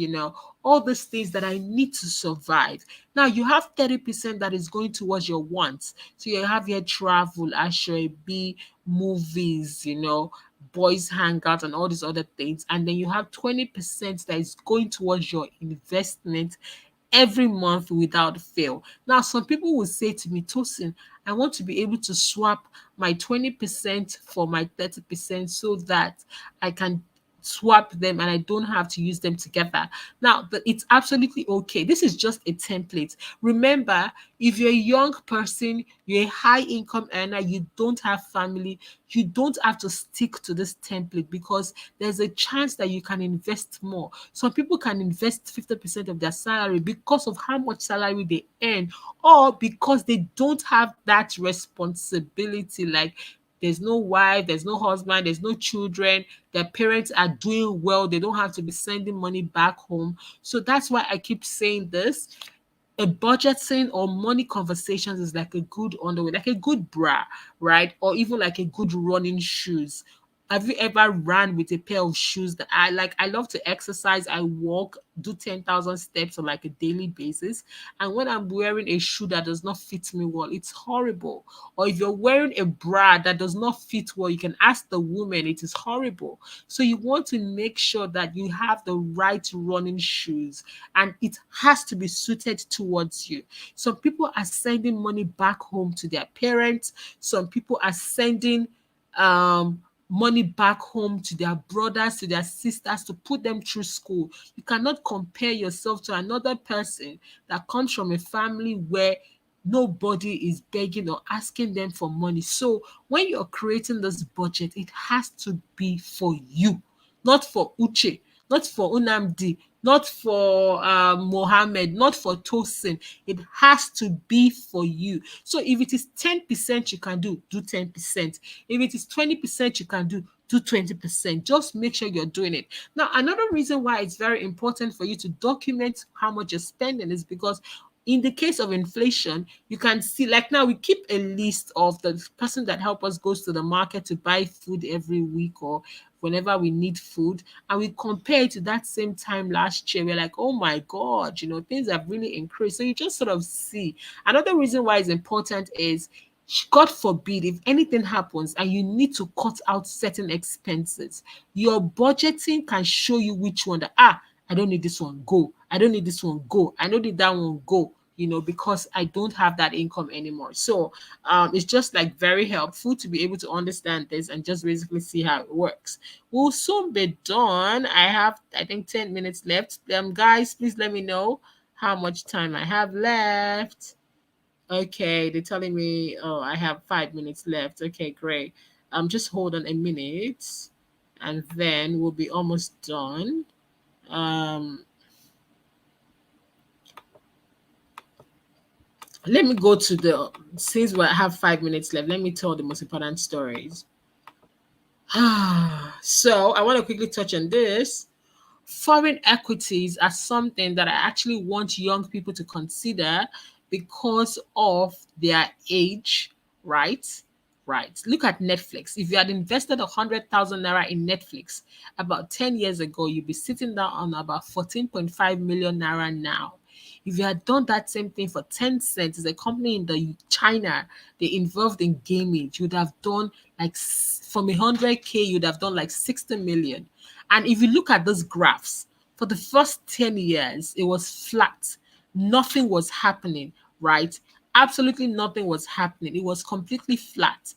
all these things that I need to survive. Now you have 30% that is going towards your wants. So you have your travel, be movies, boys hangout and all these other things. And then you have 20% that is going towards your investment every month without fail. Now, some people will say to me, Tosin, I want to be able to swap my 20% for my 30% so that I can swap them and I don't have to use them together. Now, but it's absolutely okay. This is just a template. Remember, if you're a young person, you're a high income earner, you don't have family, you don't have to stick to this template because there's a chance that you can invest more. Some people can invest 50% of their salary because of how much salary they earn, or because they don't have that responsibility. Like, there's no wife, there's no husband, there's no children, their parents are doing well, they don't have to be sending money back home. So that's why I keep saying this. A budgeting or money conversations is like a good underwear, like a good bra, right? Or even like a good running shoes. Have you ever ran with a pair of shoes that I like? I love to exercise. I walk, do 10,000 steps on like a daily basis. And when I'm wearing a shoe that does not fit me well, it's horrible. Or if you're wearing a bra that does not fit well, you can ask the woman, it is horrible. So you want to make sure that you have the right running shoes and it has to be suited towards you. Some people are sending money back home to their parents. Some people are sending money back home to their brothers, to their sisters to put them through school. You cannot compare yourself to another person that comes from a family where nobody is begging or asking them for money. So when you're creating this budget, it has to be for you, not for Uche, not for Unamdi, not for Mohammed, not for Tosin. It has to be for you. So if it is 10% you can do 10%. If it is 20% you can do 20%. Just make sure you're doing it. Now, another reason why it's very important for you to document how much you're spending is because in the case of inflation, you can see, like now we keep a list of the person that help us goes to the market to buy food every week or whenever we need food, and we compare it to that same time last year. We're like, oh my God, things have really increased. So you just sort of see. Another reason why it's important is, God forbid, if anything happens and you need to cut out certain expenses, your budgeting can show you which one that, I don't need this one, go. I don't need this one, go. I don't need that one, go. Because I don't have that income anymore. So it's just like very helpful to be able to understand this and just basically see how it works. We'll soon be done. I have, I think, 10 minutes left. Guys, please let me know how much time I have left. Okay, they're telling me, oh, I have 5 minutes left. Okay, great. Just hold on a minute and then we'll be almost done. Um, let me go to since we have 5 minutes left, let me tell the most important stories. So I want to quickly touch on this. Foreign equities are something that I actually want young people to consider because of their age, right? Right. Look at Netflix. If you had invested 100,000 naira in Netflix about 10 years ago, you'd be sitting down on about 14.5 million naira now. If you had done that same thing for Tencent, it's a company in the China, they involved in gaming, you'd have done like from 100K, you'd have done like 60 million. And if you look at those graphs, for the first 10 years, it was flat. Nothing was happening, right? Absolutely nothing was happening. It was completely flat.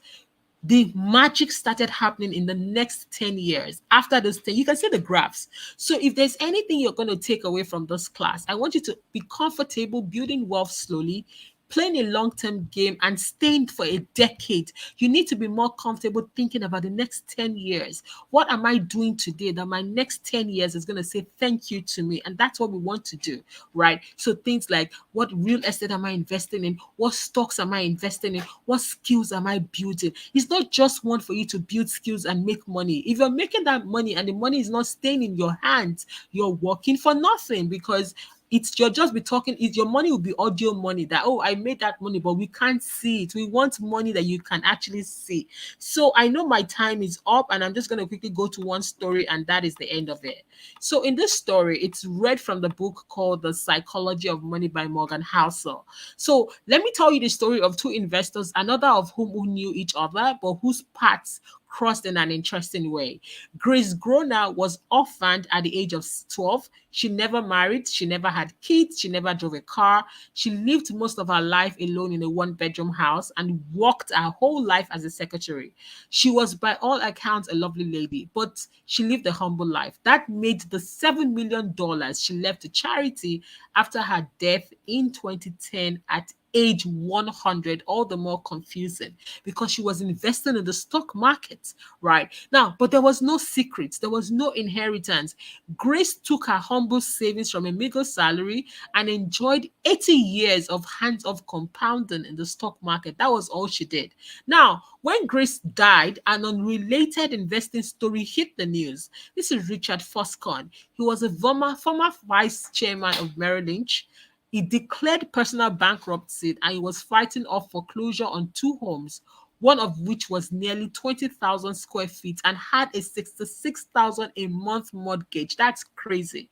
The magic started happening in the next 10 years. After those 10, you can see the graphs. So if there's anything you're going to take away from this class, I want you to be comfortable building wealth slowly, playing a long-term game and staying for a decade. You need to be more comfortable thinking about the next 10 years. What am I doing today that my next 10 years is going to say thank you to me? And that's what we want to do, right? So things like, what real estate am I investing in? What stocks am I investing in? What skills am I building? It's not just one for you to build skills and make money. If you're making that money and the money is not staying in your hands, you're working for nothing because It's you'll just be talking, it's your money will be audio money that, oh, I made that money, but we can't see it. We want money that you can actually see. So I know my time is up, and I'm just going to quickly go to one story, and that is the end of it. So in this story, it's read from the book called The Psychology of Money by Morgan Housel. So let me tell you the story of two investors, another of whom who knew each other, but whose paths crossed in an interesting way. Grace Groner was orphaned at the age of 12. She never married, she never had kids, she never drove a car. She lived most of her life alone in a one-bedroom house and worked her whole life as a secretary. She was, by all accounts, a lovely lady, but she lived a humble life. That made the $7 million she left to charity after her death in 2010 at age 100 all the more confusing because she was investing in the stock market, right? Now, but there was no secrets, there was no inheritance. Grace took her humble savings from a meager salary and enjoyed 80 years of hands-off compounding in the stock market. That was all she did. Now, when Grace died, an unrelated investing story hit the news. This is Richard Foscon. He was a former vice chairman of Merrill Lynch. He declared personal bankruptcy and he was fighting off foreclosure on two homes, one of which was nearly 20,000 square feet and had a 66,000 a month mortgage. That's crazy.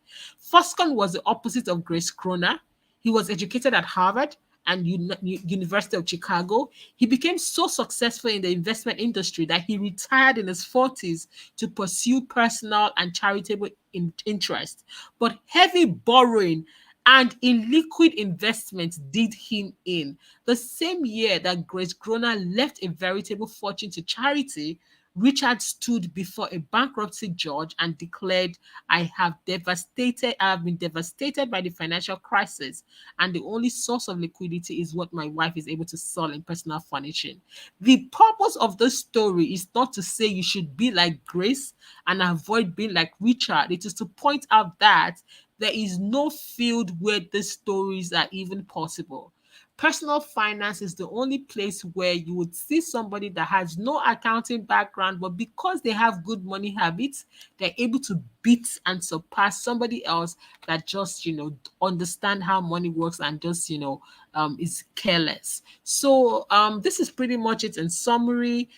Foscon was the opposite of Grace Kroner. He was educated at Harvard and University of Chicago. He became so successful in the investment industry that he retired in his 40s to pursue personal and charitable interest. But heavy borrowing and illiquid investments did him in. The same year that Grace Groner left a veritable fortune to charity, Richard stood before a bankruptcy judge and declared, I have been devastated by the financial crisis, and the only source of liquidity is what my wife is able to sell in personal furnishing. The purpose of this story is not to say you should be like Grace and avoid being like Richard. It is to point out that there is no field where these stories are even possible. Personal finance is the only place where you would see somebody that has no accounting background, but because they have good money habits, they're able to beat and surpass somebody else that just, understand how money works and just, is careless. So this is pretty much it in summary.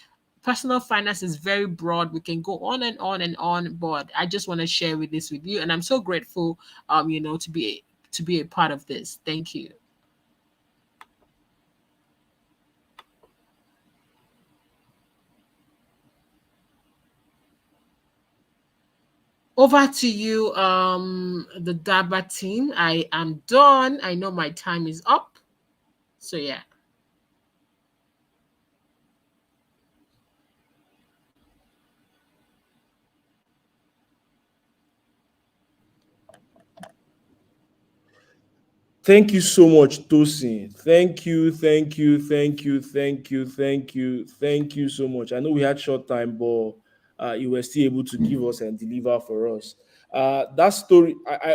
Personal finance is very broad. We can go on and on and on, but I just want to share with this with you, and I'm so grateful, to be a part of this. Thank you. Over to you, the Daba team. I am done. I know my time is up. So yeah. Thank you so much, Tosin. Thank you, thank you, thank you, thank you, thank you, thank you so much. I know we had short time, but you were still able to give us and deliver for us. That story,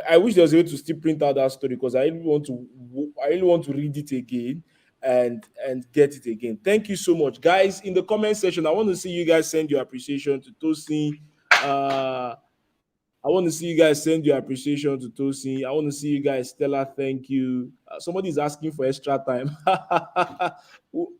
I wish there was able to still print out that story because I really want to read it again and get it again. Thank you so much, guys. In the comment section, I want to see you guys send your appreciation to Tosin. Uh, I want to see you guys send your appreciation to Tosin. I want to see you guys, Stella. Thank you. Somebody's asking for extra time.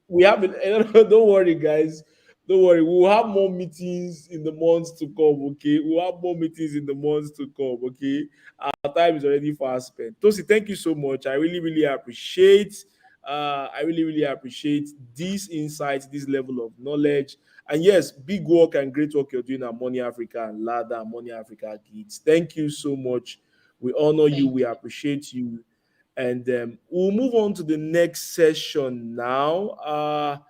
We have it. Don't worry, guys. Don't worry. We'll have more meetings in the months to come. Okay, we'll have more meetings in the months to come. Okay, our time is already fast spent. Tosin, thank you so much. I really, really appreciate. I really, really appreciate these insights, this level of knowledge. And yes, big work and great work you're doing at Money Africa and Lada and Money Africa Kids. Thank you so much. We honor you. Thank We appreciate you. And we'll move on to the next session now.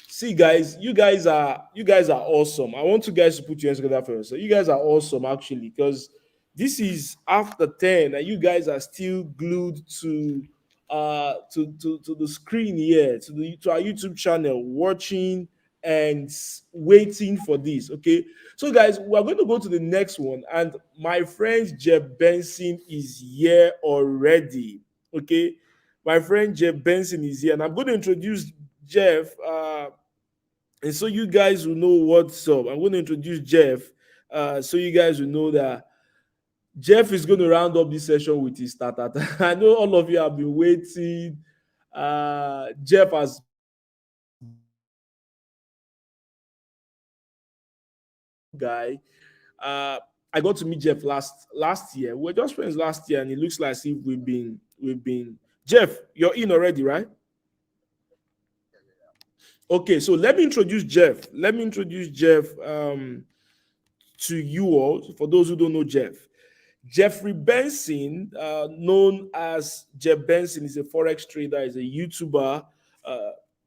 See, guys, you guys are awesome. I want you guys to put your hands together for yourself. You guys are awesome, actually, because this is after 10, and you guys are still glued to the screen here, to our YouTube channel, watching and waiting for this. Okay, so guys, we're going to go to the next one, and my friend Jeb Benson is here already. Okay, my friend Jeb Benson is here, and I'm going to introduce Jeff. And so you guys will know what's up. I'm going to introduce Jeff, so you guys will know that Jeff is going to round up this session with his starter. I know all of you have been waiting. Jeff has been a cool guy. I got to meet Jeff last year. We were just friends last year, and it looks like as if we've been. Jeff, you're in already, right? Okay, so let me introduce Jeff. To you all. For those who don't know Jeff, Jeffrey Benson, known as Jeff Benson, is a forex trader, is a YouTuber.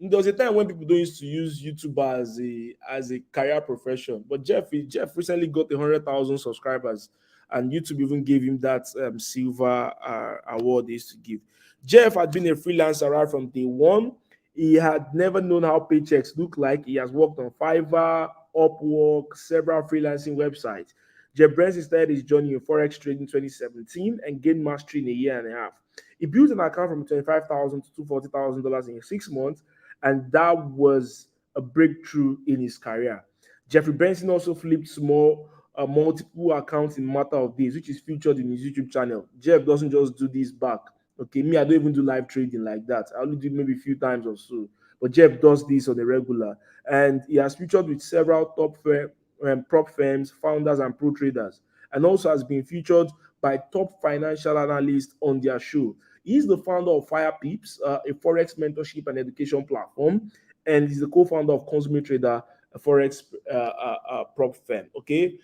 There was a time when people don't used to use YouTuber as a career profession, but Jeff recently got 100,000 subscribers, and YouTube even gave him that silver award they used to give. Jeff had been a freelancer right from day one. He had never known how paychecks look like. He has worked on Fiverr, Upwork, several freelancing websites. Jeff Benson started his journey in Forex trading in 2017 and gained mastery in a year and a half. He built an account from $25,000 to $240,000 in 6 months, and that was a breakthrough in his career. Jeffrey Benson also flipped small multiple accounts in a matter of days, which is featured in his YouTube channel. Jeff doesn't just do this back. Okay, me, I don't even do live trading like that. I only do maybe a few times or so. But Jeff does this on a regular, and he has featured with several prop firms, founders, and pro traders, and also has been featured by top financial analysts on their show. He's the founder of Fire Peeps, a forex mentorship and education platform, and he's the co-founder of Consummate Trader, a forex prop firm. Okay,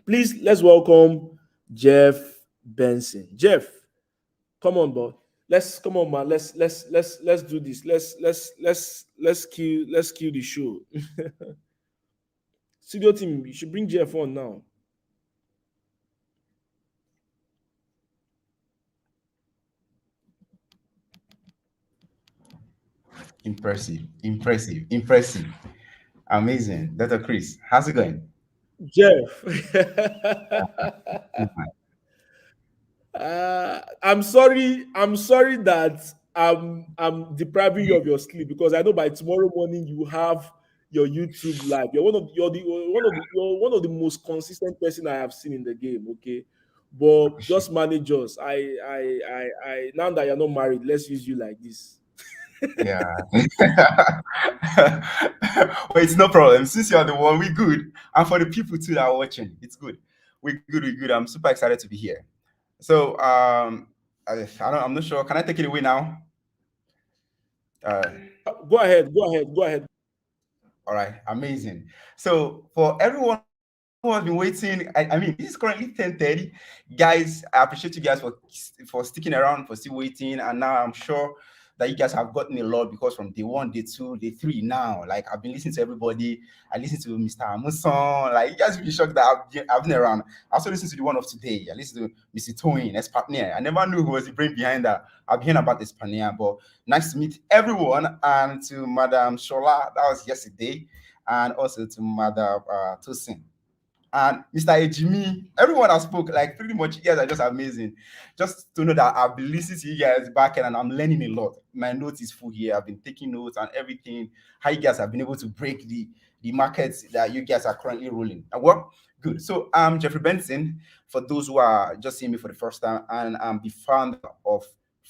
please let's welcome Jeff Benson. Jeff, come on, bro. Let's come on, man. Let's do this. Let's kill the show. Studio team, you should bring Jeff on now. Impressive, impressive, impressive. Amazing. Dr. Chris, how's it going? Jeff. I'm sorry. I'm sorry that I'm depriving you of your sleep, because I know by tomorrow morning you have your YouTube live. You're one of the most consistent person I have seen in the game. Okay, I but appreciate just manage us. I now that you're not married, let's use you like this. it. Yeah. But it's no problem. Since you're the one, we good. And for the people too that are watching, it's good. We good, we good. I'm super excited to be here. So I'm not sure. Can I take it away now? Go ahead. Go ahead. Go ahead. All right, amazing. So for everyone who has been waiting, I mean, this is currently 10:30. Guys, I appreciate you guys for sticking around, for still waiting. And now I'm sure that you guys have gotten a lot, because from day one, day two, day three now, like I've been listening to everybody. I listened to Mr. Amuson. Like, you guys will be shocked that I've been around. I also listened to the one of today. I listened to Mr. Toyin, Espanier. I never knew who was the brain behind that. I've heard about Espanier, but nice to meet everyone. And to Madam Shola, that was yesterday. And also to Madam Tosin. And Mr. Ejimi, everyone that spoke, like pretty much you guys are just amazing. Just to know that I've been listening to you guys back and I'm learning a lot. My notes is full here. I've been taking notes and everything. How you guys have been able to break the markets that you guys are currently ruling. And well, good. So I'm Jeffrey Benson, for those who are just seeing me for the first time, and I'm the founder of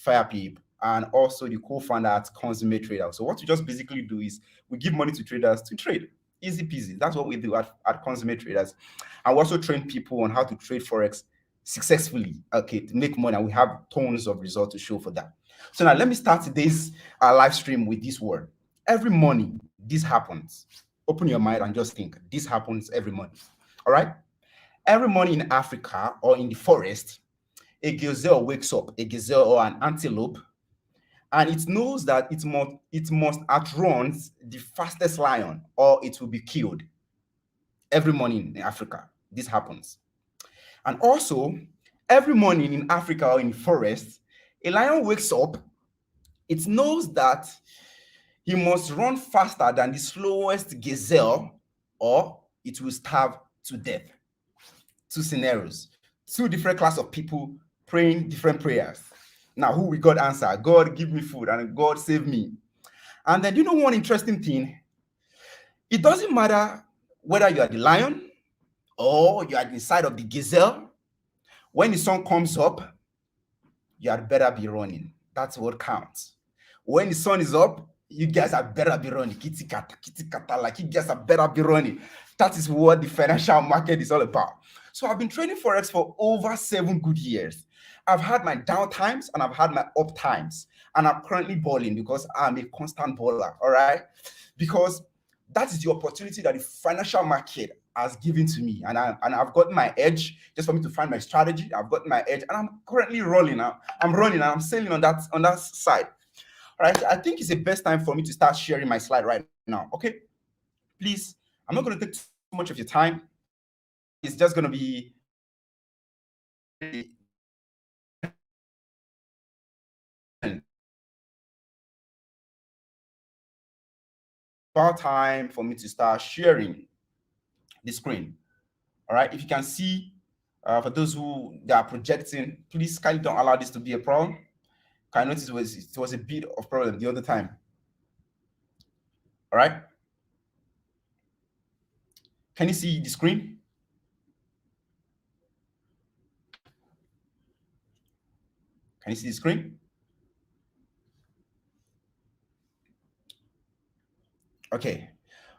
Firepeep and also the co-founder at Consummate Trader. So what we just basically do is we give money to traders to trade. Easy peasy. That's what we do at Consummate Traders. And we also train people on how to trade Forex successfully, okay, to make money. And we have tons of results to show for that. So now let me start today's live stream with this word. Every morning, this happens. Open your mind and just think. This happens every morning. All right? Every morning in Africa or in the forest, a gazelle wakes up, a gazelle or an antelope, and it knows that it must outrun the fastest lion or it will be killed. Every morning in Africa, this happens. And also, every morning in Africa or in forest, a lion wakes up, it knows that he must run faster than the slowest gazelle or it will starve to death. Two scenarios, two different class of people praying different prayers. Now, who will God answer? God, give me food, and God, save me. And then, you know, one interesting thing, it doesn't matter whether you are the lion or you are inside of the gazelle When the sun comes up, you had better be running. That's what counts. When the sun is up, you guys are better be running. Kitty kata, like you guys are better be running. That is what the financial market is all about. So I've been trading Forex for over 7 good years. I've had my down times and I've had my up times. And I'm currently balling because I'm a constant baller, all right? Because that is the opportunity that the financial market has given to me, and I've gotten my edge just for me to find my strategy. I've gotten my edge, and I'm currently rolling. I'm running, and I'm sailing on that side. All right, I think it's the best time for me to start sharing my slide right now. Okay, please, I'm not going to take too much of your time. It's just going to be about time for me to start sharing the screen. All right, if you can see, for those who they are projecting, please kindly don't allow this to be a problem. I noticed it was a bit of problem the other time. All right, can you see the screen? Can you see the screen? Okay.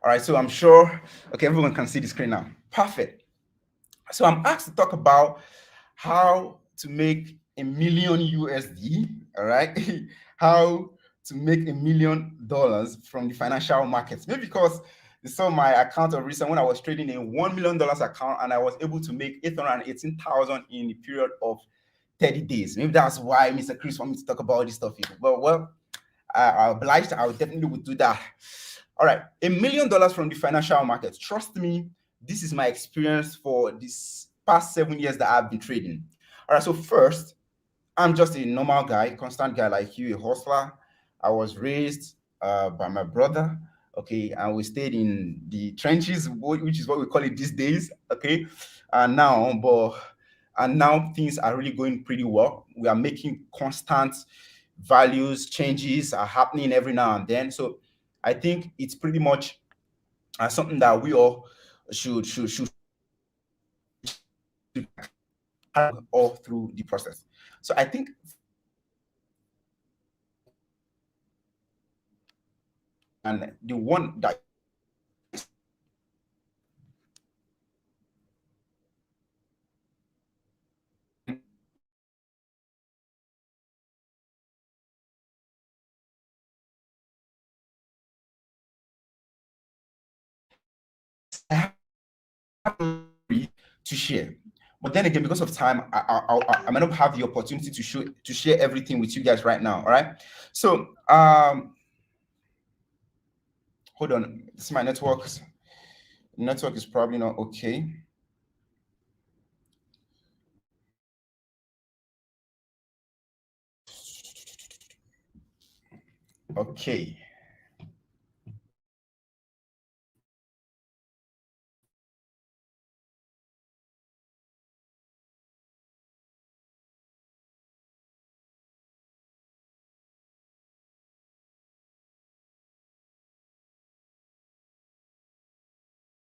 All right, so I'm sure, okay, everyone can see the screen now. Perfect. So I'm asked to talk about how to make $1 million USD, all right? How to make $1 million from the financial markets. Maybe because you saw my account of recent when I was trading a $1 million account and I was able to make 818,000 in a period of 30 days. Maybe that's why Mr. Chris wants me to talk about this stuff here. But well, I obliged, I definitely would do that. All right, $1 million from the financial market. Trust me, this is my experience for this past 7 years that I've been trading. All right, so first, I'm just a normal guy, constant guy like you, a hustler. I was raised by my brother, okay, and we stayed in the trenches, which is what we call it these days, okay. And now things are really going pretty well. We are making constant values, changes are happening every now and then. So I think it's pretty much something that we all should all through the process. So I think and the one that I have to share. But then again, because of time, I might not have the opportunity to share everything with you guys right now. All right. So hold on. This is my network. Network is probably not okay. Okay.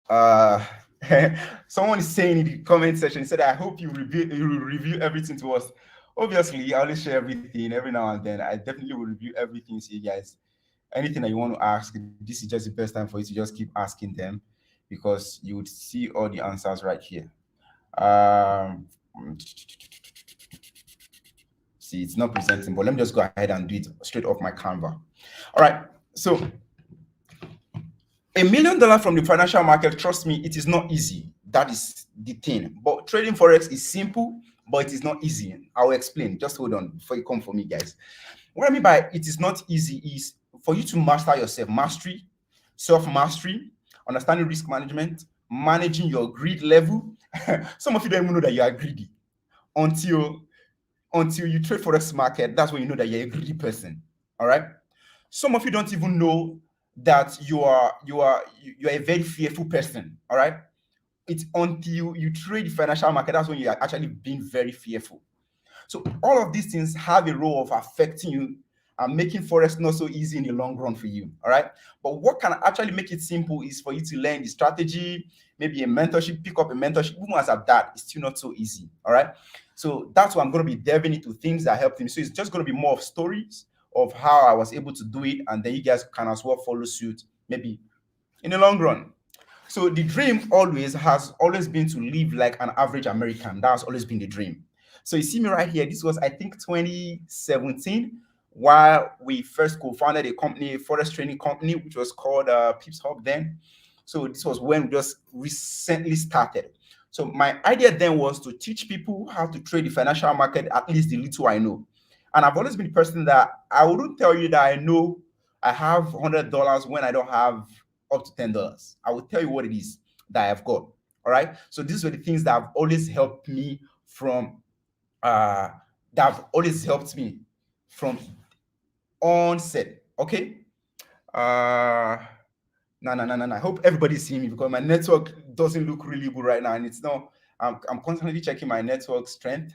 Uh, someone is saying in the comment section, said, I hope you review everything to us. Obviously, I always share everything every now and then. I definitely will review everything to you guys. Anything that you want to ask, this is just the best time for you to just keep asking them because you would see all the answers right here. See, it's not presenting, but let me just go ahead and do it straight off my Canva. All right, so $1 million from the financial market, trust me, it is not easy. That is the thing. But trading Forex is simple, but it is not easy. I will explain. Just hold on before you come for me, guys. What I mean by it is not easy is for you to master yourself. Mastery, self-mastery, understanding risk management, managing your greed level. Some of you don't even know that you are greedy until you trade Forex market. That's when you know that you're a greedy person. All right. Some of you don't even know that you are a very fearful person. All right. It's until you trade the financial market that's when you are actually being very fearful. So all of these things have a role of affecting you I'm making Forex not so easy in the long run for you. All right. But what can actually make it simple is for you to learn the strategy, maybe a mentorship, pick up a mentorship. Even as at that, it's still not so easy. All right. So that's why I'm going to be delving into things that helped him. So it's just going to be more of stories of how I was able to do it. And then you guys can as well follow suit, maybe in the long run. So the dream has always been to live like an average American. That's always been the dream. So you see me right here. This was, I think, 2017, while we first co-founded a company, a forest training company, which was called Pips Hub then. So this was when we just recently started. So my idea then was to teach people how to trade the financial market, at least the little I know. And I've always been the person that I wouldn't tell you that I know I have $100 when I don't have up to $10. I will tell you what it is that I've got. All right. So these were the things that have always helped me from onset. Okay. No. I hope everybody's seeing me because my network doesn't look really good right now, and it's not. I'm constantly checking my network strength.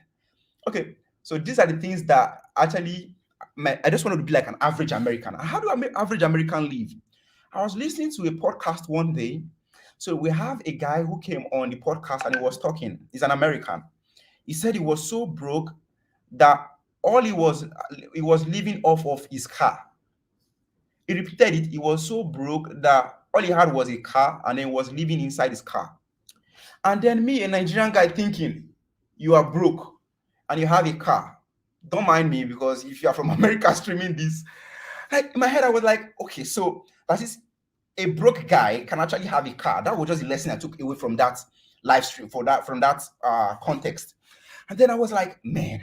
Okay, so these are the things that actually I just wanted to be like an average American. How do average American live? I was listening to a podcast one day. So we have a guy who came on the podcast and he was talking. He's an American. He said he was so broke that all he was living off of his car. He repeated it. He was so broke that all he had was a car and then was living inside his car. And then me, a Nigerian guy, thinking, you are broke and you have a car. Don't mind me, because if you are from America streaming this, like in my head, I was like, okay, so that is a broke guy can actually have a car. That was just the lesson I took away from that live stream, from that context. And then I was like, man,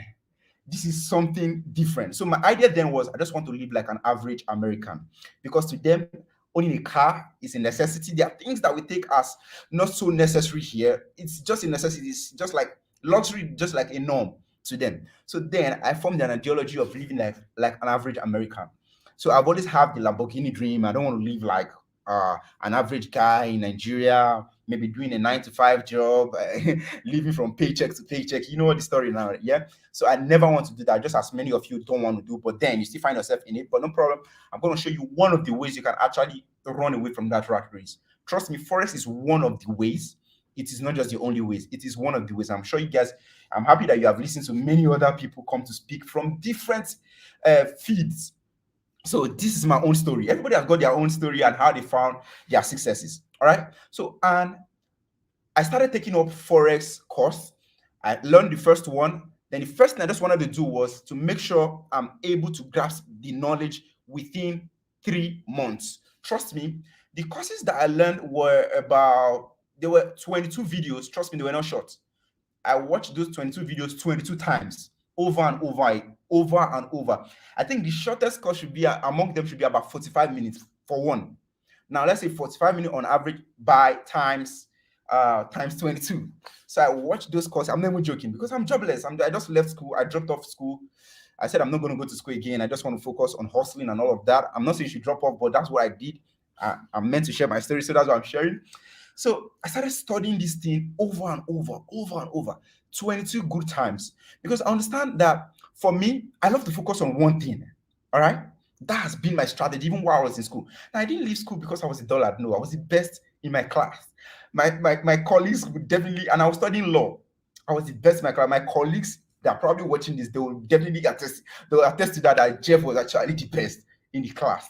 this is something different. So my idea then was, I just want to live like an average American, because to them, owning a car is a necessity. There are things that we take as not so necessary here. It's just a necessity. It's just like luxury, just like a norm to them. So then I formed an ideology of living like an average American. So I've always had the Lamborghini dream. I don't want to live like an average guy in Nigeria, maybe doing a 9-to-5 job, living from paycheck to paycheck. You know the story now, yeah? So I never want to do that, just as many of you don't want to do, but then you still find yourself in it. But no problem. I'm going to show you one of the ways you can actually run away from that rat race. Trust me, Forex is one of the ways. It is not just the only ways. It is one of the ways. I'm sure you guys, I'm happy that you have listened to many other people come to speak from different feeds. So this is my own story. Everybody has got their own story and how they found their successes. All right. So, and I started taking up Forex course. I learned the first one. Then the first thing I just wanted to do was to make sure I'm able to grasp the knowledge within 3 months. Trust me, the courses that I learned there were 22 videos. Trust me, they were not short. I watched those 22 videos 22 times, over and over. I think the shortest course among them should be about 45 minutes for one. Now let's say 45 minutes on average by times 22. So I watched those courses. I'm not even joking, because I'm jobless. I just left school. I dropped off school. I said I'm not going to go to school again. I just want to focus on hustling and all of that. I'm not saying you should drop off, but that's what I did. I'm meant to share my story, so that's what I'm sharing. So I started studying this thing over and over, 22 good times, because I understand that for me, I love to focus on one thing. All right. That has been my strategy even while I was in school. Now, I didn't leave school because I was a dullard. No, I was the best in my class. My colleagues would definitely, and I was studying law. I was the best in my class. My colleagues that are probably watching this, they will definitely attest to that Jeff was actually the best in the class.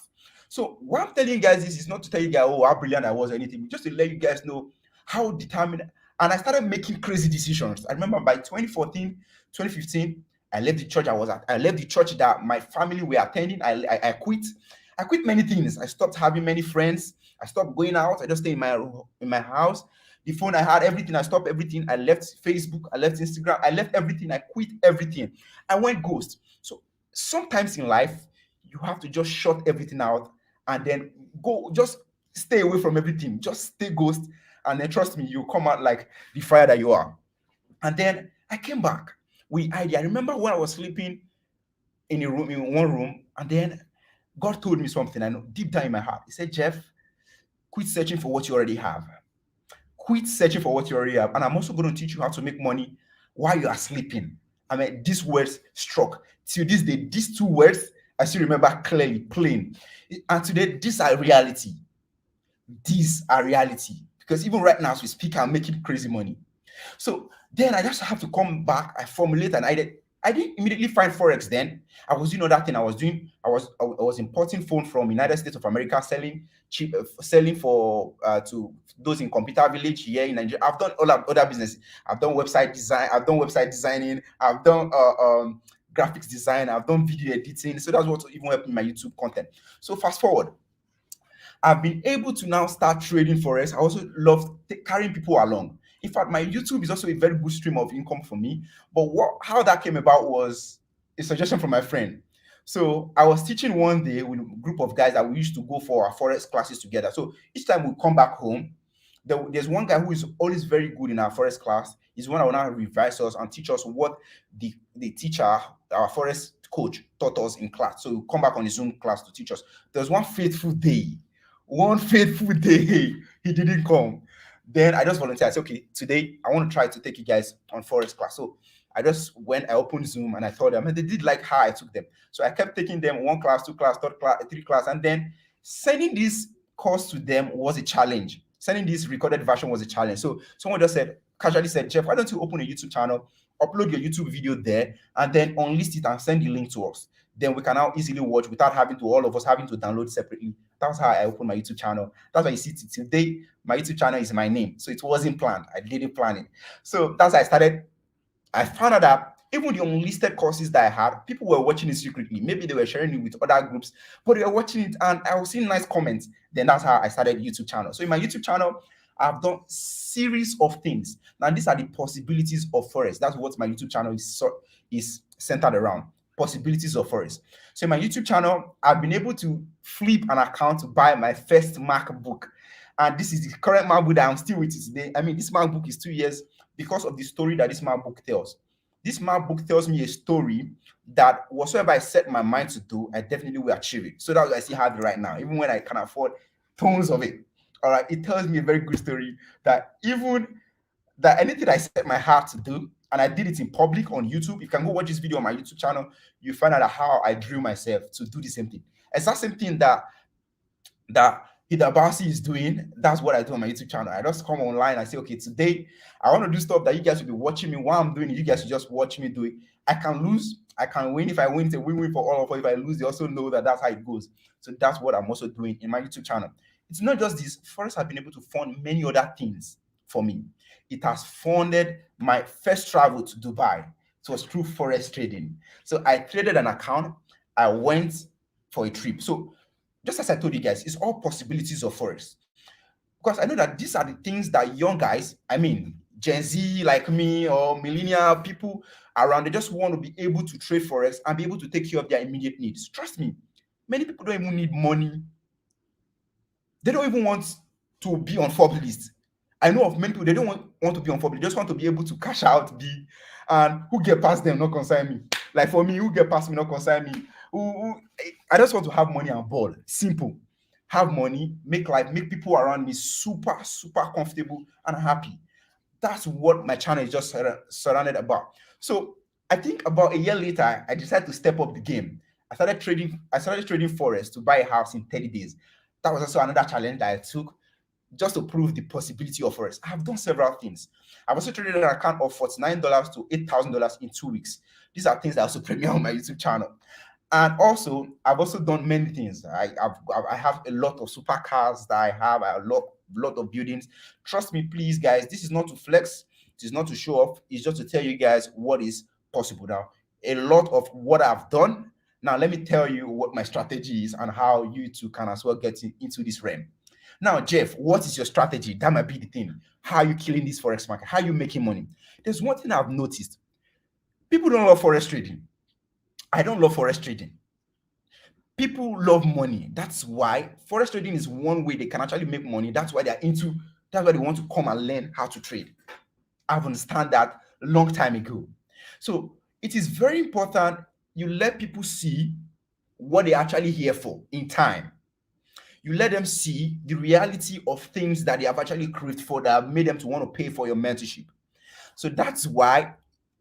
So what I'm telling you guys is not to tell you guys, oh, how brilliant I was or anything, just to let you guys know how determined. And I started making crazy decisions. I remember by 2014, 2015, I left the church I was at. I left the church that my family were attending. I quit. I quit many things. I stopped having many friends. I stopped going out. I just stay in my house. The phone I had, everything. I stopped everything. I left Facebook. I left Instagram. I left everything. I quit everything. I went ghost. So sometimes in life, you have to just shut everything out and then go. Just stay away from everything. Just stay ghost. And then trust me, you come out like the fire that you are. And then I came back with idea. I remember when I was sleeping in one room, and then God told me something. I know deep down in my heart. He said, Jeff, quit searching for what you already have. Quit searching for what you already have. And I'm also going to teach you how to make money while you are sleeping. I mean, these words struck. Till this day, these 2 words, I still remember clearly, plain. And today, these are reality. These are reality. Because even right now, as we speak, I'm making crazy money. So then I just have to come back. I formulate an idea. I didn't immediately find Forex then. I was doing other thing. I was importing phone from United States of America, selling cheap, selling for to those in computer village here in Nigeria. I've done all other business. I've done website design. I've done website designing. I've done graphics design. I've done video editing. So that's what even helped me my YouTube content. So fast forward, I've been able to now start trading forex. I also love carrying people along. In fact, my YouTube is also a very good stream of income for me. But how that came about was a suggestion from my friend. So I was teaching one day with a group of guys that we used to go for our forex classes together. So each time we come back home, there's one guy who is always very good in our forex class. He's one that will now revise us and teach us what the teacher, our forex coach, taught us in class. So we come back on his Zoom class to teach us. There's one faithful day he didn't come. Then I just volunteered. I said, okay, today I want to try to take you guys on forex class. So I just went, I opened Zoom and I told them, and they did like how I took them. So I kept taking them one class, two class, third class, three class, and then sending this course to them was a challenge. Sending this recorded version was a challenge. So someone just casually said, Jeff, why don't you open a YouTube channel, upload your YouTube video there, and then unlist it and send the link to us. Then we can now easily watch without all of us having to download separately. That's how I opened my YouTube channel. That's why you see today, my YouTube channel is my name. So it wasn't planned. I didn't plan it. So that's how I started. I found out that even the unlisted courses that I had, people were watching it secretly. Maybe they were sharing it with other groups, but they were watching it and I was seeing nice comments. Then that's how I started YouTube channel. So in my YouTube channel, I've done series of things. Now these are the possibilities of Forex. That's what my YouTube channel is centered around. Possibilities of Forex. So in my YouTube channel, I've been able to flip an account to buy my first MacBook. And this is the current MacBook that I'm still with today. I mean, this MacBook is 2 years because of the story that this MacBook tells. This MacBook tells me a story that whatsoever I set my mind to do, I definitely will achieve it. So that's why I still have it right now, even when I can afford tons of it. All right, it tells me a very good story that even that anything I set my heart to do, and I did it in public on YouTube. You can go watch this video on my YouTube channel. You find out how I drew myself to do the same thing. It's that same thing that Hidabasi is doing. That's what I do on my YouTube channel. I just come online. I say, okay, today I want to do stuff that you guys will be watching me while I'm doing it. You guys will just watch me do it. I can lose. I can win. If I win, it's a win-win for all of us. If I lose, they also know that that's how it goes. So that's what I'm also doing in my YouTube channel. It's not just this. Forex have been able to fund many other things for me. It has funded my first travel to Dubai. It was through Forex trading. So I traded an account. I went for a trip. So just as I told you guys, it's all possibilities of Forex. Because I know that these are the things that young guys, I mean, Gen Z like me or millennial people around, they just want to be able to trade Forex and be able to take care of their immediate needs. Trust me, many people don't even need money. They don't even want to be on Forbes list. I know of many people, they don't want to be on Forbes. They just want to be able to cash out, and who get past them, not concern me. Like for me, who get past me, not concern me. I just want to have money and ball. Simple. Have money, make people around me super, super comfortable and happy. That's what my channel is just surrounded about. So I think about a year later, I decided to step up the game. I started trading Forex to buy a house in 30 days. That was also another challenge that I took just to prove the possibility of Forex. I have done several things. I've also traded an account of $49 to $8,000 in 2 weeks. These are things that also premiere on my YouTube channel. And also, I've also done many things. I have a lot of supercars that I have, a lot of buildings. Trust me, please, guys, this is not to flex. It is not to show off. It's just to tell you guys what is possible now. A lot of what I've done. Now, let me tell you what my strategy is and how you too can as well get into this realm. Now, Jeff, what is your strategy? That might be the thing. How are you killing this Forex market? How are you making money? There's one thing I've noticed. People don't love Forex trading. I don't love Forex trading. People love money. That's why Forex trading is one way they can actually make money. That's why they want to come and learn how to trade. I've understood that a long time ago. So it is very important you let people see what they're actually here for in time. You let them see the reality of things that they have actually craved for that have made them to want to pay for your mentorship. So that's why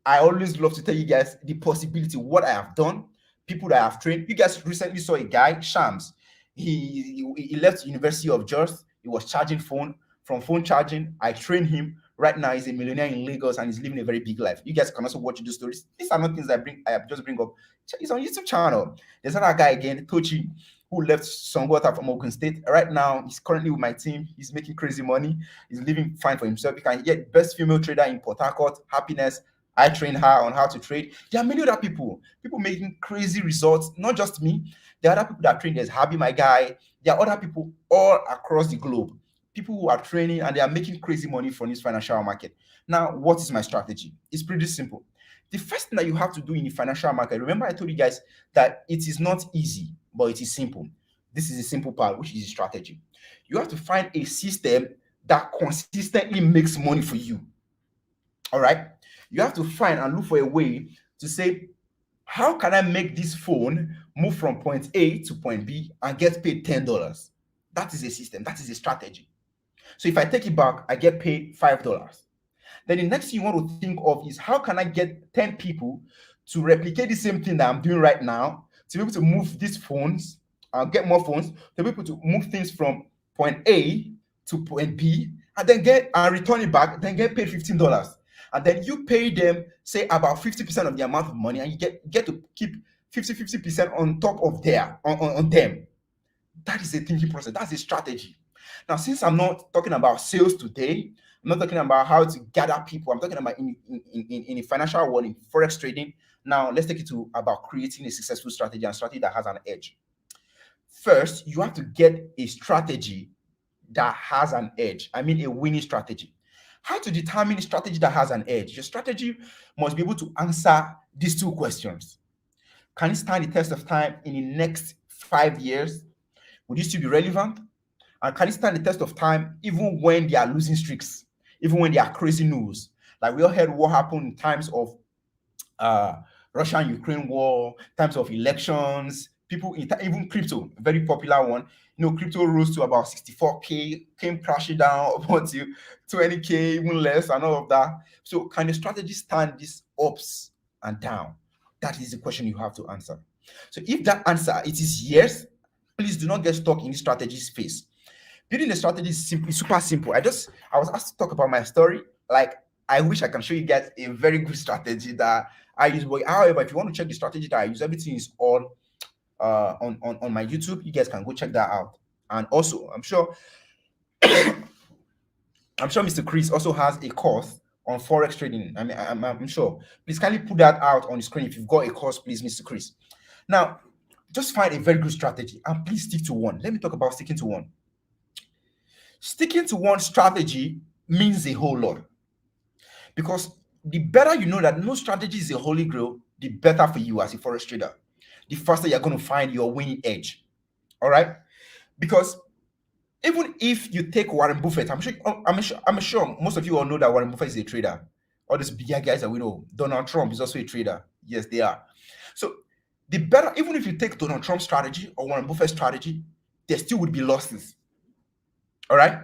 I always love to tell you guys the possibility, what I have done, people that I've trained. You guys recently saw a guy, Shams. He left University of Jos. He was charging phone. From phone charging, I trained him. Right now, he's a millionaire in Lagos and he's living a very big life. You guys can also watch those stories. These are not things I just bring up. It's on YouTube channel. There's another guy again, Tochi, who left Songota from Ogun State. Right now, he's currently with my team. He's making crazy money. He's living fine for himself. You can get best female trader in Port Harcourt, Happiness. I train her on how to trade. There are many other people making crazy results, not just me. There are other people that train. There's Habi, my guy. There are other people all across the globe. People who are training and they are making crazy money from this financial market. Now, what is my strategy? It's pretty simple. The first thing that you have to do in the financial market, remember I told you guys that it is not easy, but it is simple. This is the simple part, which is the strategy. You have to find a system that consistently makes money for you. All right? You have to find and look for a way to say, how can I make this phone move from point A to point B and get paid $10? That is a system. That is a strategy. So if I take it back, I get paid $5. Then the next thing you want to think of is, how can I get 10 people to replicate the same thing that I'm doing right now, to be able to move these phones and get more phones, to be able to move things from point A to point B, and then return it back, then get paid $15. And then you pay them, say, about 50% of the amount of money, and you get to keep 50% on top of on them. That is a thinking process. That's a strategy. Now, since I'm not talking about sales today, I'm not talking about how to gather people. I'm talking about in the financial world, in Forex trading. Now, let's take it to about creating a successful strategy and strategy that has an edge. First, you have to get a strategy that has an edge. I mean, a winning strategy. How to determine a strategy that has an edge? Your strategy must be able to answer these two questions. Can it stand the test of time in the next 5 years? Would it still be relevant? And can it stand the test of time even when they are losing streaks, even when they are crazy news? Like we all heard what happened in times of Russia and Ukraine war, times of elections, people, even crypto, very popular one. You know, crypto rose to about 64K, came crashing down up to 20K, even less, and all of that. So can the strategy stand these ups and down? That is the question you have to answer. So if that answer it is yes, please do not get stuck in the strategy space. Building a strategy is super simple. I was asked to talk about my story. Like, I wish I can show you guys a very good strategy that I use. But however, if you want to check the strategy that I use, everything is all on my YouTube. You guys can go check that out. And also, I'm sure Mr. Chris also has a course on Forex trading. I mean, I'm sure. Please kindly put that out on the screen if you've got a course, please, Mr. Chris. Now, just find a very good strategy and please stick to one. Let me talk about sticking to one. Sticking to one strategy means a whole lot, because the better you know that no strategy is a holy grail, the better for you as a Forex trader. The faster you're going to find your winning edge. All right? Because even if you take Warren Buffett, I'm sure most of you all know that Warren Buffett is a trader. All these bigger guys that we know, Donald Trump is also a trader. Yes, they are. So the better, even if you take Donald Trump's strategy or Warren Buffett's strategy, there still would be losses. All right?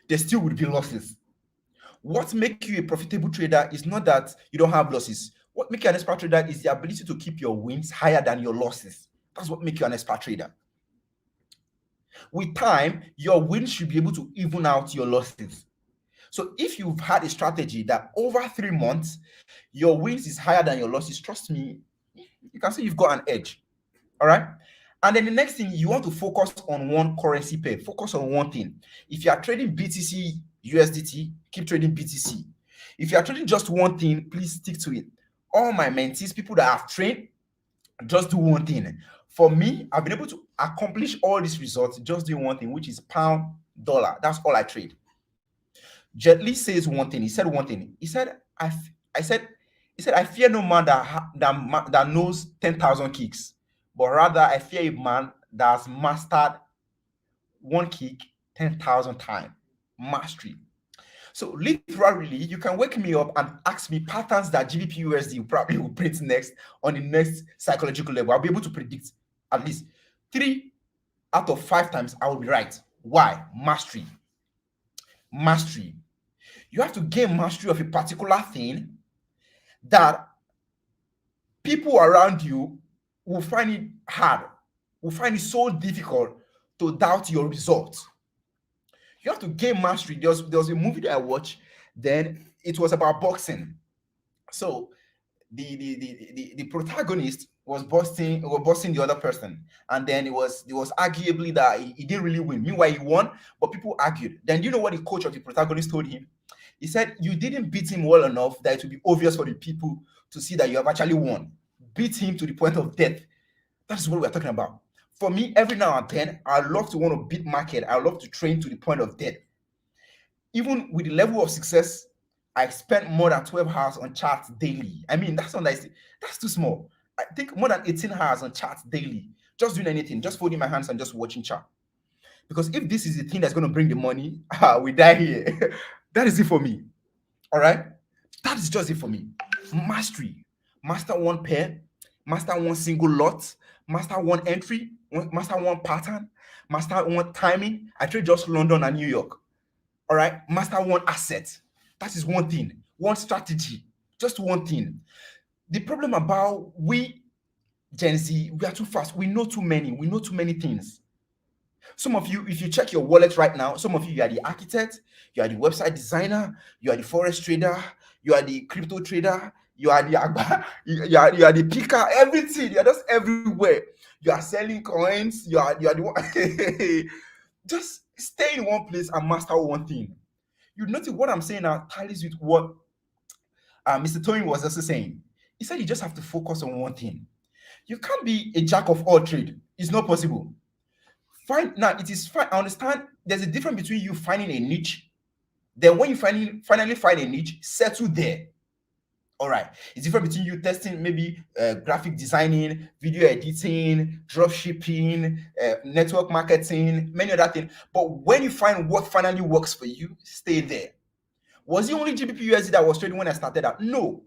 There still would be losses. What makes you a profitable trader is not that you don't have losses. What makes you an expert trader is the ability to keep your wins higher than your losses. That's what makes you an expert trader. With time, your wins should be able to even out your losses. So if you've had a strategy that over 3 months, your wins is higher than your losses, trust me, you can say you've got an edge. All right? And then the next thing, you want to focus on one currency pair. Focus on one thing. If you are trading BTC, USDT, keep trading BTC. If you are trading just one thing, please stick to it. All my mentees, people that I've trained, just do one thing. For me, I've been able to accomplish all these results just doing one thing, which is pound, dollar. That's all I trade. Jet Li says one thing. He said one thing. He said, I fear no man that knows 10,000 kicks, but rather I fear a man that has mastered one kick 10,000 times. Mastery. So literally, you can wake me up and ask me patterns that GBP USD probably will print next on the next psychological level. I'll be able to predict at least 3 out of 5 times I will be right. Why? Mastery. Mastery. You have to gain mastery of a particular thing that people around you will find it hard, will find it so difficult to doubt your results. You have to gain mastery. There was a movie that I watched, then it was about boxing. So the protagonist was busting the other person, and then it was arguably that he didn't really win. Meanwhile, he won, but people argued. Then you know what the coach of the protagonist told him? He said, "You didn't beat him well enough that it will be obvious for the people to see that you have actually won. Beat him to the point of death." That's what we're talking about. For me, every now and then, I love to want to beat market. I love to train to the point of death. Even with the level of success, I spent more than 12 hours on charts daily. I mean, that's too small. I think more than 18 hours on charts daily, just doing anything, just folding my hands and just watching chart. Because if this is the thing that's going to bring the money, we die here. That is it for me. All right? That is just it for me. Mastery. Master one pair, master one single lot, master one entry, master one pattern, master one timing. I trade just London and New York. All right, master one asset. That is one thing, one strategy, just one thing. The problem about we Gen Z, we are too fast. We know too many things. Some of you, if you check your wallet right now, some of you are the architect, you are the website designer, you are the forex trader, you are the crypto trader, you are the you are the picker, everything. You are just everywhere. You are selling coins. You are the one. Just stay in one place and master one thing. You notice what I'm saying now tallies with what Mr. Tony was also saying. He said you just have to focus on one thing. You can't be a jack of all trade. It's not possible. It is fine. I understand there's a difference between you finding a niche. Then when you finally find a niche, settle there. All right. It's different between you testing maybe graphic designing, video editing, drop shipping, network marketing, many other things. But when you find what finally works for you, stay there. Was it only GBP that was trading when I started out? No.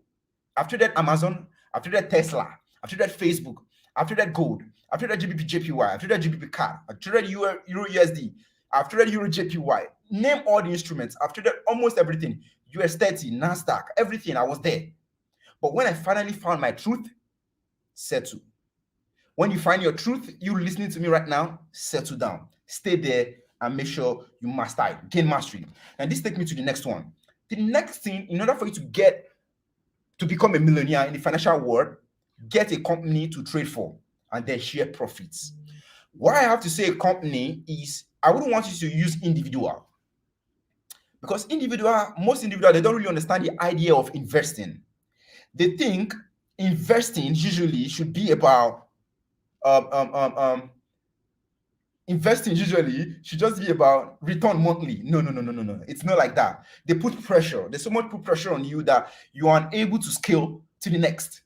I've traded Amazon, I've traded Tesla, I've traded Facebook, I've traded gold, I've traded GBP JPY, I've traded GBP CAD, I've traded Euro USD, I've traded Euro JPY. Name all the instruments. I've traded almost everything. US 30, NASDAQ, everything. I was there. But when I finally found my truth, settle. When you find your truth, you listening to me right now, settle down. Stay there and make sure you master it. Gain mastery. And this takes me to the next one. The next thing, in order for you to become a millionaire in the financial world, get a company to trade for and then share profits. Why I have to say a company is I wouldn't want you to use individual. Because most individual, they don't really understand the idea of investing. They think investing usually should be about investing usually should just be about return monthly. No. It's not like that. They put pressure. They so much put pressure on you that you are unable to scale to the next.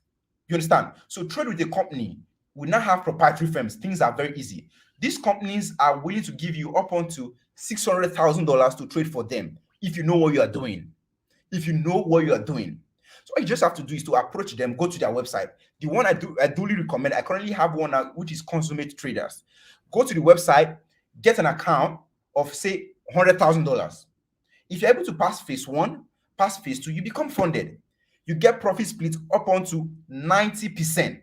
You understand? So trade with a company. We now have proprietary firms. Things are very easy. These companies are willing to give you up onto $600,000 to trade for them if you know what you are doing. If you know what you are doing. So what you just have to do is to approach them, go to their website. The one I duly recommend, I currently have one now, which is Consummate Traders. Go to the website, get an account of, say, $100,000. If you're able to pass phase 1, pass phase 2, you become funded. You get profit split up onto 90%.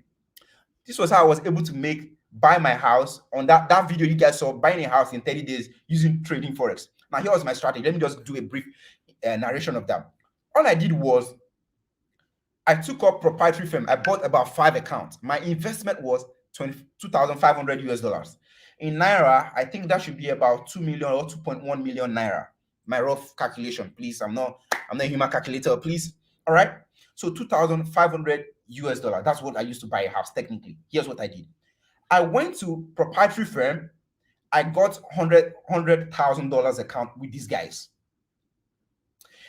This was how I was able to buy my house on that video you guys saw, buying a house in 30 days using trading Forex. Now, here was my strategy. Let me just do a brief narration of that. All I did was I took up proprietary firm. I bought about 5 accounts. My investment was $22,500. In Naira, I think that should be about 2 million or 2.1 million Naira. My rough calculation, please. I'm not a human calculator, please. All right. So $2,500. That's what I used to buy a house technically. Here's what I did. I went to proprietary firm. I got $100,000 account with these guys.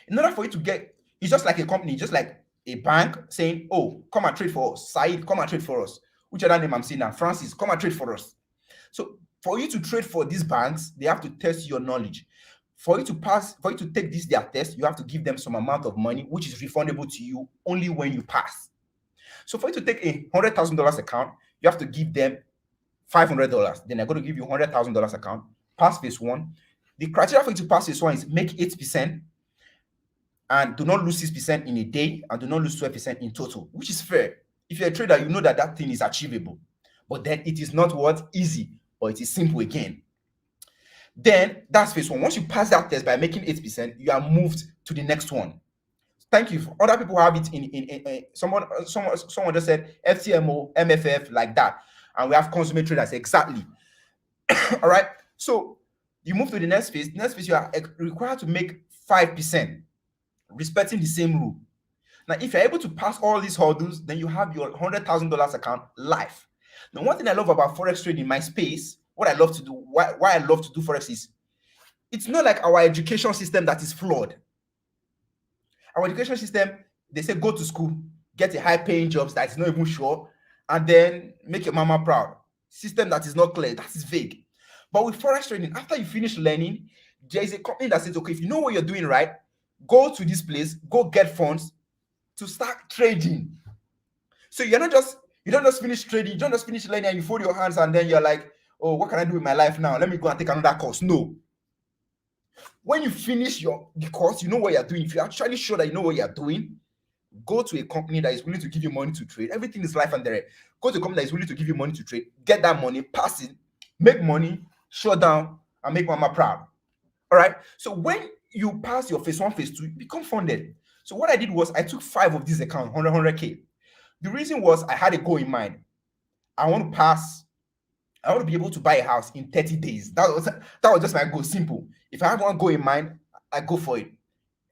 In order for you to get, it's just like a company, just like a bank saying, oh, come and trade for us. Said, come and trade for us. Which other name I'm seeing now? Francis, come and trade for us. So for you to trade for these banks, they have to test your knowledge. For you to take their test, you have to give them some amount of money, which is refundable to you only when you pass. So for you to take a $100,000 account, you have to give them $500. Then they're going to give you $100,000 account, pass phase 1. The criteria for you to pass phase 1 is make 8%, and do not lose 6% in a day, and do not lose 12% in total, which is fair. If you're a trader, you know that thing is achievable. But then it is not what easy, or it is simple again. Then that's phase one. Once you pass that test by making 8%, you are moved to the next one. Thank you. Other people have it in someone just said FTMO, MFF, like that. And we have consummate traders. Exactly. All right. So you move to the next phase. Next phase, you are required to make 5%, respecting the same rule. Now, if you're able to pass all these hurdles, then you have your $100,000 account live. Now, one thing I love about Forex trading, my space, what I love to do, why I love to do Forex is, it's not like our education system that is flawed. Our education system, they say go to school, get a high-paying job that is not even sure, and then make your mama proud. System that is not clear, that is vague. But with Forex trading, after you finish learning, there is a company that says, okay, if you know what you're doing right, go to this place, go get funds to start trading. So you don't just finish trading, you don't just finish learning and you fold your hands and then you're like, oh, what can I do with my life now? Let me go and take another course. No. When you finish the course, you know what you're doing. If you're actually sure that you know what you're doing, go to a company that is willing to give you money to trade. Everything is life and direct. Go to a company that is willing to give you money to trade. Get that money, pass it, make money, shut down, and make mama proud. All right. So when you pass your phase one, phase two, you become funded. So what I did was I took 5 of these accounts, 100K. The reason was I had a goal in mind. I want to be able to buy a house in 30 days. That was just my goal. Simple. If I have one goal in mind, I go for it.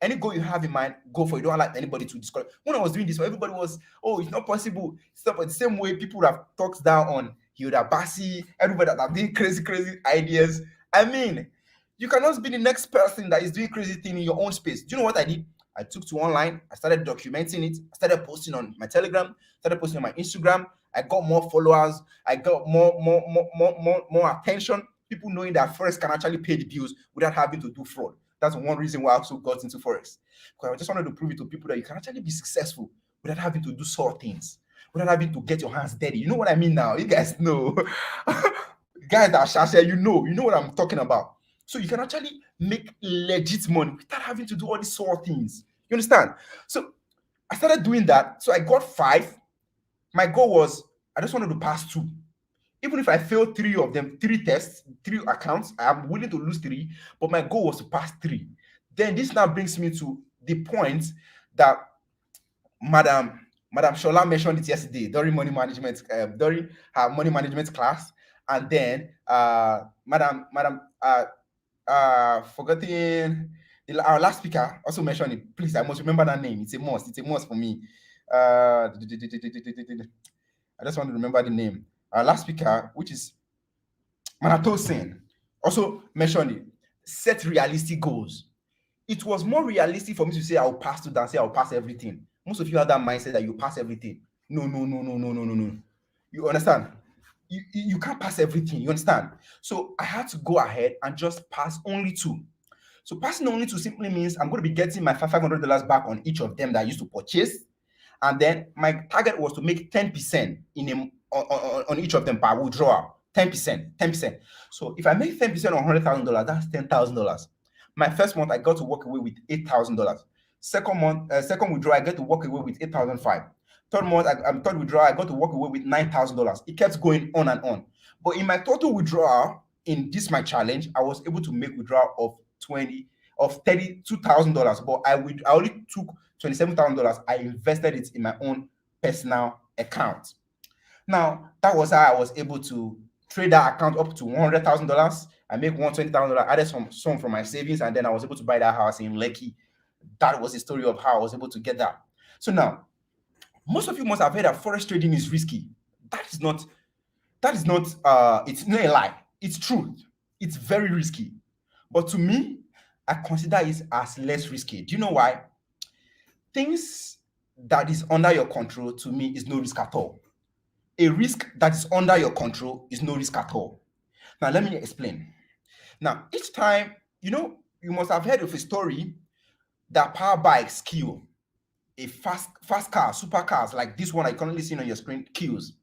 Any goal you have in mind, go for it. Don't allow anybody to discourage. When I was doing this, everybody was, oh, it's not possible. It's not the same way people would have talked down on Hilda Bassi, everybody that have doing crazy ideas. I mean, you cannot be the next person that is doing crazy thing in your own space. Do you know what I did? I took to online. I started documenting it. I started posting on my Telegram. Started posting on my Instagram. I got more followers. I got more attention. People knowing that Forex can actually pay the bills without having to do fraud. That's one reason why I also got into Forex. Because I just wanted to prove it to people that you can actually be successful without having to do sore things, without having to get your hands dirty. You know what I mean now? You guys know. Guys that are Shasha, you know what I'm talking about. So you can actually make legit money without having to do all these sore things. You understand? So I started doing that. So I got 5. My goal was I just wanted to pass 2. Even if I failed 3 of them, 3 tests, 3 accounts, I'm willing to lose 3, but my goal was to pass 3. Then this now brings me to the point that Madam Shola mentioned it yesterday during during her money management class, and then forgetting our last speaker also mentioned it. Please, I must remember that name. It's a must. It's a must for me. I just want to remember the name. Our last speaker, which is Manatosen, also mentioned it. Set realistic goals. It was more realistic for me to say I'll pass to than say I'll pass everything. Most of you have that mindset that you pass everything. No. You understand? You can't pass everything. You understand? So I had to go ahead and just pass only 2. So passing only 2 simply means I'm going to be getting my $500 back on each of them that I used to purchase. And then my target was to make 10% on each of them per withdrawal. 10%. So if I make 10% on $100,000, that's $10,000. My first month, I got to walk away with $8,000. Second withdrawal, I get to walk away with $8,500. Third withdrawal, I got to walk away with $9,000. It kept going on and on. But in my total withdrawal in this my challenge, I was able to make withdrawal of $32,000. But I only took $27,000. I invested it in my own personal account. Now that was how I was able to trade that account up to $100,000. I make $120,000. Added some from my savings, and then I was able to buy that house in Lekki. That was the story of how I was able to get that. So now, most of you must have heard that forex trading is risky. It's not a lie. It's truth. It's very risky. But to me, I consider it as less risky. Do you know why? Things that is under your control, to me, is no risk at all. A risk that is under your control is no risk at all. Now, let me explain. Now, each time, you must have heard of a story that power bikes kill. A fast car, supercars like this one I currently see on your screen kills.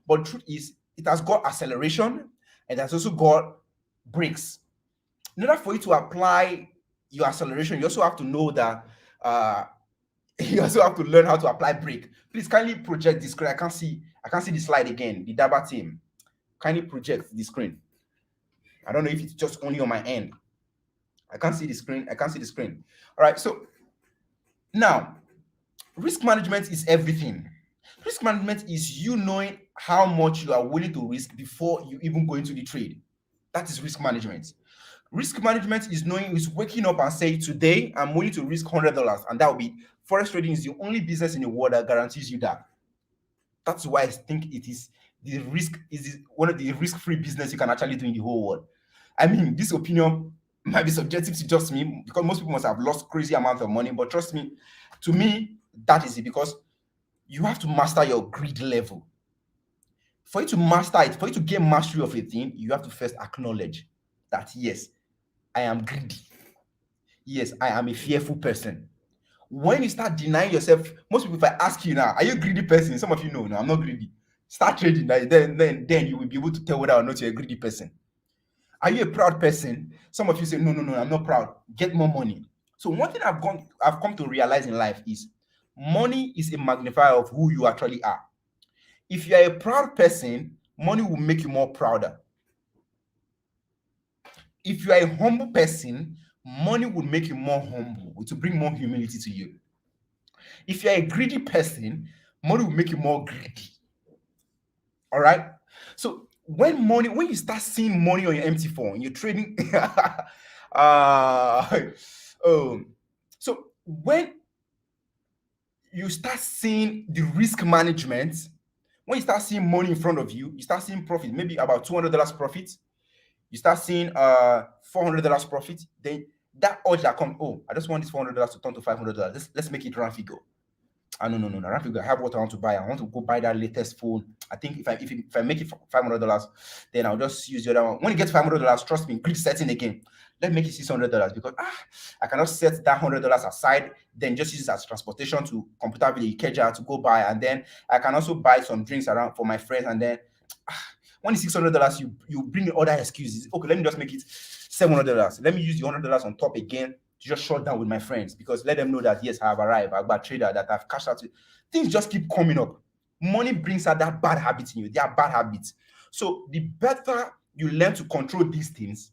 But the truth is, it has got acceleration and it has also got brakes. In order for you to apply your acceleration, you also have to know that You also have to learn how to apply break. Please kindly project the screen. I can't see the slide again. The Daba team. Kindly project the screen. I don't know if it's just only on my end. I can't see the screen. I can't see the screen. All right. So now, risk management is everything. Risk management is you knowing how much you are willing to risk before you even go into the trade. That is risk management. Risk management is waking up and saying, today I'm willing to risk $100, and that will be forex trading is the only business in the world that guarantees you that. That's why I think it is one of the risk-free business you can actually do in the whole world. I mean, this opinion might be subjective to just me, because most people must have lost crazy amounts of money, but trust me, to me, that is it, because you have to master your greed level. For you to master it, for you to gain mastery of a thing, you have to first acknowledge that, yes, I am greedy. Yes, I am a fearful person. When you start denying yourself, most people, if I ask you now, are you a greedy person? Some of you know, no, I'm not greedy. Start trading, then you will be able to tell whether or not you're a greedy person. Are you a proud person? Some of you say, no, I'm not proud. Get more money. So one thing I've come to realize in life is money is a magnifier of who you actually are. If you are a proud person, money will make you more prouder. If you are a humble person, money will make you more humble, to bring more humility to you. If you're a greedy person, money will make you more greedy. All right. So when you start seeing money on your empty phone, you're trading. So when you start seeing the risk management, when you start seeing money in front of you, you start seeing profit, maybe about $200 profit. You start seeing $400 profit. Then that urge that comes, oh, I just want this $400 to turn to $500. Let's make it round figure. No, round figure. I have what I want to buy. I want to go buy that latest phone. I think if I make it $500, then I'll just use the other one. When you get $500, trust me, click setting again. Let's make it $600 because I cannot set that $100 aside, then just use it as transportation to computer village Ikeja to go buy, and then I can also buy some drinks around for my friends, and then when it's $600, you bring other excuses. Okay, let me just make it $700. Let me use the $100 on top again to just shut down with my friends, because let them know that, yes, I have arrived. I've got a trader that I've cashed out. Things just keep coming up. Money brings out that bad habit in you. They are bad habits. So the better you learn to control these things,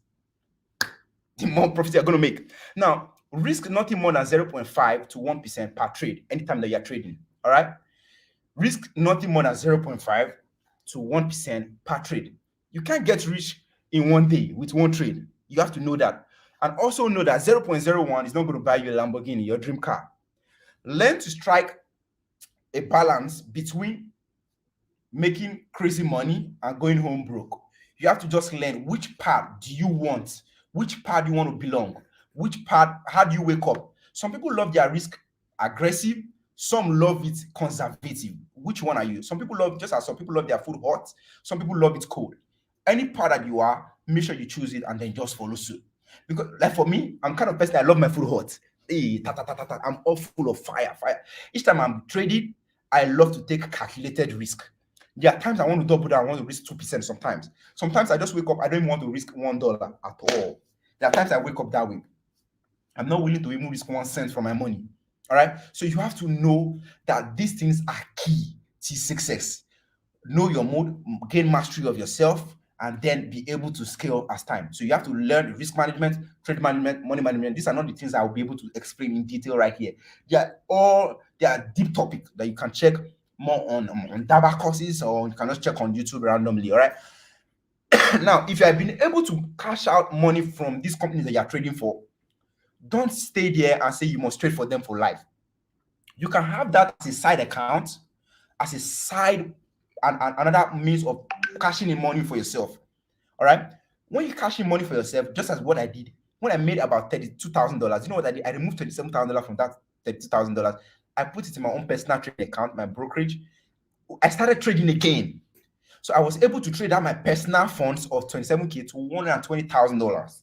the more profit you're going to make. Now, risk nothing more than 0.5 to 1% per trade anytime that you're trading. All right? Risk nothing more than 0.5 to 1% per trade. You can't get rich in one day with one trade. You have to know that. And also know that 0.01 is not going to buy you a Lamborghini, your dream car. Learn to strike a balance between making crazy money and going home broke. You have to just learn which part do you want, which part do you want to belong, which part, how do you wake up? Some people love their risk aggressive, some love it conservative. Which one are you? Some people love, just as some people love their food hot, some people love it cold. Any part that you are, make sure you choose it and then just follow suit. Because like for me, I'm kind of person, I love my food hot. I'm all full of fire. Each time I'm trading, I love to take calculated risk. There are times I want to double down, I want to risk 2% sometimes. Sometimes I just wake up, I don't even want to risk $1 at all. There are times I wake up that way. I'm not willing to even risk 1 cent from my money. All right. So you have to know that these things are key to success. Know your mode, gain mastery of yourself, and then be able to scale as time. So you have to learn risk management, trade management, money management. These are not the things I will be able to explain in detail right here. They are deep topics that you can check more on Daba courses, or you can just check on YouTube randomly. All right. Now, if you have been able to cash out money from these companies that you are trading for, don't stay there and say you must trade for them for life. You can have that as a side account, as a side and another means of cashing in money for yourself. All right. When you cash in money for yourself, just as what I did when I made about $32,000, you know what I did? I removed $27,000 from that $32,000. I put it in my own personal trading account, my brokerage. I started trading again. So I was able to trade out my personal funds of $27K to $120,000.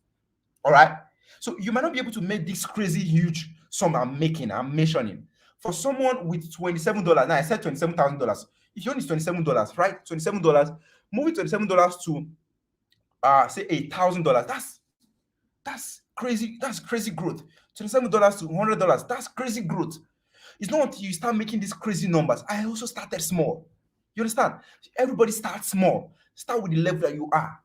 All right. So you might not be able to make this crazy huge sum I'm mentioning. For someone with $27, now I said $27,000. If you only $27, right? $27, moving $27 to say $1,000. That's crazy. That's crazy growth. $27 to $100. That's crazy growth. It's not until you start making these crazy numbers. I also started small. You understand? Everybody starts small. Start with the level that you are.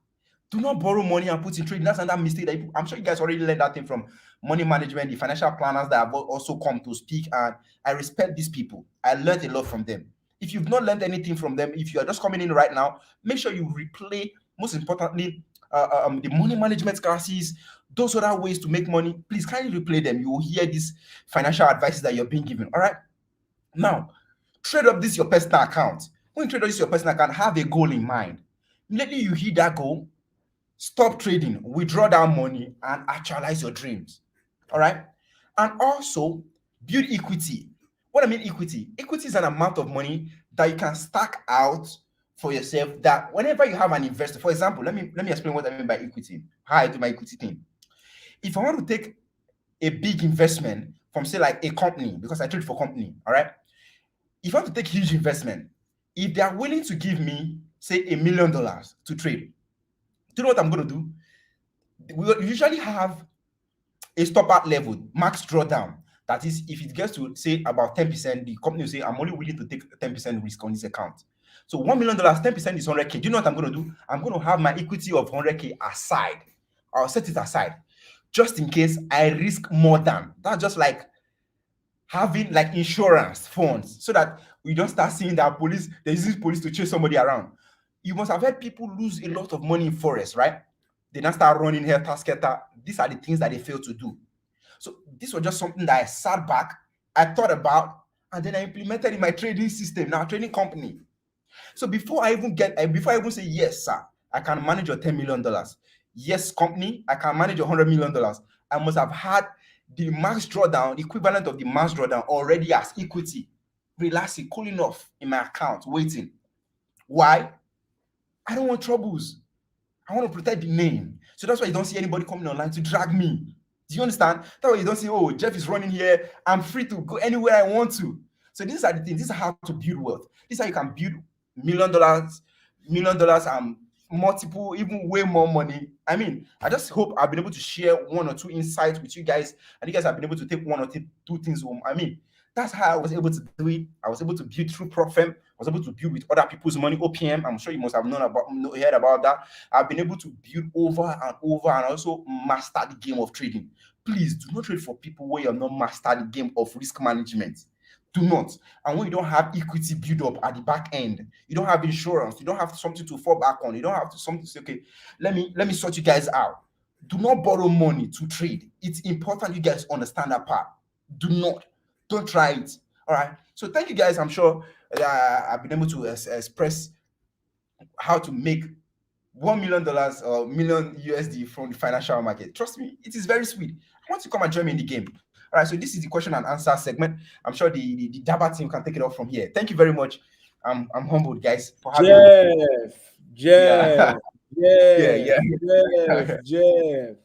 Do not borrow money and put in trading. That's another mistake that I'm sure you guys already learned that thing from money management, the financial planners that have also come to speak. And I respect these people. I learned a lot from them. If you've not learned anything from them, if you are just coming in right now, make sure you replay, most importantly, the money management classes, those other ways to make money. Please kindly replay them. You will hear these financial advices that you're being given. All right. Now, trade up this your personal account. When you trade up this your personal account, have a goal in mind. Immediately you hit that goal, stop trading, withdraw that money, and actualize your dreams. All right. And also build equity. What I mean equity is an amount of money that you can stack out for yourself. That whenever you have an investor, for example, let me explain what I mean by equity. How I do my equity thing. If I want to take a big investment from say like a company, because I trade for company, all right. If I want to take huge investment, if they are willing to give me say $1 million to trade, do you know what I'm going to do? We usually have a stop out level, max drawdown. That is, if it gets to say about 10%, the company will say, I'm only willing to take 10% risk on this account. So $1 million, 10% is 100K. Do you know what I'm going to do? I'm going to have my equity of 100K aside. I'll set it aside just in case I risk more than. That's just like having like insurance funds so that we don't start seeing that police, they use police to chase somebody around. You must have heard people lose a lot of money in Forex, right? They now start running helter skelter. These are the things that they fail to do. So this was just something that I sat back, I thought about, and then I implemented in my trading system, now trading company. So before I even say yes, sir, I can manage your $10 million. Yes, company, I can manage your $100 million. I must have had the max drawdown, equivalent of the max drawdown already as equity, relaxing, cooling off in my account, waiting. Why? I don't want troubles. I want to protect the name. So that's why you don't see anybody coming online to drag me. Do you understand? That's why you don't see, oh, Jeff is running here. I'm free to go anywhere I want to. So these are the things. This is how to build wealth. This is how you can build $1 million, and multiple, even way more money. I mean, I just hope I've been able to share one or two insights with you guys, and you guys have been able to take one or two things home. I mean, that's how I was able to do it. I was able to build through Profem. I was able to build with other people's money, OPM. I'm sure you must have heard about that. I've been able to build over and over and also master the game of trading. Please do not trade for people where you're not mastered the game of risk management. Do not. And when you don't have equity build up at the back end, you don't have insurance, you don't have something to fall back on, you don't have something to say, okay, let me sort you guys out. Do not borrow money to trade. It's important you guys understand that part. Do not. Don't try it. All right. So thank you guys. I'm sure I've been able to express how to make $1 million or million USD from the financial market. Trust me, it is very sweet. I want to come and join me in the game. All right. So this is the question and answer segment. I'm sure the Daba team can take it off from here. Thank you very much. I'm humbled, guys, for having me. Jeff, Yeah. Yeah. Jeff.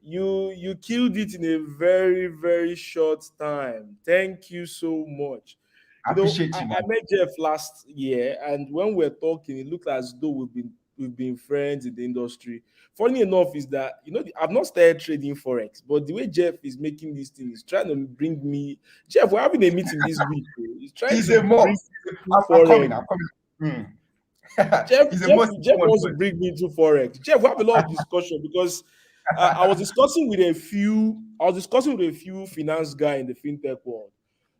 You killed it in a very, very short time. Thank you so much. I appreciate you, I man. met Jeff last year, and when we're talking, it looked as though we've been friends in the industry. Funny enough, is that I've not started trading forex, but the way Jeff is making these things, he's trying to bring me. Jeff, we're having a meeting this week. He's trying He's to a bring must. me to I'm coming. forex. I'm coming. Jeff, He's a Jeff, must. Jeff wants to bring me into forex. Jeff, we have a lot of discussion because I was discussing with a few finance guy in the fintech world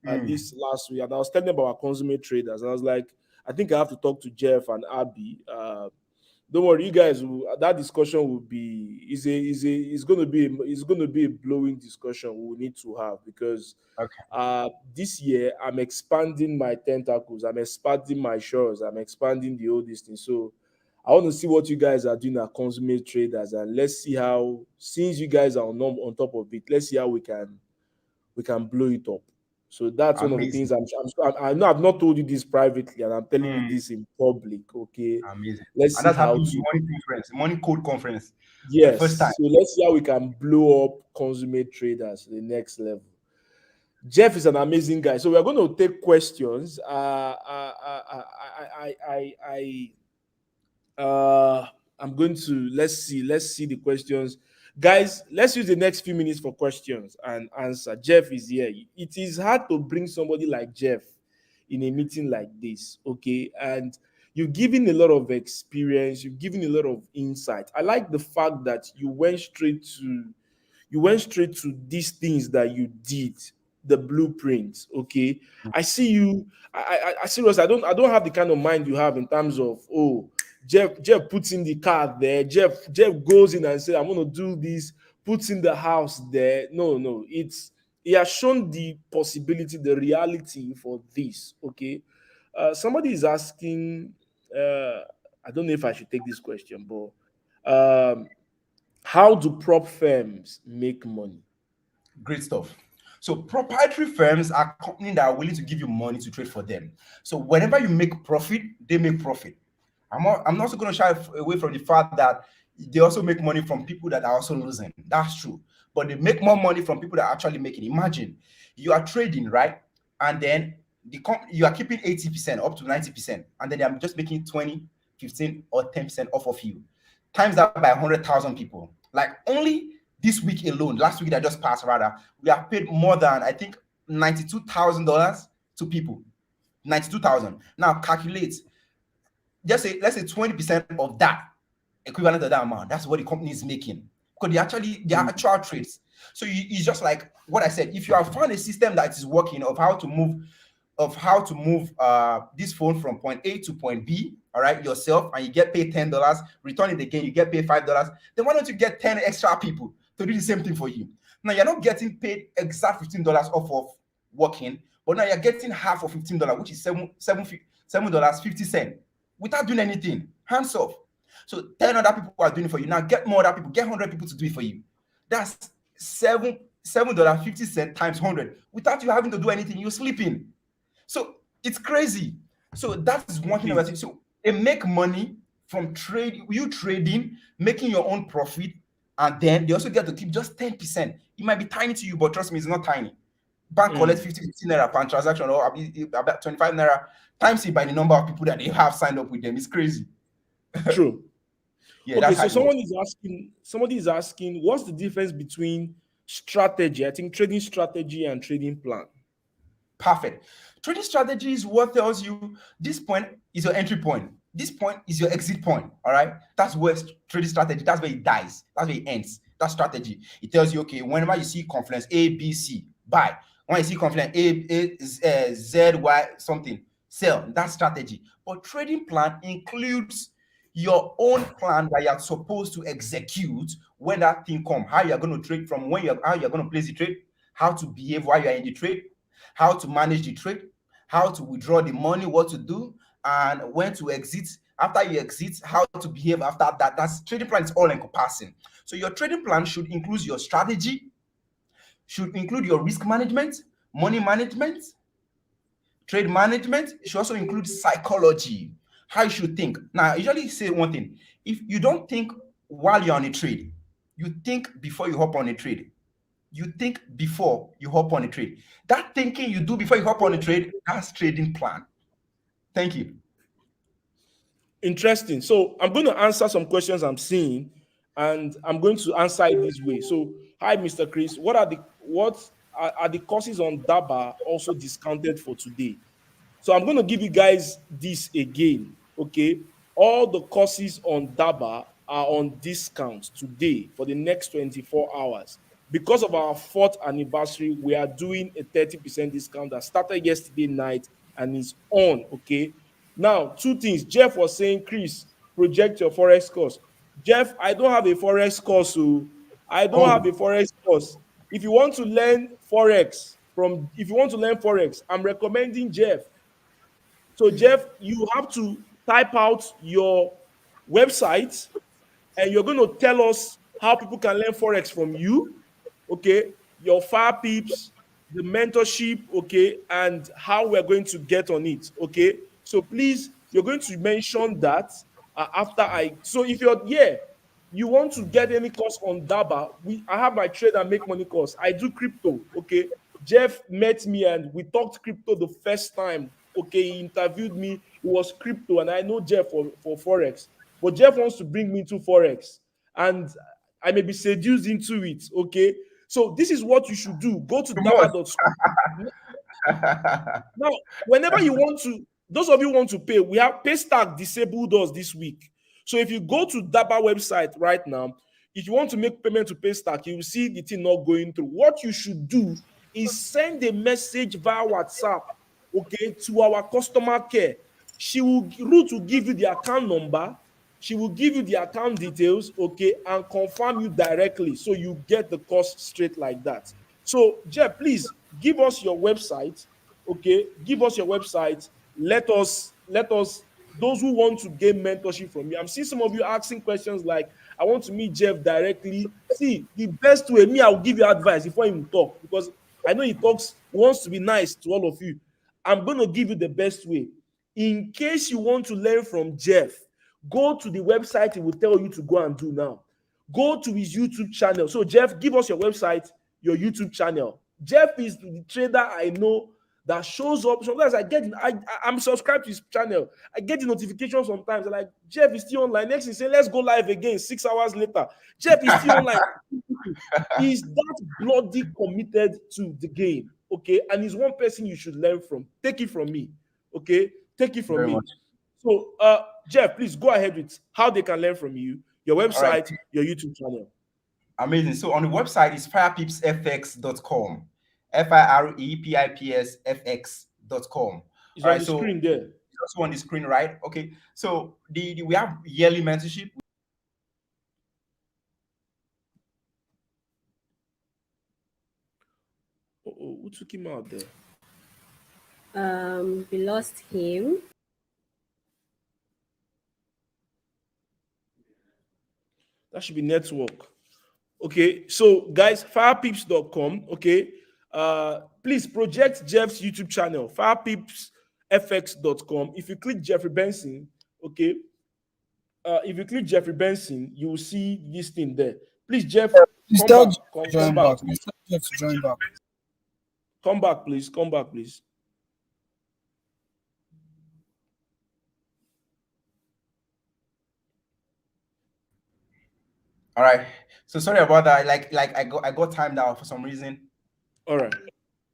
this last week, and I was telling them about our consummate traders. And I was like, I think I have to talk to Jeff and Abby. Don't worry, you guys. That discussion will be it's going to be a blowing discussion we need to have because Okay. this year I'm expanding my tentacles, I'm expanding my shores, I'm expanding the whole distance. So I want to see what you guys are doing at consummate traders, and let's see how, since you guys are on top of it, let's see how we can blow it up. So that's one of the Amazing. things I know I've not told you this privately, and I'm telling you Mm, this in public. Okay, amazing. let's And see that's how happening in to. the money conference, money code conference for the first time. Yes, so let's see how we can blow up consummate traders to the next level. Jeff is an amazing guy. So we're going to take questions. I'm going to let's see the questions. Guys, let's use the next few minutes for questions and answer. Jeff is here. It is hard to bring somebody like Jeff in a meeting like this, okay? And you've given a lot of experience, you've given a lot of insight. I like the fact that you went straight to these things that you did, the blueprints. Okay, I see you. I seriously, I don't have the kind of mind you have in terms of, oh, Jeff puts in the card there. Jeff goes in and says, I'm gonna do this. Puts in the house there. No, no, it's he has shown the possibility, the reality for this. Okay, somebody is asking. I don't know if I should take this question, but how do prop firms make money? Great stuff. So proprietary firms are companies that are willing to give you money to trade for them. So whenever you make profit, they make profit. I'm also going to shy away from the fact that they also make money from people that are also losing. That's true. But they make more money from people that are actually making. Imagine you are trading, right? And then you are keeping 80% up to 90%. And then I'm just making 20, 15, or 10% off of you. Times that by 100,000 people. Like only this week alone, last week that just passed, rather, we have paid more than, I think, $92,000 to people. 92,000. Now calculate, just say, let's say 20% of that, equivalent to that amount. That's what the company is making. Because they are actual trades. So it's just like what I said. If you have found a system that is working of how to move this phone from point A to point B, all right, yourself, and you get paid $10, return it again, you get paid $5, then why don't you get 10 extra people to do the same thing for you? Now you're not getting paid exact $15 off of working, but now you're getting half of $15, which is $7.50 without doing anything, hands off. So 10 other people are doing it for you. Now get more other people, get 100 people to do it for you. That's $7.50 times 100 without you having to do anything. You're sleeping. So it's crazy. So that is one thing about it. So they make money from trading, making your own profit, and then they also get to keep just 10%. It might be tiny to you, but trust me, it's not tiny. Bank collects 50 naira per transaction, or about 25 naira, times it by the number of people that they have signed up with them. It's crazy. True. Yeah, Okay, that's how so it works. somebody is asking, what's the difference between strategy, I think trading strategy, and trading plan? Perfect. Trading strategy is what tells you this point is your entry point. This point is your exit point. All right. That's where trading strategy, that's where it dies. That's where it ends. That's strategy. It tells you, okay, whenever you see confluence A, B, C, buy. When you see confluence Z, Y, something, sell. That's strategy. But trading plan includes your own plan that you're supposed to execute when that thing comes. How you're going to trade from how you're going to place the trade, how to behave while you're in the trade, how to manage the trade, how to withdraw the money, what to do, and when to exit. After you exit, how to behave after that. That's trading plan is all encompassing. So your trading plan should include your strategy, should include your risk management, money management, trade management. It should also include psychology, how you should think. Now, I usually say one thing: if you don't think while you're on a trade, you think before you hop on a trade. You think before you hop on a trade. That thinking you do before you hop on a trade, that's trading plan. Thank you. Interesting. So I'm going to answer some questions I'm seeing, and I'm going to answer it this way. So, hi, Mr. Chris. What are the courses on Daba also discounted for today? So I'm going to give you guys this again. Okay, all the courses on Daba are on discount today for the next 24 hours. Because of our fourth anniversary, we are doing a 30% discount that started yesterday night and is on. Okay. Now, two things. Jeff was saying, Chris, project your Forex course. Jeff, I don't have a Forex course. So I don't have a Oh, Forex course. If you want to learn Forex, I'm recommending Jeff. So, Jeff, you have to type out your website and you're going to tell us how people can learn Forex from you, okay? Your fire peeps, the mentorship, okay, and how we're going to get on it, okay? So please, you're going to mention that after I. So if you're you want to get any course on Daba, I have my trade and make money course. I do crypto, okay? Jeff met me and we talked crypto the first time. Okay, he interviewed me. It was crypto, and I know Jeff for Forex. But Jeff wants to bring me to Forex. And I may be seduced into it. Okay. So this is what you should do. Go to Too much. daba.school. Now, whenever you want to, those of you who want to pay, we have Paystack disabled us this week. So if you go to Daba website right now, if you want to make payment to Paystack, you will see the thing not going through. What you should do is send a message via WhatsApp, okay, to our customer care. Ruth will give you the account number. She will give you the account details, okay, and confirm you directly, so you get the cost straight like that. So, Jeff, please give us your website, okay? Give us your website. Let us, those who want to gain mentorship from you. I'm seeing some of you asking questions like, I want to meet Jeff directly. See, the best way, me, I'll give you advice before he will talk, because I know he wants to be nice to all of you. I'm going to give you the best way. In case you want to learn from Jeff, go to the website he will tell you to go and do now. Go to his YouTube channel. So, Jeff, give us your website, your YouTube channel. Jeff is the trader I know that shows up. Sometimes I'm subscribed to his channel. I get the notification sometimes. I'm like, Jeff is still online. Next, he say, let's go live again 6 hours later. Jeff is still online. He's that bloody committed to the game. Okay. And he's one person you should learn from. Take it from me. Okay. Take it from Very me. much. So, Jeff, please go ahead with how they can learn from you, your website, right. your YouTube channel. Amazing. So on the website is firepipsfx.com. FIREPIPSFX.com. It's on the screen there. It's also on the screen, right? Okay. So we have yearly mentorship. Who took him out there? We lost him. That should be network. Okay, so guys, firepips.com. Okay, please project Jeff's YouTube channel, firepipsfx.com. If you click Jeffrey Benson, okay, if you click Jeffrey Benson, you will see this thing there. Please, Jeff, come back. Come back. Jeff, join back. Come back, please. Come back, please. All right. So sorry about that. Like I got timed out for some reason. All right.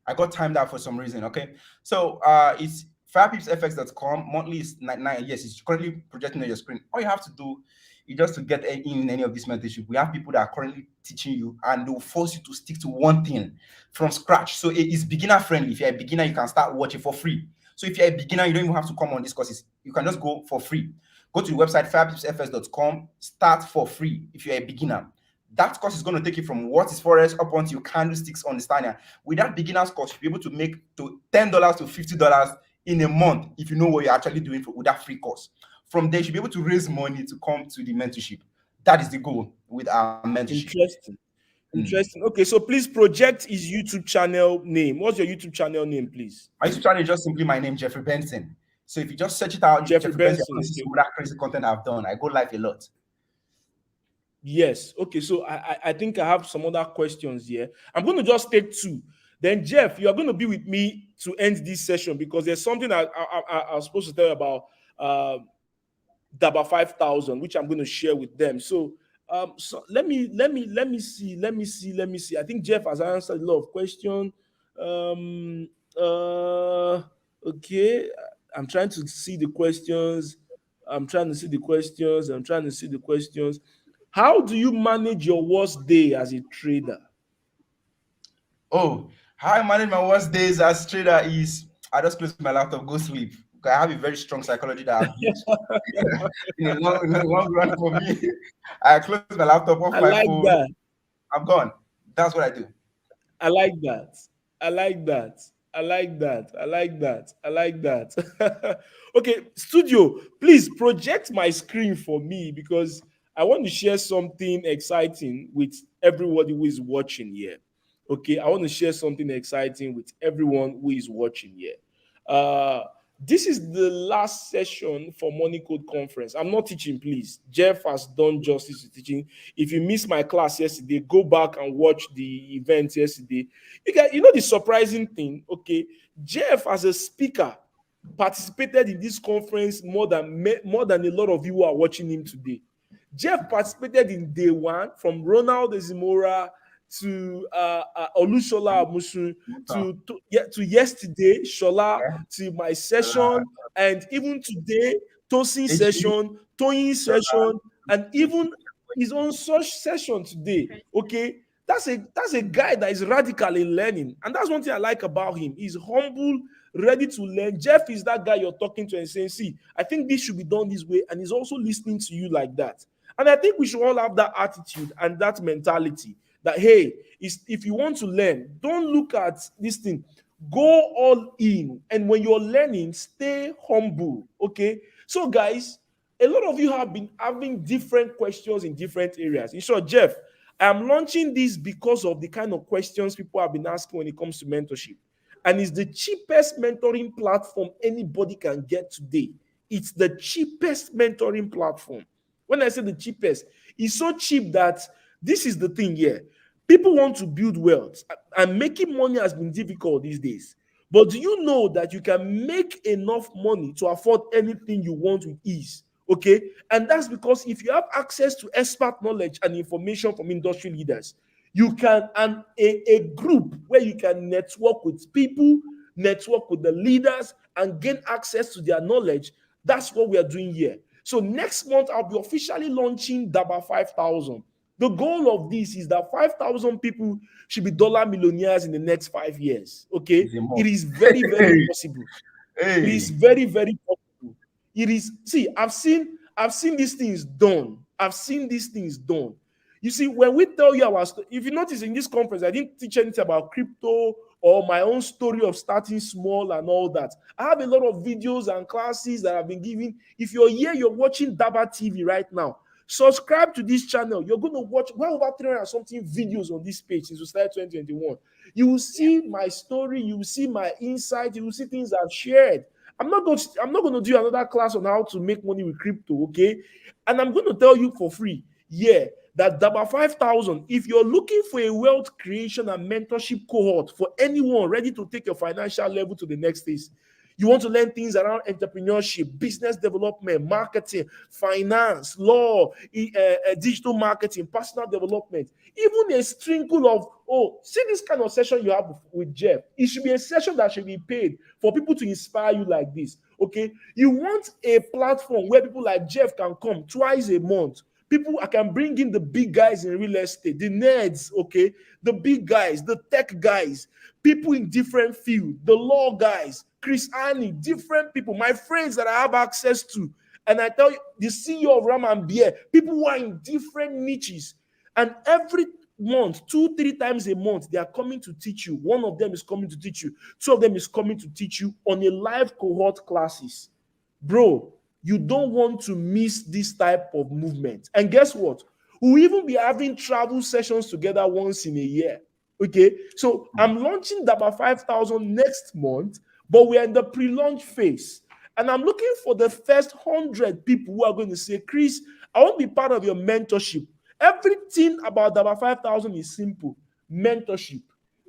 I got timed out for some reason. Okay. So it's firepipsfx.com. Monthly is 99. Yes, it's currently projecting on your screen. All you have to do is just to get in any of this mentorship. We have people that are currently teaching you, and they'll force you to stick to one thing from scratch. So it's beginner friendly. If you're a beginner, you can start watching for free. So if you're a beginner, you don't even have to come on these courses. You can just go for free. Go to the website firepipsfx.com. Start for free if you're a beginner. That course is going to take you from what is Forex up onto your candlesticks understanding. With that beginner's course, you'll be able to make to $10 to $50 in a month if you know what you're actually doing with that free course. From there, you'll be able to raise money to come to the mentorship. That is the goal with our mentorship. Interesting. Okay, so please project his YouTube channel name. What's your YouTube channel name, please? My YouTube channel is just simply my name, Jeffrey Benson. So if you just search it out, Jeffrey Benson, you see some of that crazy content I've done. I go live a lot. Yes. Okay. So I think I have some other questions here. I'm going to just take two. Then Jeff, you are going to be with me to end this session because there's something I was supposed to tell you about Daba 5000, which I'm going to share with them. So let me see. I think Jeff has answered a lot of questions. Okay. I'm trying to see the questions. How do you manage your worst day as a trader? Oh, how I manage my worst days as a trader is I just close my laptop, go sleep. I have a very strong psychology that I've built in the long run for me. I close my laptop off my phone. That. I'm gone. That's what I do. I like that. Okay, studio, please project my screen for me because I want to share something exciting with everybody who is watching here. Okay, I want to share something exciting with everyone who is watching here. This is the last session for Money Code Conference. I'm not teaching, please. Jeff has done justice to teaching. If you missed my class yesterday, go back and watch the event yesterday. You know the surprising thing, okay? Jeff, as a speaker, participated in this conference more than a lot of you who are watching him today. Jeff participated in day one from Ronald Ezimora to Olushola Amusun to yesterday, Shola, to my session, and even today, Tosin session, Toyin session, and even his own such session today. Okay, that's a guy that is radical in learning, and that's one thing I like about him. He's humble, ready to learn. Jeff is that guy you're talking to and saying, "See, I think this should be done this way," and he's also listening to you like that. And I think we should all have that attitude and that mentality that, hey, if you want to learn, don't look at this thing. Go all in. And when you're learning, stay humble. Okay. So, guys, a lot of you have been having different questions in different areas. In short, Jeff, I'm launching this because of the kind of questions people have been asking when it comes to mentorship. And it's the cheapest mentoring platform anybody can get today. It's the cheapest mentoring platform. When I say the cheapest, it's so cheap that this is the thing here. People want to build wealth, and making money has been difficult these days. But do you know that you can make enough money to afford anything you want with ease? Okay. And that's because if you have access to expert knowledge and information from industry leaders, you can, and a group where you can network with people, network with the leaders, and gain access to their knowledge. That's what we are doing here. So next month, I'll be officially launching Daba 5,000. The goal of this is that 5,000 people should be dollar millionaires in the next 5 years. Okay. It is very, very possible. It is very, very possible. It is, see, I've seen these things done. I've seen these things done. You see, when we tell you our story, if you notice in this conference, I didn't teach anything about crypto or my own story of starting small and all that. I have a lot of videos and classes that I've been giving. If you're here, you're watching Daba TV right now, subscribe to this channel. You're going to watch well over 300 something videos on this page since we started 2021. You will see my story. You will see my insight. You will see things I've shared. I'm not going to do another class on how to make money with crypto, okay? And I'm going to tell you for free, yeah, that Daba 5,000, if you're looking for a wealth creation and mentorship cohort for anyone ready to take your financial level to the next stage, you want to learn things around entrepreneurship, business development, marketing, finance, law, digital marketing, personal development, even a sprinkle of, see this kind of session you have with Jeff. It should be a session that should be paid for people to inspire you like this, okay? You want a platform where people like Jeff can come twice a month. People, I can bring in the big guys in real estate, the nerds, okay? The big guys, the tech guys, people in different fields, the law guys, Chris Annie, different people, my friends that I have access to. And I tell you, the CEO of Ram and Beer, people who are in different niches. And every month, 2-3 times a month, they are coming to teach you. One of them is coming to teach you. Two of them is coming to teach you on a live cohort classes. Bro, you don't want to miss this type of movement. And guess what? We'll even be having travel sessions together once in a year. Okay, so I'm launching Daba 5,000 next month, but we're in the pre-launch phase. And I'm looking for the first 100 people who are going to say, Chris, I want to be part of your mentorship. Everything about Daba 5,000 is simple. Mentorship.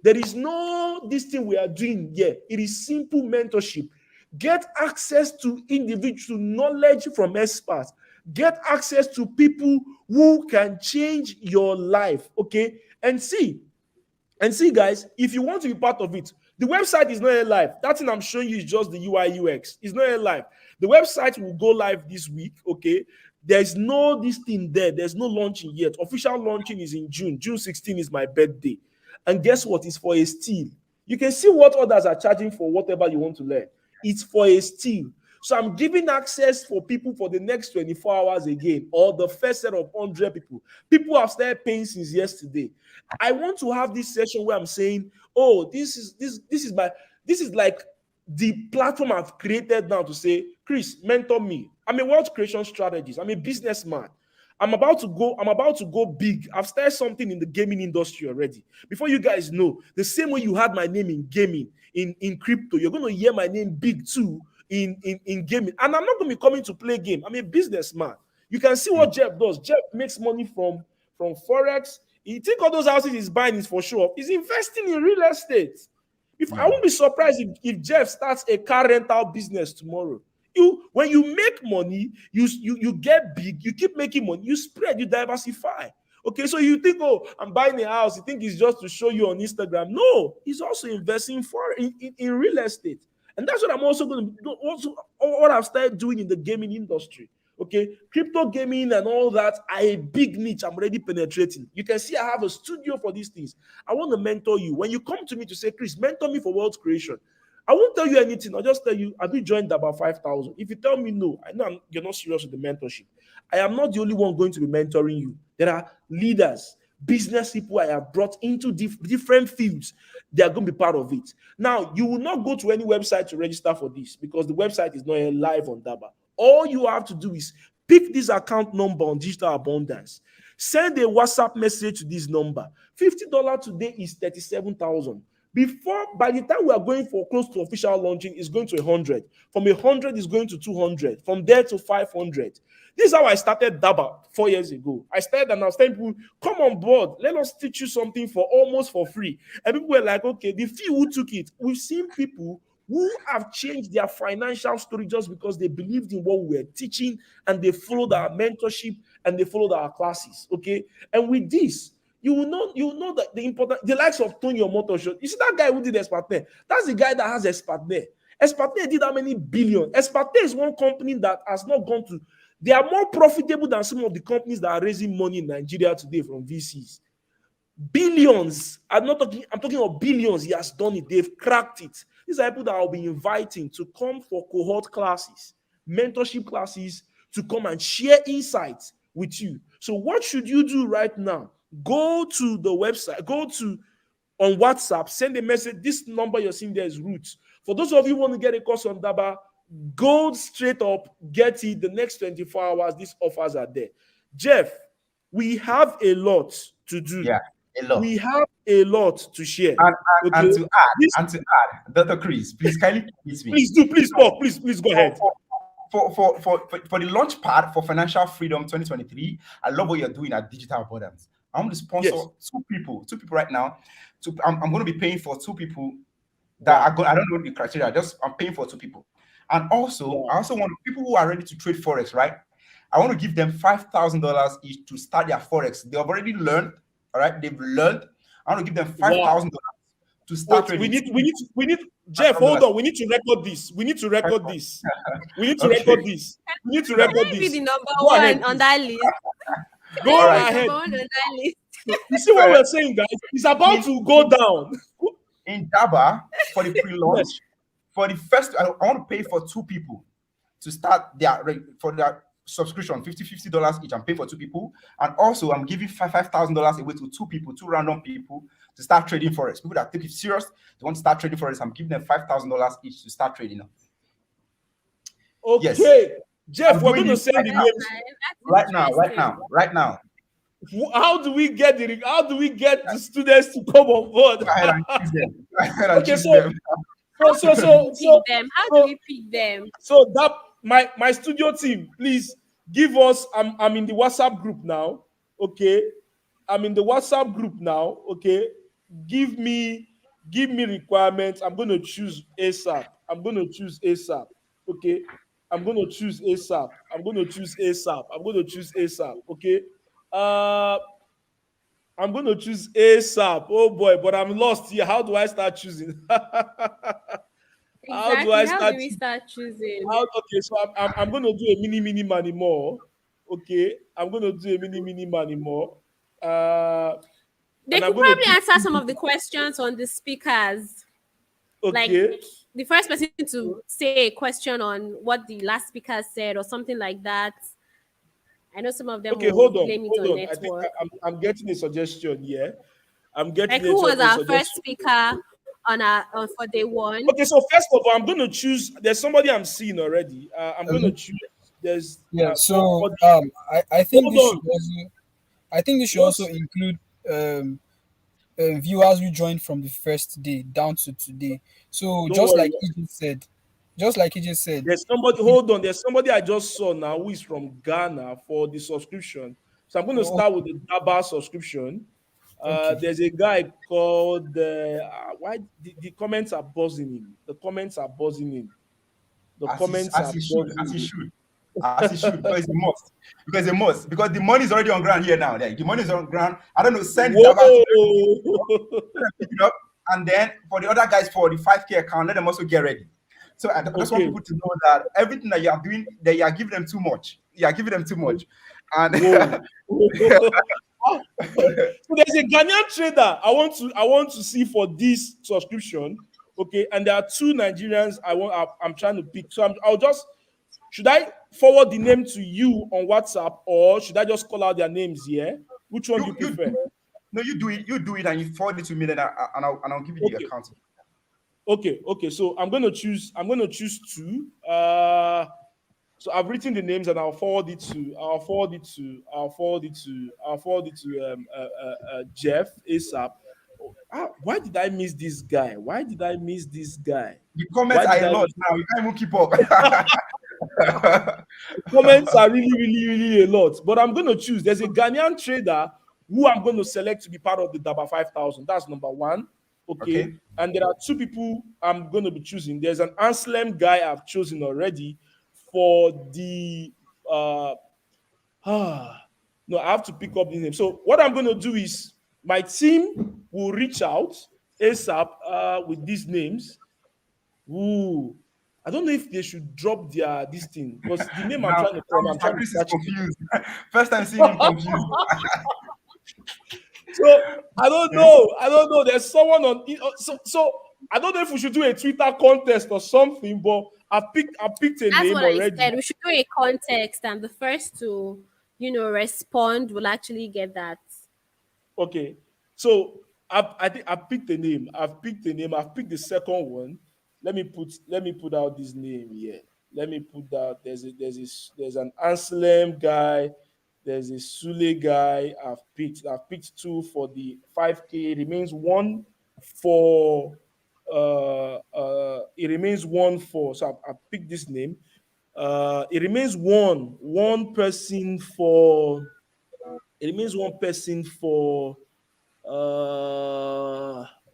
There is no this thing we are doing here. It is simple mentorship. Get access to individual knowledge from experts. Get access to people who can change your life. Okay. And see, guys, if you want to be part of it, the website is not yet live. That thing I'm showing you is just the UI UX. It's not yet live. The website will go live this week. Okay. There's no this thing there. There's no launching yet. Official launching is in June. June 16 is my birthday. And guess what? It's for a steal. You can see what others are charging for whatever you want to learn. It's for a steal. So I'm giving access for people for the next 24 hours again, or the first set of 100 people. People have started paying since yesterday. I want to have this session where I'm saying, this is like the platform I've created now to say, Chris, mentor me. I'm a wealth creation strategist. I'm a businessman. I'm about to go big. I've started something in the gaming industry already. Before you guys know, the same way you had my name in gaming, in crypto, you're going to hear my name big too in gaming. And I'm not going to be coming to play game. I'm a businessman. You can see what Jeff does. Jeff makes money from Forex. You think all those houses he's buying is for sure. He's investing in real estate. I won't be surprised if Jeff starts a car rental business tomorrow. When you make money, you get big, you keep making money, you spread, you diversify. Okay, so you think, oh, I'm buying a house. You think it's just to show you on Instagram. No, he's also investing in real estate. And that's what I'm also going to do. Also, what I've started doing in the gaming industry. Okay, crypto gaming and all that are a big niche. I'm already penetrating. You can see I have a studio for these things. I want to mentor you. When you come to me to say, Chris, mentor me for wealth creation, I won't tell you anything. I'll just tell you, have you joined about 5,000? If you tell me no, I know you're not serious with the mentorship. I am not the only one going to be mentoring you. There are leaders, business people I have brought into different fields. They are going to be part of it. Now, you will not go to any website to register for this because the website is not yet live on Daba. All you have to do is pick this account number on Digital Abundance. Send a WhatsApp message to this number. $50 today is 37,000. Before, by the time we are going for close to official launching, it's going to 100. From 100, it's going to 200. From there to 500. This is how I started Daba 4 years ago. I started and I was telling people, come on board. Let us teach you something for almost for free. And people were like, okay, the few who took it. We've seen people who have changed their financial story just because they believed in what we were teaching and they followed our mentorship and they followed our classes. Okay. And with this, you will know that the likes of Tony or Motor Show. You see that guy who did Espatne? That's the guy that has Espatne. Espatne did how many billion? Espatne is one company that has not gone to. They are more profitable than some of the companies that are raising money in Nigeria today from VCs. Billions. I'm talking of billions. He has done it. They've cracked it. These are people that I'll be inviting to come for cohort classes, mentorship classes, to come and share insights with you. So what should you do right now? Go to the website, go to on WhatsApp, send a message. This number you're seeing there is Roots. For those of you who want to get a course on Daba, go straight up, get it. The next 24 hours, these offers are there. Jeff, we have a lot to do. Yeah, a lot. We have a lot to share. And to add, Dr. Chris, please kindly permit me. Please talk. Please go ahead. For the launch part for Financial Freedom 2023, I love what you're doing at Digital Abundance. I'm going to sponsor two people right now. I'm going to be paying for two people that I don't know the criteria. I'm paying for two people. And also, I also want people who are ready to trade Forex, right? I want to give them $5,000 each to start their Forex. They have already learned, all right? They've learned. I want to give them $5,000 to start trading. We need, Jeff, hold on. We need to record this. We need to record this. We need to record this. We need to record this. Be the number one on that list. Go ahead. You see what we're saying, guys? It's about to go down. In Daba, for the pre-launch, for the first, I want to pay for two people to start their subscription, $50 each. I'm paying for two people. And also, I'm giving $5,000 away to two people, two random people to start trading Forex. People that take it serious, they want to start trading Forex. I'm giving them $5,000 each to start trading. Okay. Yes. Jeff, we're going to send the names right now. How do we get the students to come on board? Go ahead and choose them. Okay, so how do we pick them? So that my studio team, please give us. I'm in the WhatsApp group now. Okay, I'm in the WhatsApp group now. Okay, give me requirements. I'm going to choose ASAP. Okay, I'm going to choose ASAP. Okay. I'm going to choose ASAP. Oh boy, but I'm lost here. How do I start choosing? How do we start choosing? Okay, so I'm going to do a mini money more. Okay, I'm going to do a mini money more. They could probably answer some of the questions on the speakers. Okay. Like the first person to say a question on what the last speaker said or something like that. I know some of them. Okay, hold on. I think I'm getting a suggestion here. Who was our first speaker for day one? Okay, so first of all, I'm going to choose. There's somebody I'm seeing already. I'm going to choose. There's I think this should also include viewers who joined from the first day down to today. So just like EJ said, there's somebody. Hold on, there's somebody I just saw now who is from Ghana for the subscription. So I'm going to start with the Daba subscription. There's a guy called why the comments are buzzing in. The comments are buzzing in. The As he, comments as are he should, as he buzzing. should, as he should, because it's a must. Because it's a must. Because the money is already on ground here now. Like, the money is on ground. I don't know, send it about to Whoa! them, pick it up. And then for the other guys for the 5K account, let them also get ready. So I just want Okay. people to know that everything that you are doing, that you are giving them too much. You are giving them too much. And Whoa. So there's a Ghanaian trader I want to see for this subscription. Okay, and there are two Nigerians I'm trying to pick. So I'll just should I forward the name to you on WhatsApp or should I just call out their names here? Which one do you you prefer? no, you do it, and you forward it to me, then I'll give you the Okay. account. Okay. So I'm gonna choose two. So I've written the names and I'll forward it to Jeff ASAP. Why did I miss this guy? The comments Why are did a I lot miss? now. You can't even keep up. Comments are really a lot. But I'm going to choose. There's a Ghanaian trader who I'm going to select to be part of the Daba 5,000. That's number one. Okay. Okay. And there are two people I'm going to be choosing. There's an Anselm guy I've chosen already for the no, I have to pick up the name. So what I'm going to do is my team will reach out ASAP with these names. Ooh, I don't know if they should drop this thing because the name I'm Now, trying to call, I'm Mr. trying to Chris is catch it. confused. First time seeing him confused. So I don't know. There's someone on. So I don't know if we should do a Twitter contest or something. But I picked a That's name what I already. said. We should do a context, and the first to, respond will actually get that. Okay. So I think I picked a name. I've picked a name. I've picked the second one. Let me put out this name here. Let me put out there's an Anselm guy, there's a Sule guy. I've picked two for the 5K. It remains one for it remains one for so I've picked this name. It remains one person for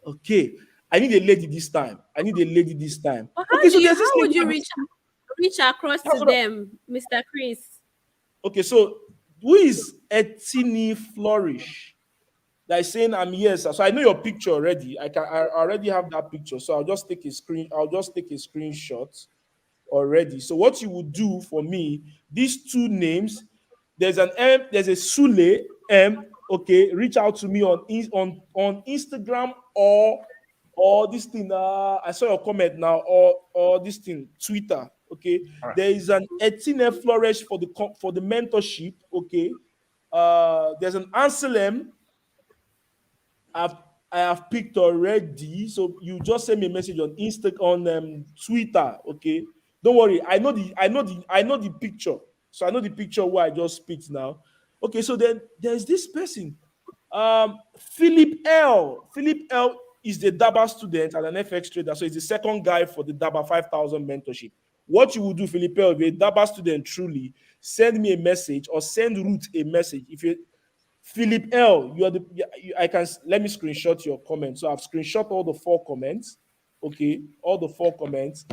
okay. I need a lady this time. But Okay, so there's this how thing. would you reach across That's to what them, Mr. Chris? okay, so who is Etini Flourish? That is saying I'm yes. So I know your picture already. I already have that picture. So I'll just take a screenshot already. So what you would do for me, these two names, there's an M, there's a Sule M. Okay, reach out to me on Instagram or this thing. I saw your comment now or this thing Twitter. Okay, All right. there is an Etine Flourish for the mentorship. Okay, there's an Anselm I've I have picked already. So you just send me a message on Twitter. Okay. Don't worry. I know the picture. So I know the picture where I just picked now. Okay, so then there's this person. Philip L. Philip L is the Daba student and an FX trader. So he's the second guy for the Daba 5,000 mentorship. What you will do, Philip L, if you're a Daba student truly, send me a message or send Ruth a message. If you Philip L, I can let me screenshot your comments. So I've screenshot all the four comments. Okay, all the four comments.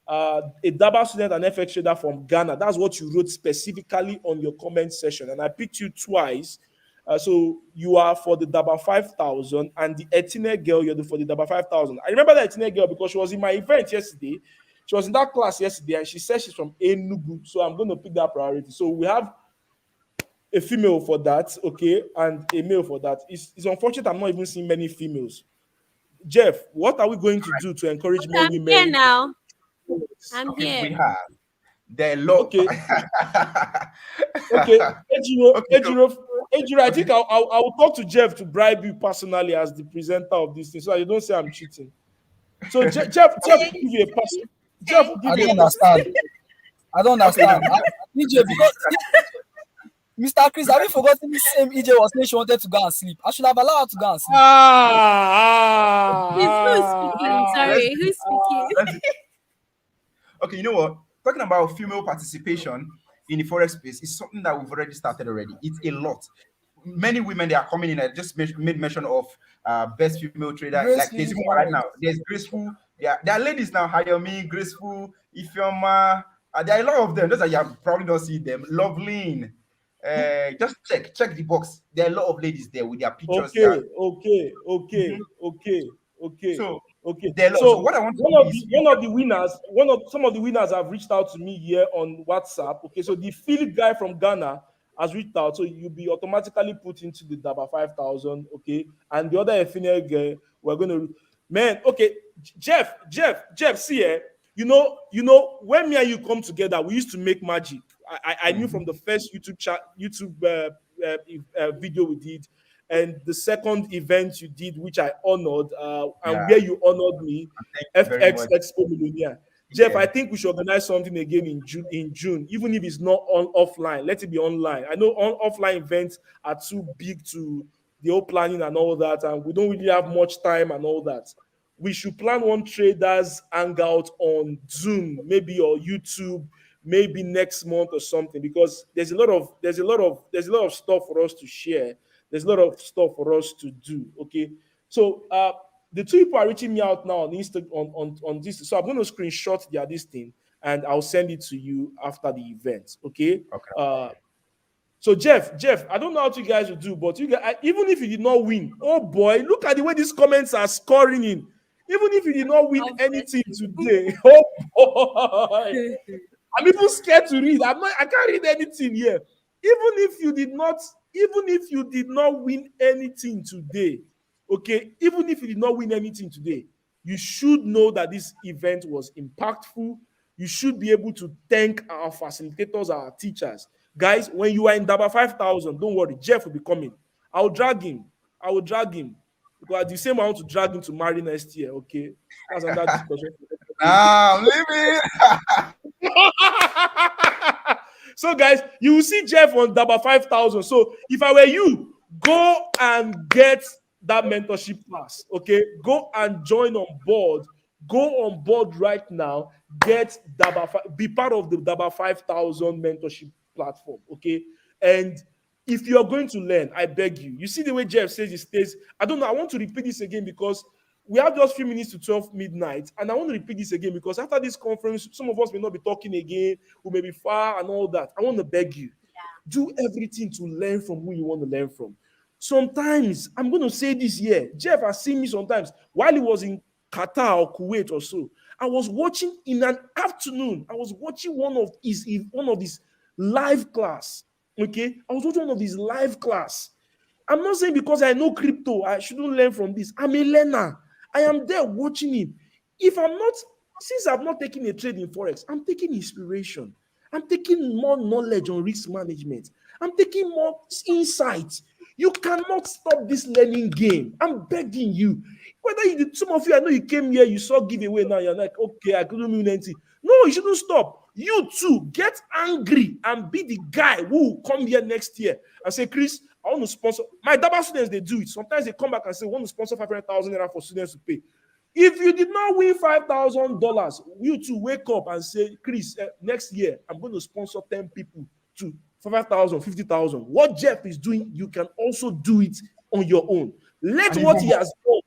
A Daba student and FX trader from Ghana. That's what you wrote specifically on your comment section, and I picked you twice. So you are for the Daba 5,000, and the Etine girl, for the Daba 5,000. I remember the Etine girl because she was in my event yesterday. She was in that class yesterday, and she said she's from Enugu. So I'm going to pick that priority. So we have a female for that, okay, and a male for that. It's unfortunate I'm not even seeing many females. Jeff, what are we going to do to encourage Okay, more I'm here women? now. I'm Okay, we here. have the law. Okay, okay. Ejiro, Okay, so Ejiro, Ejiro, I okay. think I will talk to Jeff to bribe you personally as the presenter of this thing, so you don't say I'm cheating. So Jeff will give you a person. Jeff will give I you don't a person. understand. I don't Okay, now understand. EJ, because Mr. Chris, have you forgotten the same EJ was saying she wanted to go and sleep? I should have allowed her to go and sleep. Who's speaking? let's Sorry, who's speaking? let's okay. You know what? Talking about female participation in the forex space is something that we've already started already. It's a lot. Many women they are coming in. I just made mention of best female trader. Like there's Gracefully even one right Forex. now. There's Graceful. There are ladies now, Hayomi, Graceful, Ifeoma. There are a lot of them. Those are, you have probably don't see them. Loveline. Just check the box. There are a lot of ladies there with their pictures. Okay, okay, okay, Mhm. okay, okay, So okay. there are a lot. So So what I want to one do of is the one of the winners, one of some of the winners have reached out to me here on WhatsApp. Okay, so the Philip guy from Ghana has reached out, so you'll be automatically put into the Daba 5,000. Okay, and the other female girl, we're gonna, man. Okay, Jeff, see, when me and you come together, we used to make magic. I knew from Mhm. the first YouTube video we did, and the second event you did, which I honored, and Yeah. where you honored me, Thank you very FX much. Expo Millionaire. Jeff, Yeah. I think we should organize something again in June. In June, even if it's not on offline, let it be online. I know offline events are too big to the whole planning and all that, and we don't really have much time and all that. We should plan one traders hangout on Zoom, maybe, or YouTube, maybe next month or something, because there's a lot of stuff for us to share. There's a lot of stuff for us to do. Okay, so the two people are reaching me out now on Insta on this. So I'm going to screenshot their this thing and I'll send it to you after the event. Okay. Okay. So Jeff, I don't know how you guys will do, but you guys, even if you did not win, oh boy, look at the way these comments are scoring in. Even if you did not win anything Obviously. today, oh boy, I'm even scared to read. I can't read anything here. Even if you did not win anything today, okay, even if you did not win anything today, you should know that this event was impactful. You should be able to thank our facilitators, our teachers. Guys, when you are in Daba 5,000, don't worry, Jeff will be coming. I'll drag him. I will drag him. Because the same I want to drag him to marry next year, okay? That's another discussion. Now I'm leaving. So, guys, you will see Jeff on Daba 5,000. So, if I were you, go and get that mentorship class. Okay, go and join on board. Go on board right now. Get be part of the Daba 5,000 mentorship platform. Okay, and if you are going to learn, I beg you. You see the way Jeff says he stays. I don't know. I want to repeat this again because we have just few minutes to 12 midnight, and I want to repeat this again because after this conference, some of us may not be talking again, who may be far and all that. I want to beg you, do everything to learn from who you want to learn from. Sometimes I'm going to say this here. Jeff has seen me sometimes while he was in Qatar or Kuwait or so. I was watching in an afternoon. I was watching one of his live class. Okay, I was watching one of his live class. I'm not saying because I know crypto, I shouldn't learn from this. I'm a learner. I am there watching him. If I'm not, since I've not taken a trade in Forex, I'm taking inspiration. I'm taking more knowledge on risk management. I'm taking more insight. You cannot stop this learning game. I'm begging you. Whether you did, some of you, I know you came here, you saw giveaway now, you're like, okay, I couldn't win anything. No, you shouldn't stop. You too, get angry and be the guy who will come here next year and say, Chris, I want to sponsor. My Daba students, they do it. Sometimes they come back and say, I want to sponsor 500,000 naira for students to pay. If you did not win $5,000, you to wake up and say, Chris, next year, I'm going to sponsor 10 people to 5,000, 50,000. What Jeff is doing, you can also do it on your own. Let And what even he more. has done,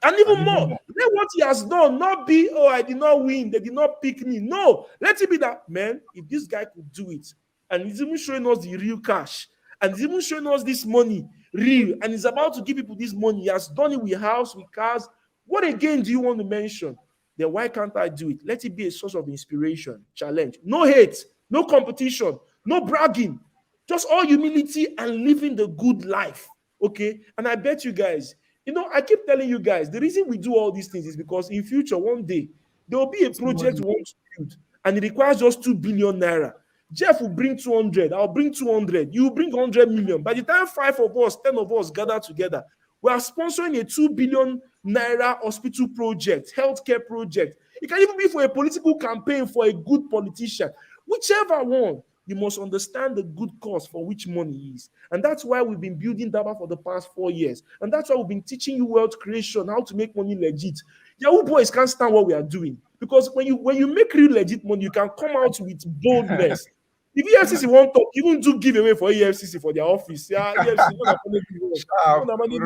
and And even even more, more. let what he has done not be, oh, I did not win, they did not pick me. No, let it be that, man, if this guy could do it, and he's even showing us the real cash, and he's even showing us this money, real, and he's about to give people this money. He has done it with house, with cars. What again do you want to mention? Then why can't I do it? Let it be a source of inspiration, challenge. No hate, no competition, no bragging, just all humility and living the good life. Okay. And I bet you guys, I keep telling you guys, the reason we do all these things is because in future, one day, there will be a project Somebody. we want to build, and it requires just 2 billion naira. Jeff will bring 200, I'll bring 200, you bring 100 million. By the time 5 of us, 10 of us gather together, we are sponsoring a 2 billion naira hospital project, healthcare project. It can even be for a political campaign for a good politician. Whichever one, you must understand the good cause for which money is. And that's why we've been building Daba for the past 4 years. And that's why we've been teaching you wealth creation, how to make money legit. Yahoo boys can't stand what we are doing. Because when you make real legit money, you can come out with boldness. If EFCC won't talk, even do giveaway for EFCC for their office. Yeah, EFCC, Sharp, really.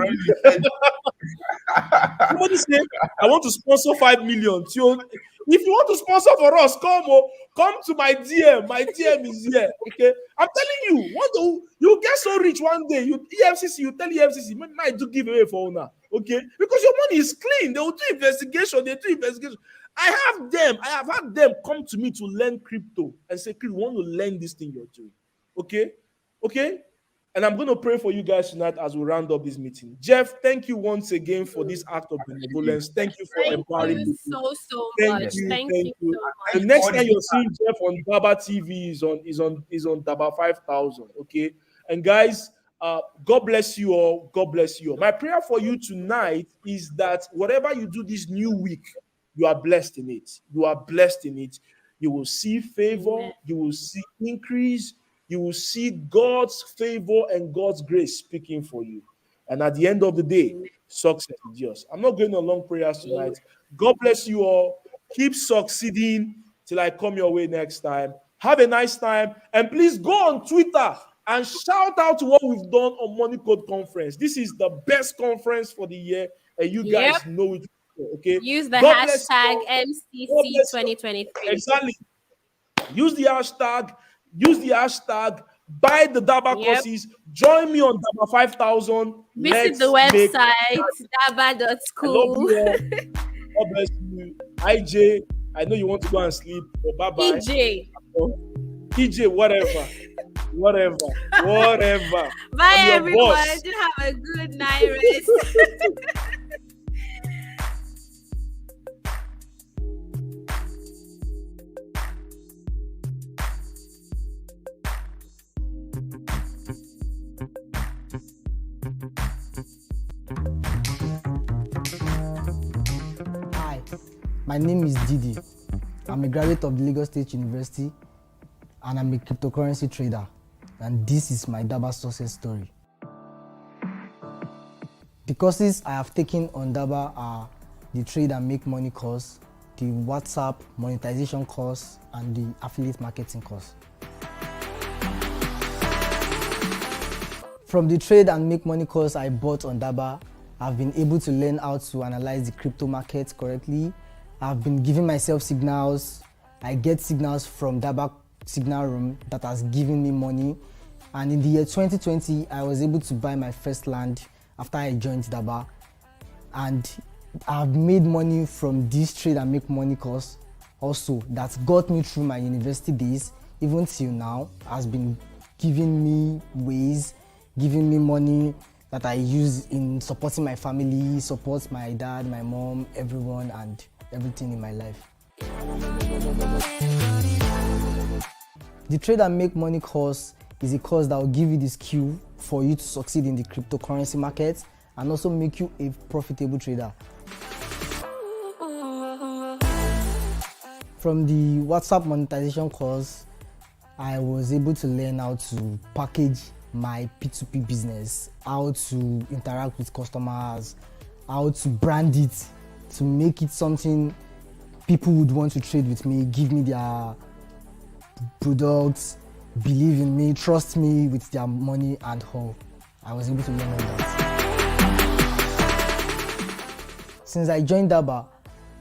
somebody say, I want to sponsor 5 million. So if you want to sponsor for us, come to my DM. My DM is here. Okay. I'm telling you, you get so rich one day. You tell EFCC, man, I do give away for owner. Okay, because your money is clean. They will do investigation. They do investigation. I have had them come to me to learn crypto and say, we want to learn this thing you're doing. Okay. Okay. And I'm going to pray for you guys tonight as we round up this meeting. Jeff, thank you once again for this act of benevolence. Thank you for Thank empowering you people. so Thank much. you, Thank thank you you. so The much. next time you're seeing Jeff on Daba TV is on Daba 5000. Okay. And guys, God bless you all. God bless you all. My prayer for you tonight is that whatever you do this new week, you are blessed in it. You are blessed in it. You will see favor. Amen. You will see increase. You will see God's favor and God's grace speaking for you. And at the end of the day, Amen. success is yours. I'm not going on long prayers tonight. God bless you all. Keep succeeding till I come your way next time. Have a nice time. And please go on Twitter and shout out what we've done on Money Code Conference. This is the best conference for the year, and you Yep. guys know it. Okay. Use the God bless you hashtag all. God MCC bless you all. 2023. Exactly. Use the hashtag. Buy the Daba Yep. courses. Join me on Daba 5000. Visit the Let's make. website I love daba.school. you all. God bless you. IJ, I know you want to go and sleep, but bye bye. EJ, whatever. Bye I'm your everyone. boss. Do have a good night rest. Hi, my name is Didi. I'm a graduate of the Lagos State University and I'm a cryptocurrency trader. And this is my Daba success story. The courses I have taken on Daba are the Trade and Make Money course, the WhatsApp monetization course, and the affiliate marketing course. From the Trade and Make Money course I bought on Daba, I've been able to learn how to analyze the crypto market correctly. I've been giving myself signals. I get signals from Daba signal room that has given me money. And in the year 2020, I was able to buy my first land after I joined Daba. And I've made money from this Trade and Make Money course also that got me through my university days, even till now, has been giving me ways, giving me money that I use in supporting my family, support my dad, my mom, everyone, and everything in my life. The Trade and Make Money course is a course that will give you the skill for you to succeed in the cryptocurrency market and also make you a profitable trader. From the WhatsApp monetization course, I was able to learn how to package my P2P business, how to interact with customers, how to brand it, to make it something people would want to trade with me, give me their products, believe in me, trust me with their money and all. I was able to learn all that. Since I joined Daba,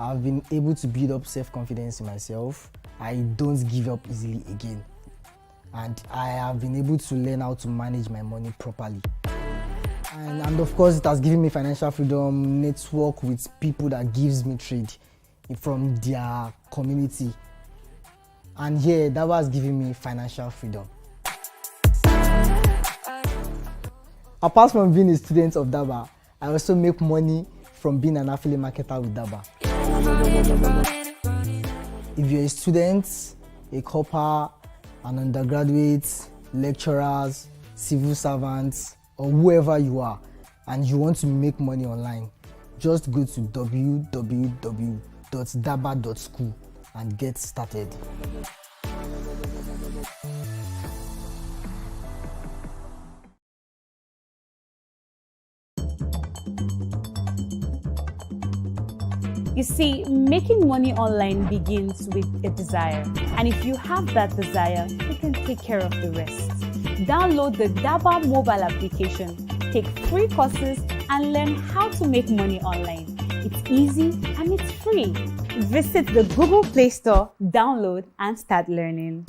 I've been able to build up self-confidence in myself. I don't give up easily again. And I have been able to learn how to manage my money properly. And of course, it has given me financial freedom, network with people that gives me trade from their community. And here, Daba has given me financial freedom. Apart from being a student of Daba, I also make money from being an affiliate marketer with Daba. If you're a student, a corper, an undergraduate, lecturers, civil servants, or whoever you are, and you want to make money online, just go to www.daba.school and get started. You see, making money online begins with a desire. And if you have that desire, you can take care of the rest. Download the Daba mobile application, take free courses, and learn how to make money online. It's easy and it's free. Visit the Google Play Store, download, and start learning.